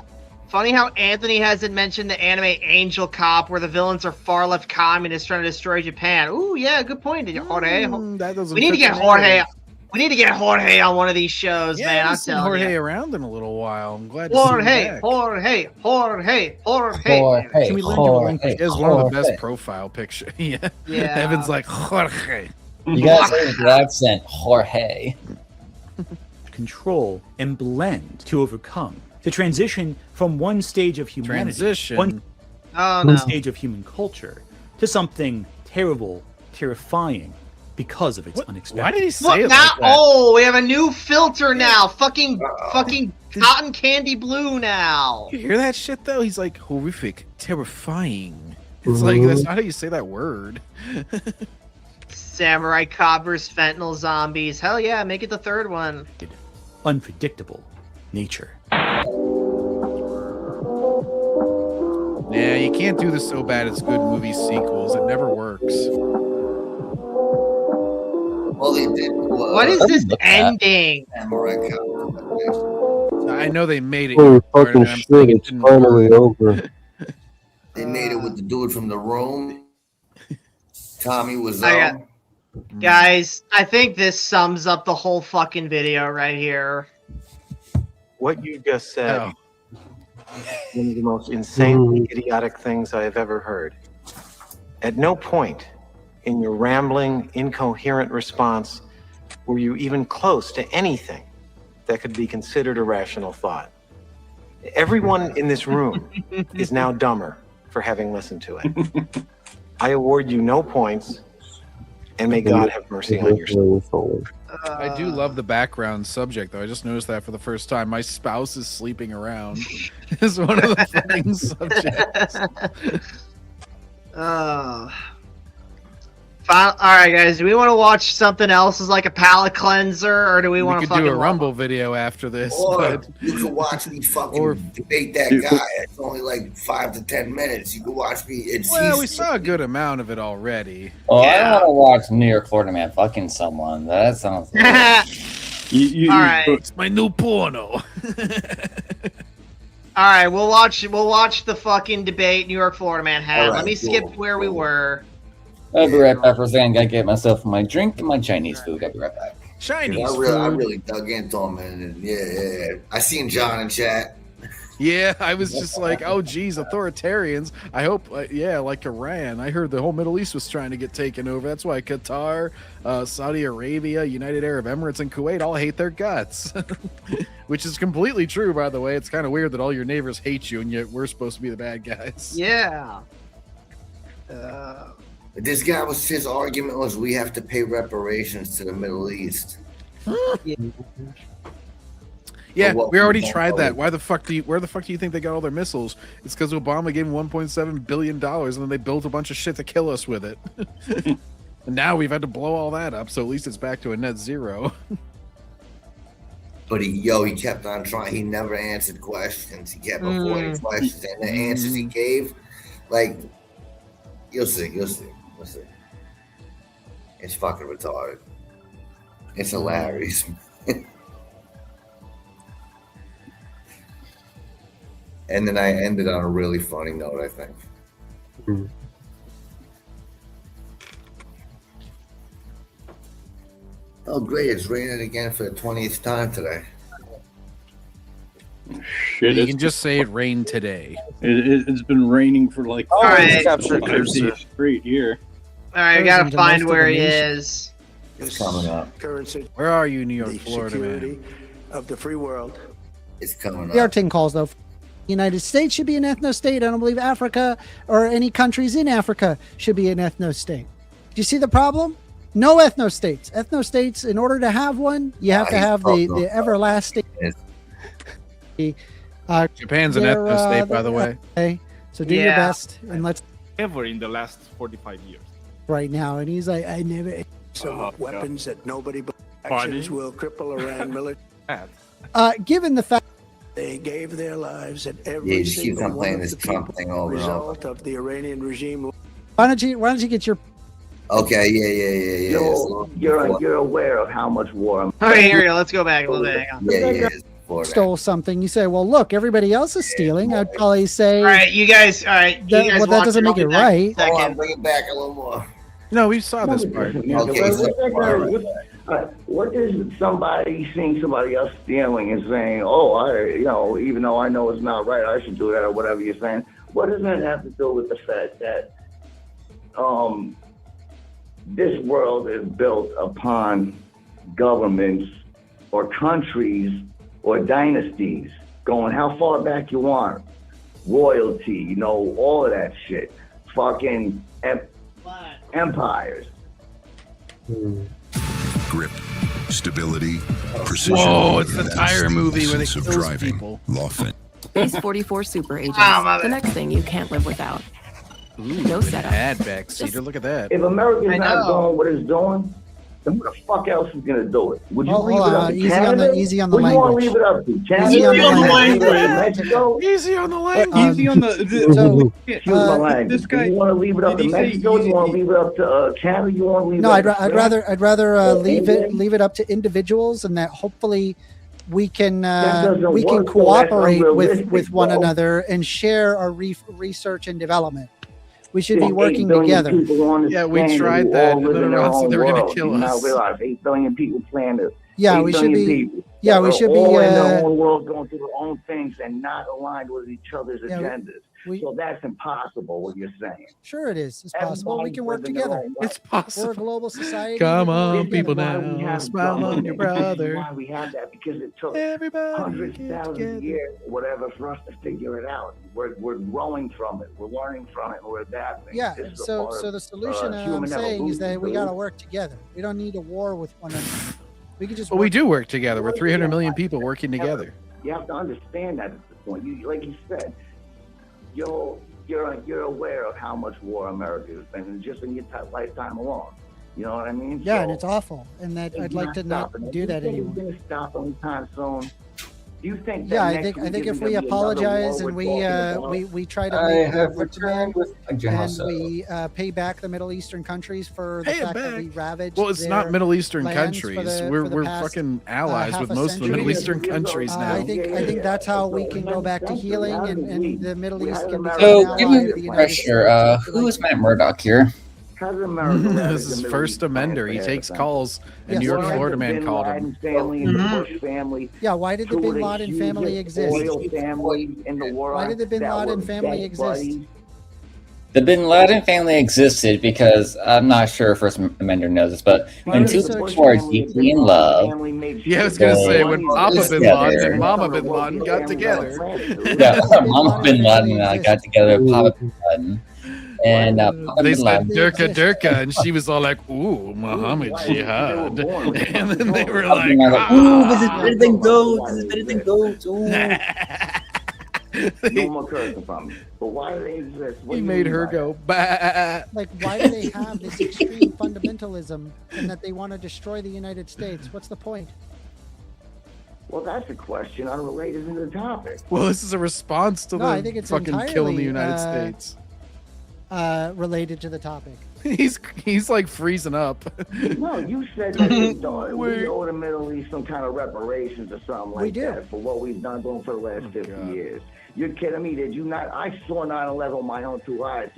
how Anthony hasn't mentioned the anime Angel Cop, where the villains are far left communists trying to destroy Japan. Ooh, yeah, good point, Jorge. We need to get Jorge. We need to get Jorge on one of these shows, Yeah, man. I I'm haven't seen telling Jorge you. around in a little while. I'm glad to see him back. Jorge. Jorge, Can we lend you a link? He has one of the best profile pictures. Yeah. Evan's like, Jorge. You gotta say with the accent, Jorge. Control and blend to overcome. To transition from one stage of humanity, one stage of human culture, to something terrible, terrifying, because of its unexpected. Why did he say Look, it now, like that? oh, we have a new filter now. Fucking cotton candy blue now. You hear that shit though? He's like horrific, terrifying. It's like that's not how you say that word. Samurai Coppers, fentanyl zombies. Hell yeah, make it the third one. Unpredictable nature. Yeah, you can't do this so bad it's good movie sequels. It never works. Well, they did. What is this ending? Samurai Cop. I know they made it. Holy Jordan, fucking and I'm shit, saying it it's didn't finally work. over. They made it with the dude from the room. Tommy was Guys, I think this sums up the whole fucking video right here. What you just said, one of the most insanely idiotic things I have ever heard. At no point in your rambling, incoherent response were you even close to anything that could be considered a rational thought. Everyone in this room is now dumber for having listened to it. I award you no points, and may God have mercy on your soul. I do love the background subject, though. I just noticed that for the first time. My spouse is sleeping around. Is one of the fucking subjects. All right, guys. Do we want to watch something else as like a palate cleanser, or do we want to We could fucking do a Rumble video after this. Or But you can watch me fucking debate that guy. It's only like 5 to 10 minutes. You can watch me. well, we saw a good amount of it already. Oh, I want to watch New York, Florida Man fucking someone. That sounds. All right. It's my new porno. All right, we'll watch the fucking debate New York, Florida Man had. All right, Let me skip where we were. I'll be right back for a second. Gotta get myself my drink and my Chinese food. I'll be right back. Chinese I really dug into him, and yeah. I seen John in chat. Yeah, I was just like, oh, geez, authoritarians. I hope, like Iran. I heard the whole Middle East was trying to get taken over. That's why Qatar, Saudi Arabia, United Arab Emirates, and Kuwait all hate their guts. Which is completely true, by the way. It's kind of weird that all your neighbors hate you, and yet we're supposed to be the bad guys. Yeah. This guy his argument was we have to pay reparations to the Middle East. Yeah, what we already we tried know. that. Where the fuck do you think they got all their missiles? It's because Obama gave them $1.7 billion, and then they built a bunch of shit to kill us with it. And now we've had to blow all that up, so at least it's back to a net zero. But he kept on trying. He never answered questions. He kept avoiding questions, and the answers he gave, like, you'll see. It's fucking retarded. It's hilarious. And then I ended on a really funny note, I think. Oh, great. It's raining again for the 20th time today. Shit, You can just say it rained today. It's been raining for like All right. 5 days straight here. All right, I gotta find where he is. It's coming up. Currency. Where are you, New York, Florida, man? Of the free world. It's coming There are 10 calls, though. The United States should be an ethno-state. I don't believe Africa or any countries in Africa should be an ethno-state. Do you see the problem? No ethno-states. Ethno-states, in order to have one, you have to have the everlasting... Japan's an ethno-state, by the way. Okay, so do your best, and let's... Ever in the last 45 years. Right now, and he's like, I never... Some weapons that nobody but actions will cripple Iran military. Given the fact... They gave their lives at every Yeah, you just keep single on one playing of this the Trump people thing over and over. result of the Iranian regime. Why don't you get your... Okay, yeah. You're aware of how much war. All right, here we go. Let's go back a little bit. Hang on. Stole something. You say, well, look, everybody else is stealing. I'd probably say... All right, you guys. All right, you guys. Well, that doesn't make it right. Hold on, bring it back a little more. No, we saw this part. What is somebody seeing somebody else stealing and saying, "Oh, even though I know it's not right, I should do that," or whatever you're saying? What does that have to do with the fact that this world is built upon governments or countries or dynasties going how far back you want, royalty, all of that shit, fucking empires. Grip, stability, precision. Whoa, it's the tire movie where they sense of kills driving. people. Lawful. These 44 super agents. Oh, The next thing you can't live without. No setup. Ad backseater. Look at that. If America's not doing what it's doing, then who the fuck else is going to do it? Would you leave it up to Canada? Easy on the Who do you want to language. leave it up to? Canada? Easy on the language. language. Mexico? Easy on the language. Easy on the... Excuse my language. Do you want to leave it up to Mexico? Do you want to leave it up to Canada? You want to leave No, it up I'd rather leave it up to individuals, and that hopefully we can doesn't we can work, though. That's cooperate unrealistic, with one bro. another and share our research and development. We should be working together. Yeah, we tried that, and then announced they were going to kill us. Now realize 8 billion people playing this. Yeah, 8 we should billion be. people Yeah, that we are should be. all in their own world, going through their own things, and not aligned with each other's Yeah, agendas. So that's impossible. What you're saying? Sure, it is. It's possible. We can work Everybody's living their together. own life. It's possible. We're a global society. Come We can work on, people together. Why we now. have Smile on government. your This is brother. Why we have that? Because it took Everybody hundreds, get thousands together. of years, whatever, for us to figure it out. We're growing from it. We're learning from it. And we're adapting. Yeah. This is a So part of, the solution I'm human saying is that we evolution. got to work together. We don't need a war with one another. We can just. But we work do work together. We're 300 million people working together. You have to understand that at this point. You, like you said, you're aware of how much war America has been just in your lifetime alone. You know what I mean? Yeah, So, and it's awful, and that I'd like to not stopping it. do that Do you anymore. think it's going to stop anytime soon? Do you think? Yeah, that I think next week if isn't we gonna be another apologize war and we're talking about? we try to I make have a demand and General we pay back the Middle Eastern countries for the Pay it fact that we back. ravaged. Well, it's not their Middle Eastern lands for countries. the- We're for the we're past, fucking allies half with a most of the Middle century. Eastern countries now. I think that's how we can go back to healing, and the Middle East can become So, an give ally me of the a United refresher. Who is Matt Murdock here? This is First Amender. He takes calls. A Yes. New York, Why Florida the man Bin called Laden him. family and the Bush family. Yeah, why did the two Bin of the Laden family hugest exist? Oil families in the world. Why did the Bin that Laden were family best exist? buddies. The Bin Laden family existed because I'm not sure if First Amender knows this, but when two people are deeply in love, Yeah, I was gonna say when Papa Bin Laden together. and Mama Bin Laden got together. Yeah, Mama Bin Laden and I got together with Papa Bin Laden. And Papa They Bin said Laden. Durka Durka, and she was all like, "Ooh, Muhammad Jihad," and then they were Papa like, Bin Laden, "Ooh, this is better than gold. This is better than gold." Ooh. No more cursing from me. But why do they exist? What He do you made mean her by go that? bah. Like, why do they have this extreme fundamentalism and that they want to destroy the United States? What's the point? Well, that's a question unrelated to the topic. Well, this is a response to No, I think it's fucking entirely, killing the United States. Related to the topic. He's like freezing up. No, you said that we owe the Middle East some kind of reparations or something like that for what we've done for the last 50 years. You're kidding me? Did you not? I saw 9/11 with my own two eyes.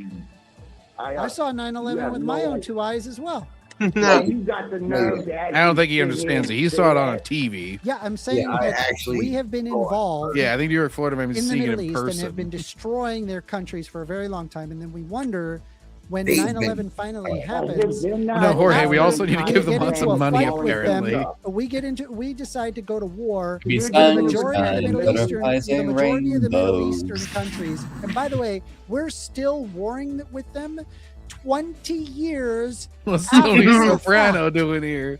I saw 9/11 with my own two eyes as well. No, you got the nerve to I don't think he understands it. He saw it on a TV. Yeah, I'm saying that we have been involved. Yeah, I think New York, Florida, maybe in the seeing it Middle in East and person. have been destroying their countries for a very long time, and then we wonder when They've 9/11 finally happens. No, Jorge, we also need to give them get lots into of a money, fight with them, apparently. we decide to go to war Be with the sun, majority of the sun, Middle Eastern, butterflies, and Middle Eastern rainbows. countries. And by the way, we're still warring with them 20 years. What's after Tony the fact. Soprano doing here?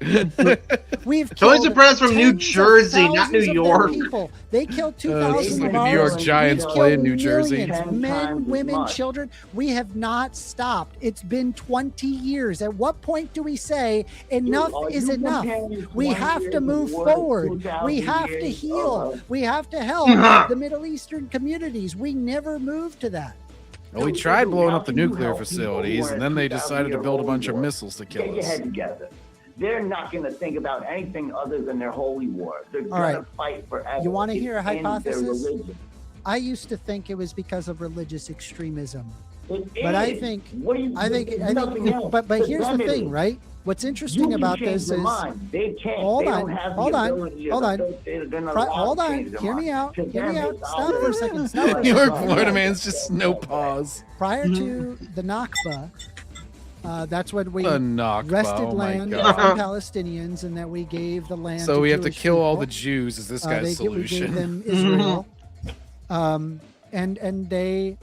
We've Tony killed Soprano's from New tens of Jersey, not New thousands of their York. people. They killed This 2,000 is of like the ours. New York Giants We've play in killed New Jersey. millions, men, women, children. We have not stopped. It's been 20 years. At what point do we say enough is enough? We have to move forward. We have to heal. We have to help the Middle Eastern communities. We never moved to that. Well, we tried blowing up the nuclear facilities, and then they decided to build a bunch of missiles to Get kill your us. head together. They're not going to think about anything other than their holy war. They're All going right. to fight forever. You want to hear a It's in their hypothesis? religion. I used to think it was because of religious extremism. It But I is. think, What do you- I nothing think, else. but For here's the them it thing, is. right? What's You interesting can about change this their is, mind. They can't. hold they on, don't have hold the on, ability hold or on. they're not allowed Hold to on, change their hear me mind. out, To hear me them, out. it's Stop for a second. Stop for a New York, second. Florida man's just no pause. Prior to the Nakba, that's when we The Nakba, wrested oh my land God. from Palestinians, and that we gave the land. So we have to Jewish kill all people. the Jews. Is this guy's We gave solution? them Israel, and they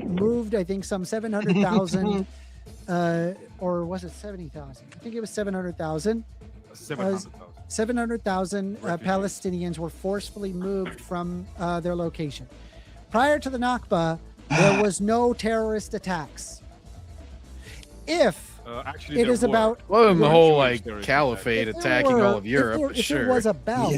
moved, I think, some 700,000, or was it 70,000? I think it was 700,000. 700,000 Palestinians were forcefully moved from their location. Prior to the Nakba, there was no terrorist attacks. If Actually, it there is were. about Well, in the if whole Jewish like terrorist caliphate there attacking were- all of Europe, if sure. it was about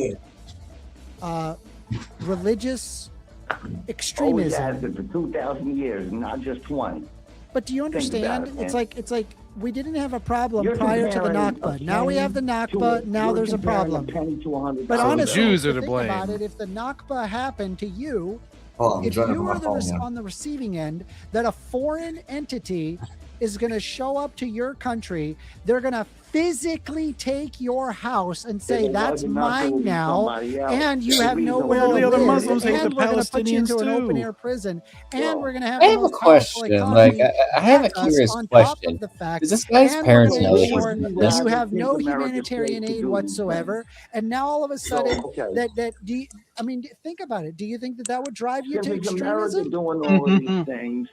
religious Always extremism. has been for 2,000 years, not just 20. But do you Think about understand? it, man. It's like we didn't have a problem You're prior to the comparing a Nakba. Now we have the penny to Nakba. a- Now you're there's a comparing problem. penny to $100. But So the honestly, Jews are to think blame. about it. If the Nakba happened to you, Oh, I'm if driving you my are phone now. on the receiving end, that a foreign entity is going to show up to your country, they're going to physically take your house and say, It that's wasn't nothing mine with now, somebody else. and you The have reason nowhere why to the other live, Muslims hate and the we're going to put you into an Palestinians open too. air prison, and we're going to have I the have a most powerful question. Like, economy I have a at us curious on top question. of the fact, Does this guy's and parents we're know going that to he's ensure a that Muslim? you have no America's humanitarian safe to aid do whatsoever, and now all of a sudden, okay. that do you, I mean, think about it. Do you think that that would drive you to Because it's America extremism? doing all of these things,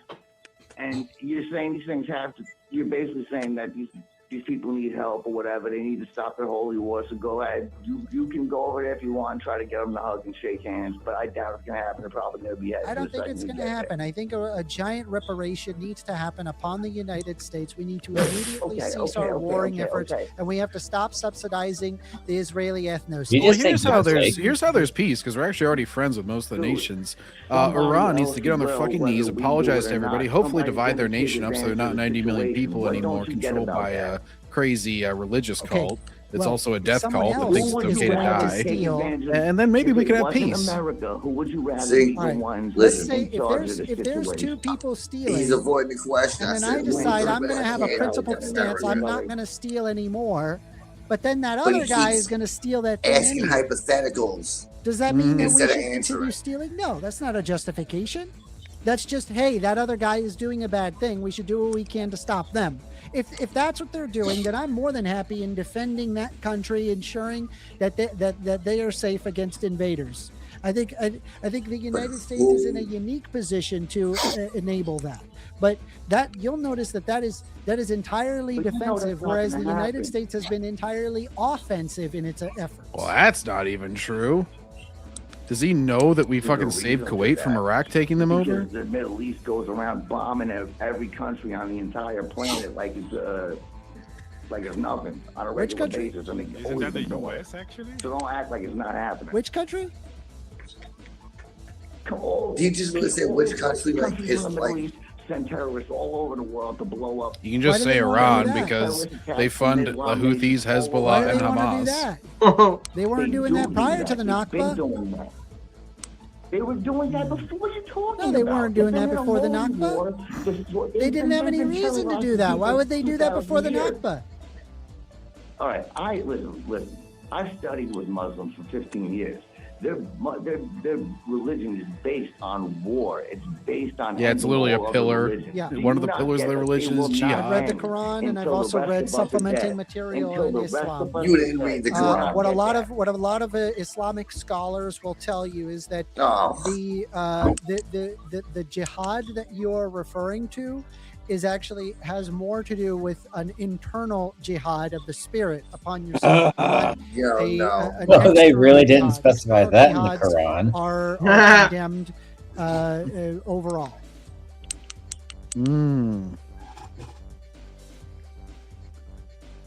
and you're saying these things have to. You're basically saying that these people need help or whatever. They need to stop their holy war. So go ahead. You can go over there if you want and try to get them to hug and shake hands. But I doubt it's gonna happen. They're probably gonna be. I don't think it's going to happen. I think a giant reparation needs to happen upon the United States. We need to immediately cease our warring efforts, and we have to stop subsidizing the Israeli ethno-state. Well, here's how there's peace, because we're actually already friends with most of the nations. Iran needs to get on their fucking knees, apologize to everybody, hopefully divide their nation up so they're not 90 million people anymore, controlled by a crazy religious cult. It's Well, also a death someone cult that else thinks it's is okay to willing to die. steal. And then maybe we could have Wasn't peace. America, who would you rather See, be the all right, ones Let's that say in charge of the if there's situation? two people stealing, He's avoiding the question. and then said, I decide I'm "Wait, going to have a yeah, principled that's stance, I'm America." not going to steal anymore, but then that But other he guy keeps is going to steal that thing Asking anyway. hypotheticals. Does that mean that we Instead should of continue answering. stealing? No, that's not a justification. That's just, hey, that other guy is doing a bad thing. We should do what we can to stop them. If that's what they're doing, then I'm more than happy in defending that country, ensuring that they are safe against invaders. I think the United States is in a unique position to enable that. But that you'll notice that is entirely But you know that's defensive, not whereas the gonna United happen. States has been entirely offensive in its efforts. Well, that's not even true. Does he know that we fucking a saved reason for Kuwait from that. Iraq taking them over? Because the Middle East goes around bombing every country on the entire planet like it's nothing on a Which regular country? basis. I mean, Isn't that the U.S. actually? So don't act like it's not happening. Which country? Come on. Do you just want to say which country like Countries is in the Middle like? East send terrorists all over the world to blow up. You can just say Iran because they fund the Houthis, Why Hezbollah, do and they want to do Hamas. that? They weren't They doing do that do prior that. to the They've been Nakba. doing that. They were doing that before. What are you talking No, they about? weren't doing that They've been before the in a holy Nakba. war. They didn't have any reason to do that. Why would they do that before the Nakba? All right, listen. I studied with Muslims for 15 years. Their religion is based on war. It's based on Yeah, it's literally a all other pillar. religions. Yeah. Do One of you the not pillars of get their that religion they is will jihad. not I've read the end Quran and I've until the also rest read of us are supplementing dead. material Until in the rest Islam. of us You are didn't dead. read the Do you Quran. not What a get lot that? of Islamic scholars will tell you is that Oh. the jihad that you're referring to is actually has more to do with an internal jihad of the spirit upon yourself. not Yo, no. an Well, they external really didn't jihad. specify External that in the jihads Quran. Are condemned overall.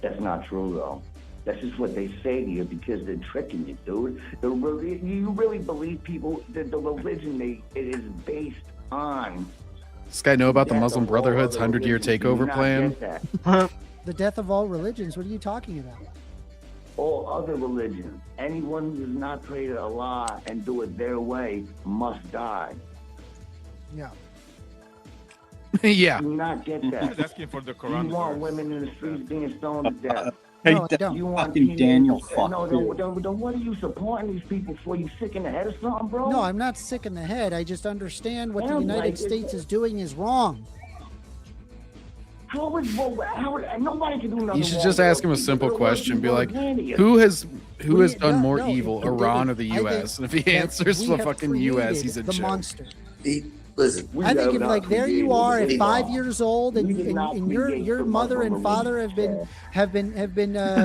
That's not true, though. That's just what they say to you because they're tricking you, dude. You really believe people that the religion it is based on? Does this guy know about the Death Muslim of all Brotherhood's other 100-year religions. Do you takeover not plan? get that? The death of all religions. What are you talking about? All other religions. Anyone who does not pray to Allah and do it their way must die. Yeah. Yeah. Do you not get He's that? asking for the You Quran. want women in the streets being stoned to death. Hey, No, I don't. You want fucking Daniel, teenagers- fuck No, you. then what are you supporting these people for? You sick in the head or something, bro? No, I'm not sick in the head. I just understand what the Sounds United like it. States is doing is wrong. Nobody can do nothing. You should wrong just with ask him a those simple people. question. Be like, Idiots. who has done No, more no, evil, it- Iran or the I think U.S.? And if he that answers we the have fucking U.S., created he's a the joke. monster. Listen, I think if like there you are at 5 years. years old and, We did not and your create the mother and Muslim father religion. have been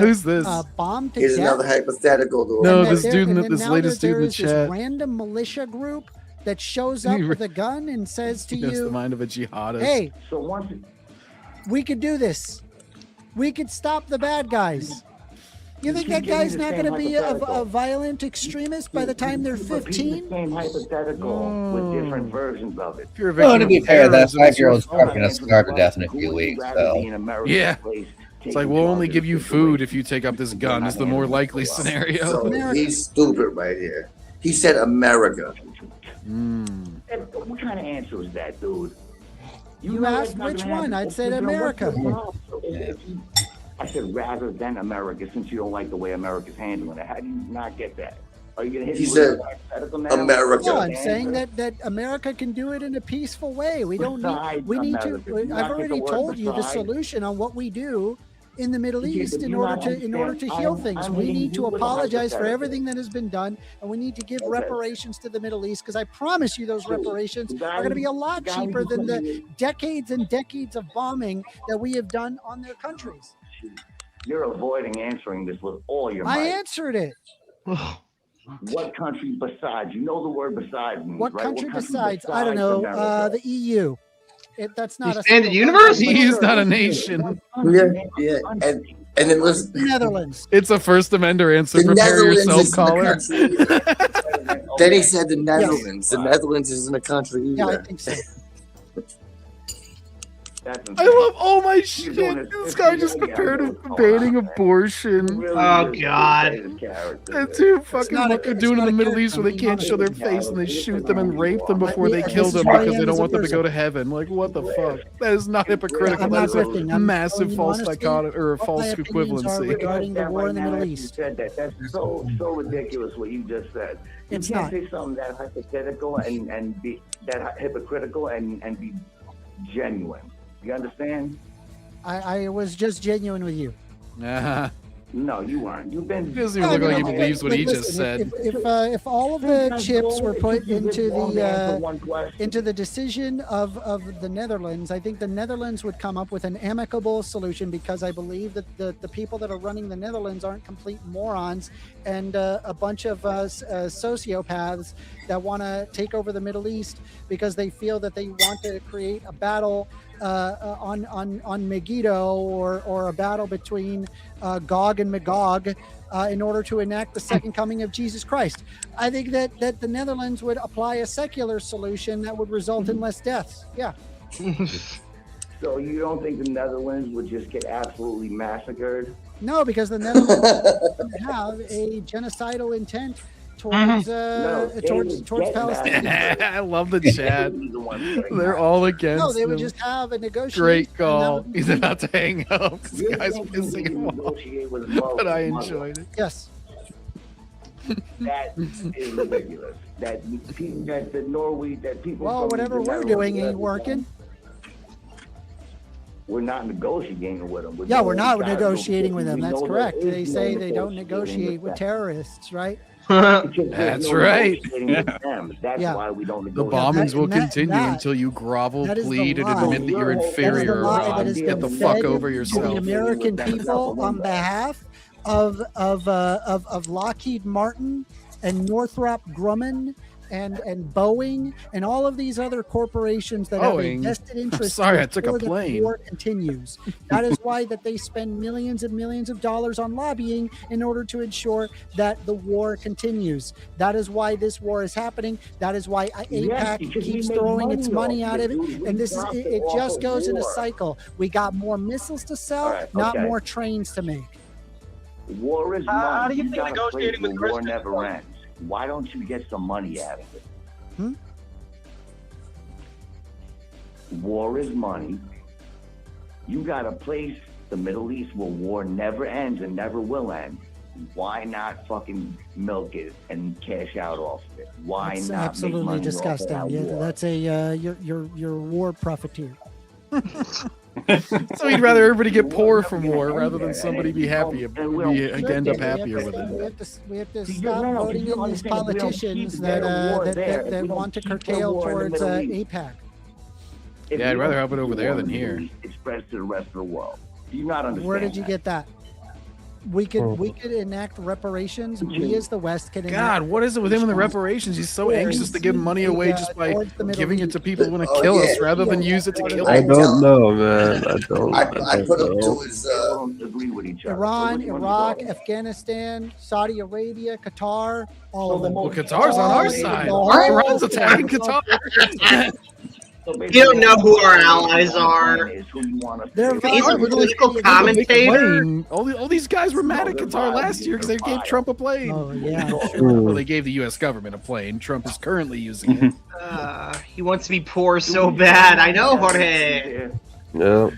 Who's this? bombed to Here's death. another hypothetical. Though. No, and that this there- dude, and then this now latest that dude there in the is this chat. random militia group that shows up with a gun and says to He has the you, mind of a jihadist. "Hey, So once we could do this. We could stop the bad guys." You think that guy's not going to be a violent extremist by the time they're Repeat 15? the same hypothetical with different versions of it. If you're a Well, victim to be of fair, that terrorism, 5-year-old's it's probably going to starve to death in a few weeks. So Yeah. It's like, we'll only give you food if you take up this gun, is the more likely scenario. So he's stupid right here. He said America. What kind of answer is that, dude? You know asked that's not which gonna one. happen. I'd said Then what's the America. problem? I said rather than America, since you don't like the way America's handling it. How do you not get that? Are you going to hit He me said with a hypothetical now? America. No, I'm saying that America can do it in a peaceful way. We don't need. Besides We need America. to. Do you not I've get already the word told you the besides? solution on what we do in the Middle Yeah, East but in you order not to heal understand. things. I'm We hitting need to you with a apologize for hypothetical. everything that has been done, and we need to give Okay. reparations to the Middle East because I promise you those reparations The guy- are going to be a lot the guy cheaper who than put the me- decades and decades of bombing that we have done on their countries. You're avoiding answering this with all your I might. answered it. What country besides? You know the word besides means, What right? country besides? I don't besides know. America? The EU. That's not The a expanded single universe? country, but He is sure. not a nation. Yeah. And it was Netherlands. It's a First Amender answer. the Prepare Netherlands yourself, isn't caller. a country. Then he said the Netherlands. The Netherlands isn't a country Yeah, I either. think so. That's I love all my You're shit. doing it- This guy just compared him to banning abortion. Oh, God. That's who fucking not a- what they're it's doing in not the a Middle character. East where they I'm can't being show their honest. face and they shoot them and rape them before they Yeah, kill this them is who I because am they don't as a want them to go person. to heaven. Like, what the fuck? That is not hypocritical. I'm That not is a grifting. I'm massive telling you false honestly dichotomy or a what false my opinions are equivalency. regarding the war in the Middle East. Said that. That's so ridiculous what you just said. You It's can't not. say something that hypothetical and be that hypocritical and be genuine. You understand? I was just genuine with you. Uh-huh. No, you weren't. You've been. He doesn't even look like he believes what he just said. If all of the chips were put into the decision of the Netherlands, I think the Netherlands would come up with an amicable solution, because I believe that the people that are running the Netherlands aren't complete morons and a bunch of sociopaths that want to take over the Middle East because they feel that they want to create a battle on Megiddo or a battle between Gog and Magog in order to enact the second coming of Jesus Christ. I think that the Netherlands would apply a secular solution that would result in less deaths. Yeah. So you don't think the Netherlands would just get absolutely massacred? No, because the Netherlands have a genocidal intent towards towards Palestine. I love the chat. They're all against. No, they would him. just have a negotiation. Great call. He's about to hang up. This guy's pissing him off. But I enjoyed it. Yes. That is ridiculous. That the Norway, that people. Well, whatever we're doing ain't working. We're not negotiating with them. Yeah, we're not negotiating with them. That's correct. They say they don't negotiate with terrorists, right? That's right. That's why we don't The bombings will continue until you grovel, plead, and admit that you're inferior. Get the fuck over yourself. The American people on behalf of Lockheed Martin and Northrop Grumman and Boeing and all of these other corporations that have a vested interest. Sorry, I took a before the plane. war continues. That is why that they spend millions and millions of dollars on lobbying in order to ensure that the war continues. That is why this war is happening. That is why APAC keeps throwing its money at it. And this is it just goes in a cycle. We got more missiles to sell, not more trains to make. War is money. How do you think negotiating with war Christians never works? ends. Why don't you get some money out of it? War is money. You got a place, the Middle East, where war never ends and never will end. Why not fucking milk it and cash out off of it? Why That's not make absolutely money disgusting. off of that war? That's a you're a war profiteer. So he'd rather everybody get poor from war rather than somebody be happy, end up happier with it. We have to stop voting in these politicians that want to curtail towards APAC. Yeah, I'd rather have it over there than here. It spreads to the rest of the world. Do you not understand? Where did you get that? We could enact reparations. We as the West can. God, what is it with him and the reparations? He's so anxious to give money away just by giving it to people who want to kill us rather than use it to kill us. I don't know, man. I don't. I put him to his. Agree with each other. Iran, Iraq, Afghanistan, Saudi Arabia, Qatar, all of them. Well, Qatar's on our side. Iran's attacking Qatar. You don't know who our allies are. They're He's a political commentator. All these guys were mad at Qatar last year because they gave Trump a plane. Oh yeah. Well, they gave the U.S. government a plane. Trump is currently using it. He wants to be poor so bad. I know, Jorge. Yeah.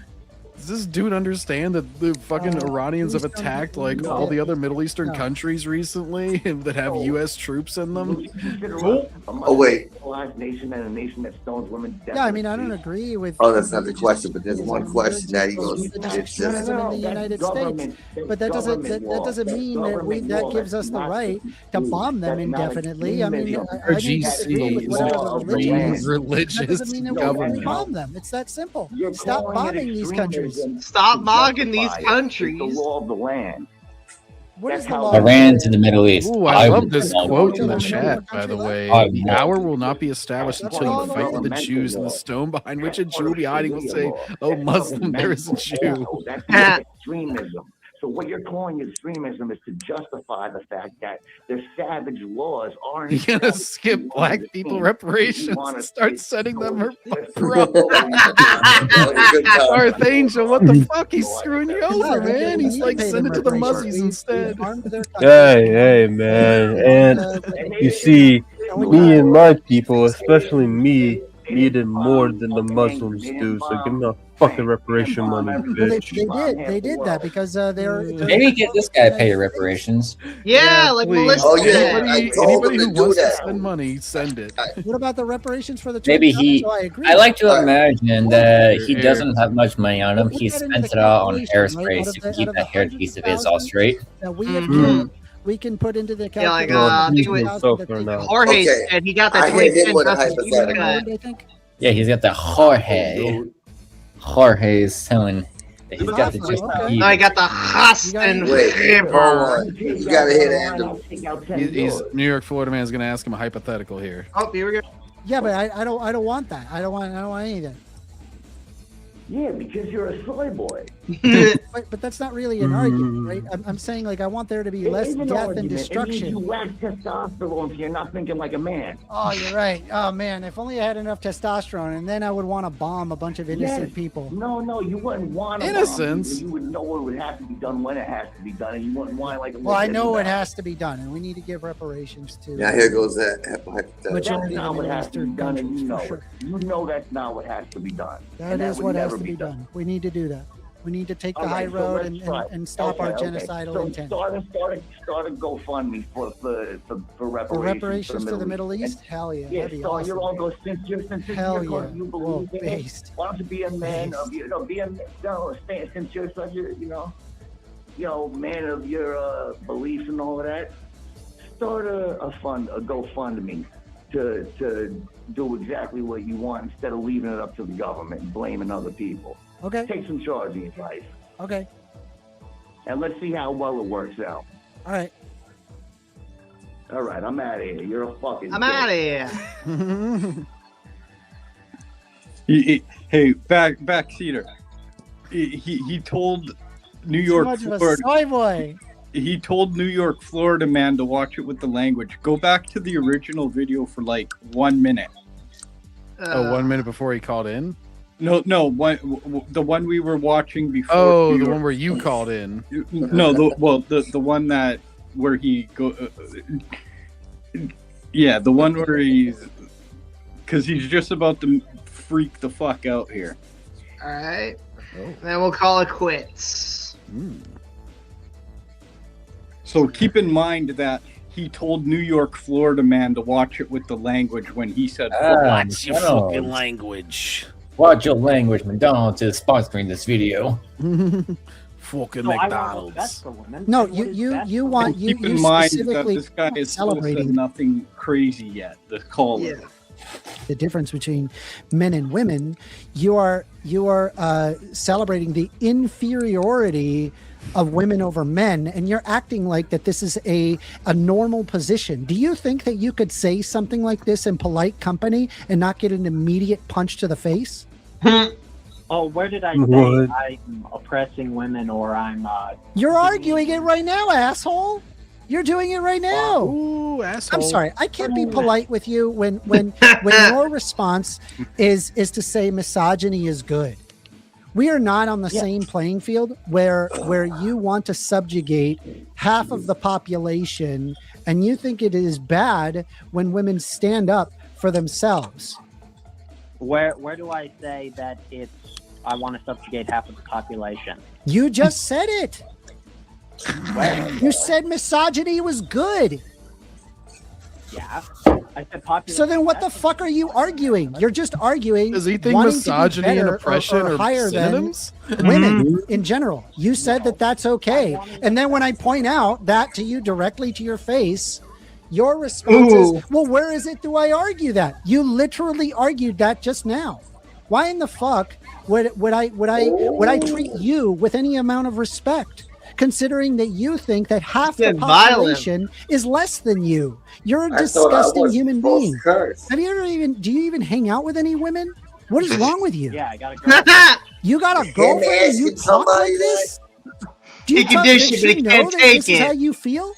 Does this dude understand that the fucking Iranians have attacked like all the other Middle Eastern countries recently that have U.S. troops in them? Oh wait. Nation and a nation that stones women. Yeah, I mean, I don't agree with. Oh, that's not the question, but there's one question that he goes. It's just in the United States, but that doesn't mean that that gives us the right to bomb them indefinitely. I mean, I disagree with whatever religion. That doesn't mean that we're going to bomb them. It's that simple. Stop bombing these countries. Stop bombing these countries. The law of the land. What is the law? Iran's in the Middle East. Ooh, I love this quote in the chat, by the way. The hour will not be established until you fight with the Jews, and the stone behind which a Jew will be hiding will say, "Oh, Muslim, there is a Jew." That's extremism. So what you're calling extremism is to justify the fact that their savage laws aren't. You're gonna skip black people reparations and start sending them her Archangel, what the fuck? He's screwing you over, man. He's like, send it to the Muzzies instead. Hey, man. And you see, me and my people, especially me, needed more than the Muslims do. So give me a fucking reparation money, Well, bitch. they did that because they're Maybe get this guy to pay your reparations. Yeah, like please. Melissa Oh, yeah, said. Anybody, I told anybody him who to do wants to that. spend money, send it. What about the reparations for the Maybe twin he. towers? So I agree. I like to imagine that he Here. doesn't have much money on him. Put He that into spends the it all on calculation, right? hairspray Out to of the- out keep of that the hair hundreds piece of of his all thousands straight. that we have Mhm. killed, we can put into the Yeah, like calculation. I think it was myself for now. Jorge Okay, said he got the I hit him 2010 with a Justice League hypothetical. cut. I think. Yeah, he's got the Jorge. Jorge is telling that he's got the just Okay. I got the Huston Wait, hold fever. on. You gotta hit Andrew. He's New York, Florida man's gonna ask him a hypothetical here. Oh, here we go. Yeah, but I don't want that. I don't want any of that. Yeah, because you're a soy boy. But that's not really an argument, right? I'm saying like I want there to be less It is an death argument. and It means destruction. you lack testosterone, so you're not thinking like a man. Oh, you're right. Oh man, if only I had enough testosterone, and then I would want to bomb a bunch of innocent Yes. people. No, you wouldn't want to. Innocence? You would know what would have to be done when it has to be done, and you wouldn't want like. Well, I know it has to be done, and we need to give reparations to. Now here goes that hypothetical. Majority That's of not the what Middle has to be Eastern done, and countries, you know for it. sure. You know that's not what has to be done. That and is would what has never to be done. We need to do that. We need to take the All high right, so road let's try. and stop our Okay. genocidal So intent. Start a GoFundMe for For reparations. reparations to the Middle East? Hell yeah, Yeah, that'd be start your awesome. own go since you're Hell you yeah. believe Whoa, in it. based. Why don't you be a man of since you're such a man of your beliefs and all of that. Start a GoFundMe to do exactly what you want instead of leaving it up to the government and blaming other people. Okay. Take some charge in your life. Okay. And let's see how well it works out. All right. All right, I'm out of here. You're a fucking. I'm dick. out of here. Hey, backseater. He told New Too York, much of a Florida. soy boy. He told New York, Florida man to watch it with the language. Go back to the original video for like 1 minute. Oh, 1 minute before he called in? No, the one we were watching before. Oh, New the York- one where you called in. No, the one that where he go. Yeah, the one where because he's just about to freak the fuck out here. All right. Then we'll call it quits. So keep in mind that he told New York, Florida man to watch it with the language when he said, Watch your McDonald's. fucking language. Watch your language. McDonald's is sponsoring this video. Fucking No, I want what's McDonald's. best for women. No, and what is best you for want And you keep in you mind that specifically this guy is still celebrating said nothing crazy yet. The caller. the difference between men and women. You are celebrating the inferiority of women over men, and you're acting like that this is a normal position. Do you think that you could say something like this in polite company and not get an immediate punch to the face? Oh, where did I say What? I'm oppressing women or I'm You're arguing it right now, asshole. You're doing it right now. Ooh, asshole. I'm sorry. I can't be polite with you when your response is to say misogyny is good. We are not on the same playing field where you want to subjugate half of the population and you think it is bad when women stand up for themselves. where do I say that it's I want to subjugate half of the population? You just said it. You said misogyny was good. Yeah, I said population. So then what the fuck are you arguing? You're just arguing. Does he think wanting to be misogyny and better oppression or are higher synonyms? than women in general. You said that that's okay. And then when I point out that to you directly to your face, your response is, well, where is it do I argue that? You literally argued that just now. Why in the fuck would I treat you with any amount of respect? Considering that you think that half the Get violent. population is less than you. You're a I thought I disgusting was human supposed being. to curse. Have you ever do you even hang out with any women? What is wrong with you? Yeah, I got to go. You got a Him girlfriend and you asking talk like somebody this? Do you He can talk, dish does it, but she he know can't that take this is it. how you feel?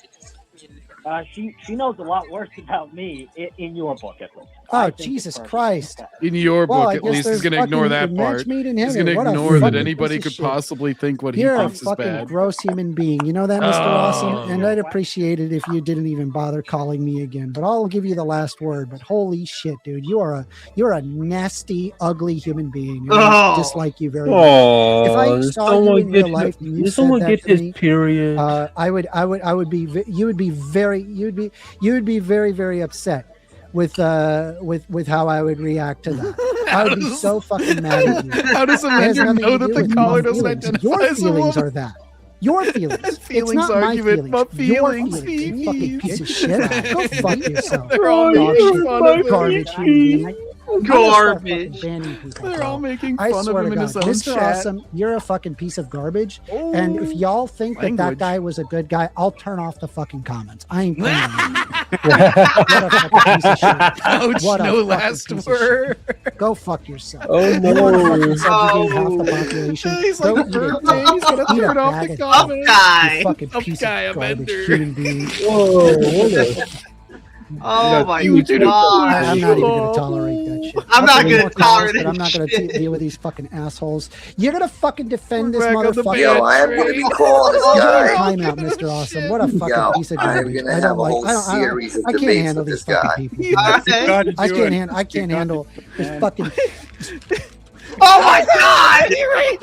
She knows a lot worse about me in your book, at least. Oh, Jesus Christ. In your Well, book, I at guess least, he's there's going to ignore fucking that part. match made in He's heaven. going to What a ignore that fucking anybody piece of could shit. possibly think what You're he a thinks is fucking bad. gross human being. You know that, Mr. Oh. Awesome? And I'd appreciate it if you didn't even bother calling me again. But I'll give you the last word. But holy shit, dude. You're a nasty, ugly human being. And I dislike you very much. If I Oh, saw you in real life and you did said someone that get to his me, period? you would be very, very upset with how I would react to that. I would be so fucking mad at you. How does It has Amanda nothing know to that do the with caller my doesn't feelings. identify Your as a feelings woman? are that. Your feelings. Feelings it's not argument, my my feelings. feelings, Your feelings. You fucking piece of shit. Go fuck yourself. They're all Dog making shit. fun of him. Garbage human being. I'm gonna start fucking banning people, They're bro. all making I fun of swear him to in God, his own Mr. chat. Awesome, you're a fucking piece of garbage. And if y'all think that Language. guy was a good guy, I'll turn off the fucking comments. I ain't playing what a fucking piece of shit. Ouch, What a no fucking last piece of word. shit. Go fuck yourself. Oh, You want to no. fucking subjugate half the population? He's Go like a eat a birthday. dick. He's gonna Eat a turn off bag the of comments. dicks, guy. you fucking Up piece guy, of garbage Amanda. human being. Whoa, what a- Oh my You did it. god! I'm not even going to tolerate that shit. I'm I'll not say gonna more tolerate comments, but I'm that not going shit. to deal with these fucking assholes. You're going to fucking defend this We're back on the motherfucker. Yo, I am gonna be calling this guy. Time out, Mr. Awesome. What a fucking Yo, piece of I am garbage. gonna I have don't a like. whole series of I can't debates handle with these this guy. fucking people. Alright. I can't handle this fucking. Oh my god! There he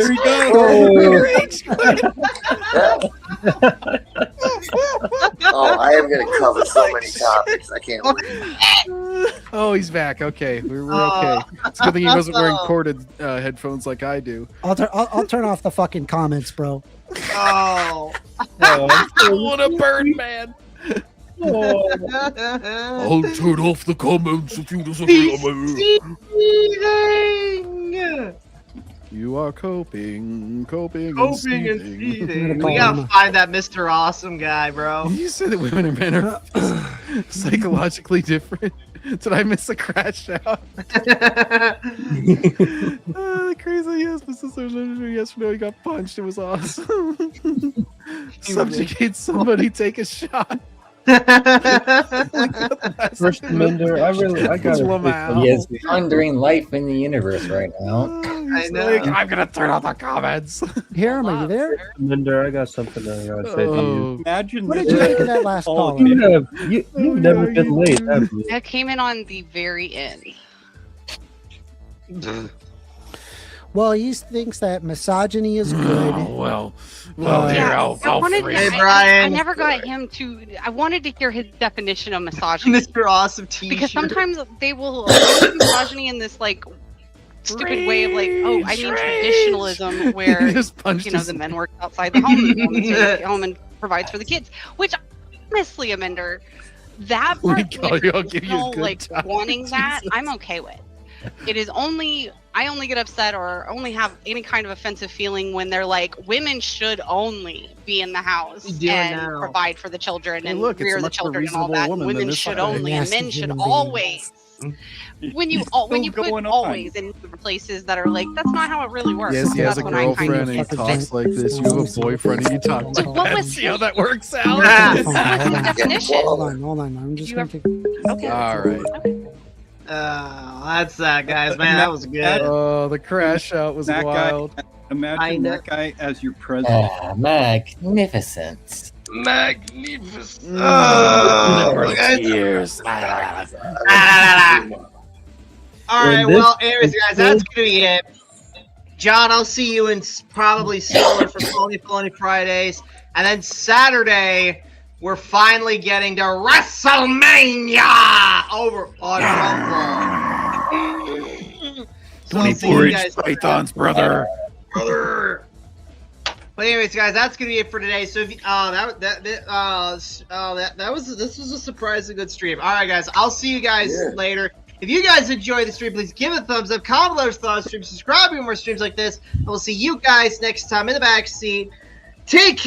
Oh, I am gonna cover so many topics. I can't wait. Oh, he's back. Okay, we're okay. It's a good thing he wasn't wearing corded headphones like I do. I'll turn off the fucking comments, bro. Oh. What a bird man! Oh. I'll turn off the comments if you disagree on my. You are coping and seething. We gotta find that Mr. Awesome guy, bro. You said that women and men are psychologically different. Did I miss a crash out? The crazy yes, this is yesterday he got punched. It was awesome. Subjugate somebody, take a shot. First Amender, I gotta He is pondering life in the universe right now. I know. Like, I'm gonna turn off the comments. Here, are you there? Amender, I got something I gotta say to you. Imagine What did this. you think of that last call? You've never been late, have you? I came in on the very end. Well, he thinks that misogyny is good. Well, Yeah, I wanted to, Hey, I Brian. never got him to. I wanted to hear his definition of misogyny Mr. Awesome t-shirt. because sometimes they will use misogyny in this like stupid way of like, oh, I mean traditionalism, where He just punched you know his- the men work outside the home, the woman stays at home and provides for the kids. Which honestly, Amender, that We part, call you, I'll give you a traditional, good like time. wanting that, Jesus. I'm okay with. It is only I only get upset or only have any kind of offensive feeling when they're like, women should only be in the house We do and now. provide for the children Hey, and look, it's a rear the much more children and all reasonable that. woman And than women this should fucking only and nasty men should human being. always. When you put going on? always in places that are like, that's not how it really works. Yes, he has That's a when I kind girlfriend of and he get talks offended. like this. You have a boyfriend and you talk like what that. was See how his- that works out? What's his definition? Hold on. I'm just going to take. Okay. All right. That's that, guys. Man, that was good. Oh, the crash out was That wild. guy, imagine that guy as your president. Ah, magnificent. Magnificent. Tears. All right, well, anyways, guys, that's gonna be it. John, I'll see you in probably Solar for Phony Fridays, and then Saturday we're finally getting to WrestleMania over on Rumble. So I'll see you 24-inch guys- pythons, brother. But anyways, guys, that's gonna be it for today. So if you, this was a surprisingly good stream. All right, guys, I'll see you guys later. If you guys enjoy the stream, please give it a thumbs up, comment, let us know on the stream, subscribe to more streams like this, and we'll see you guys next time in the backseat. Take care.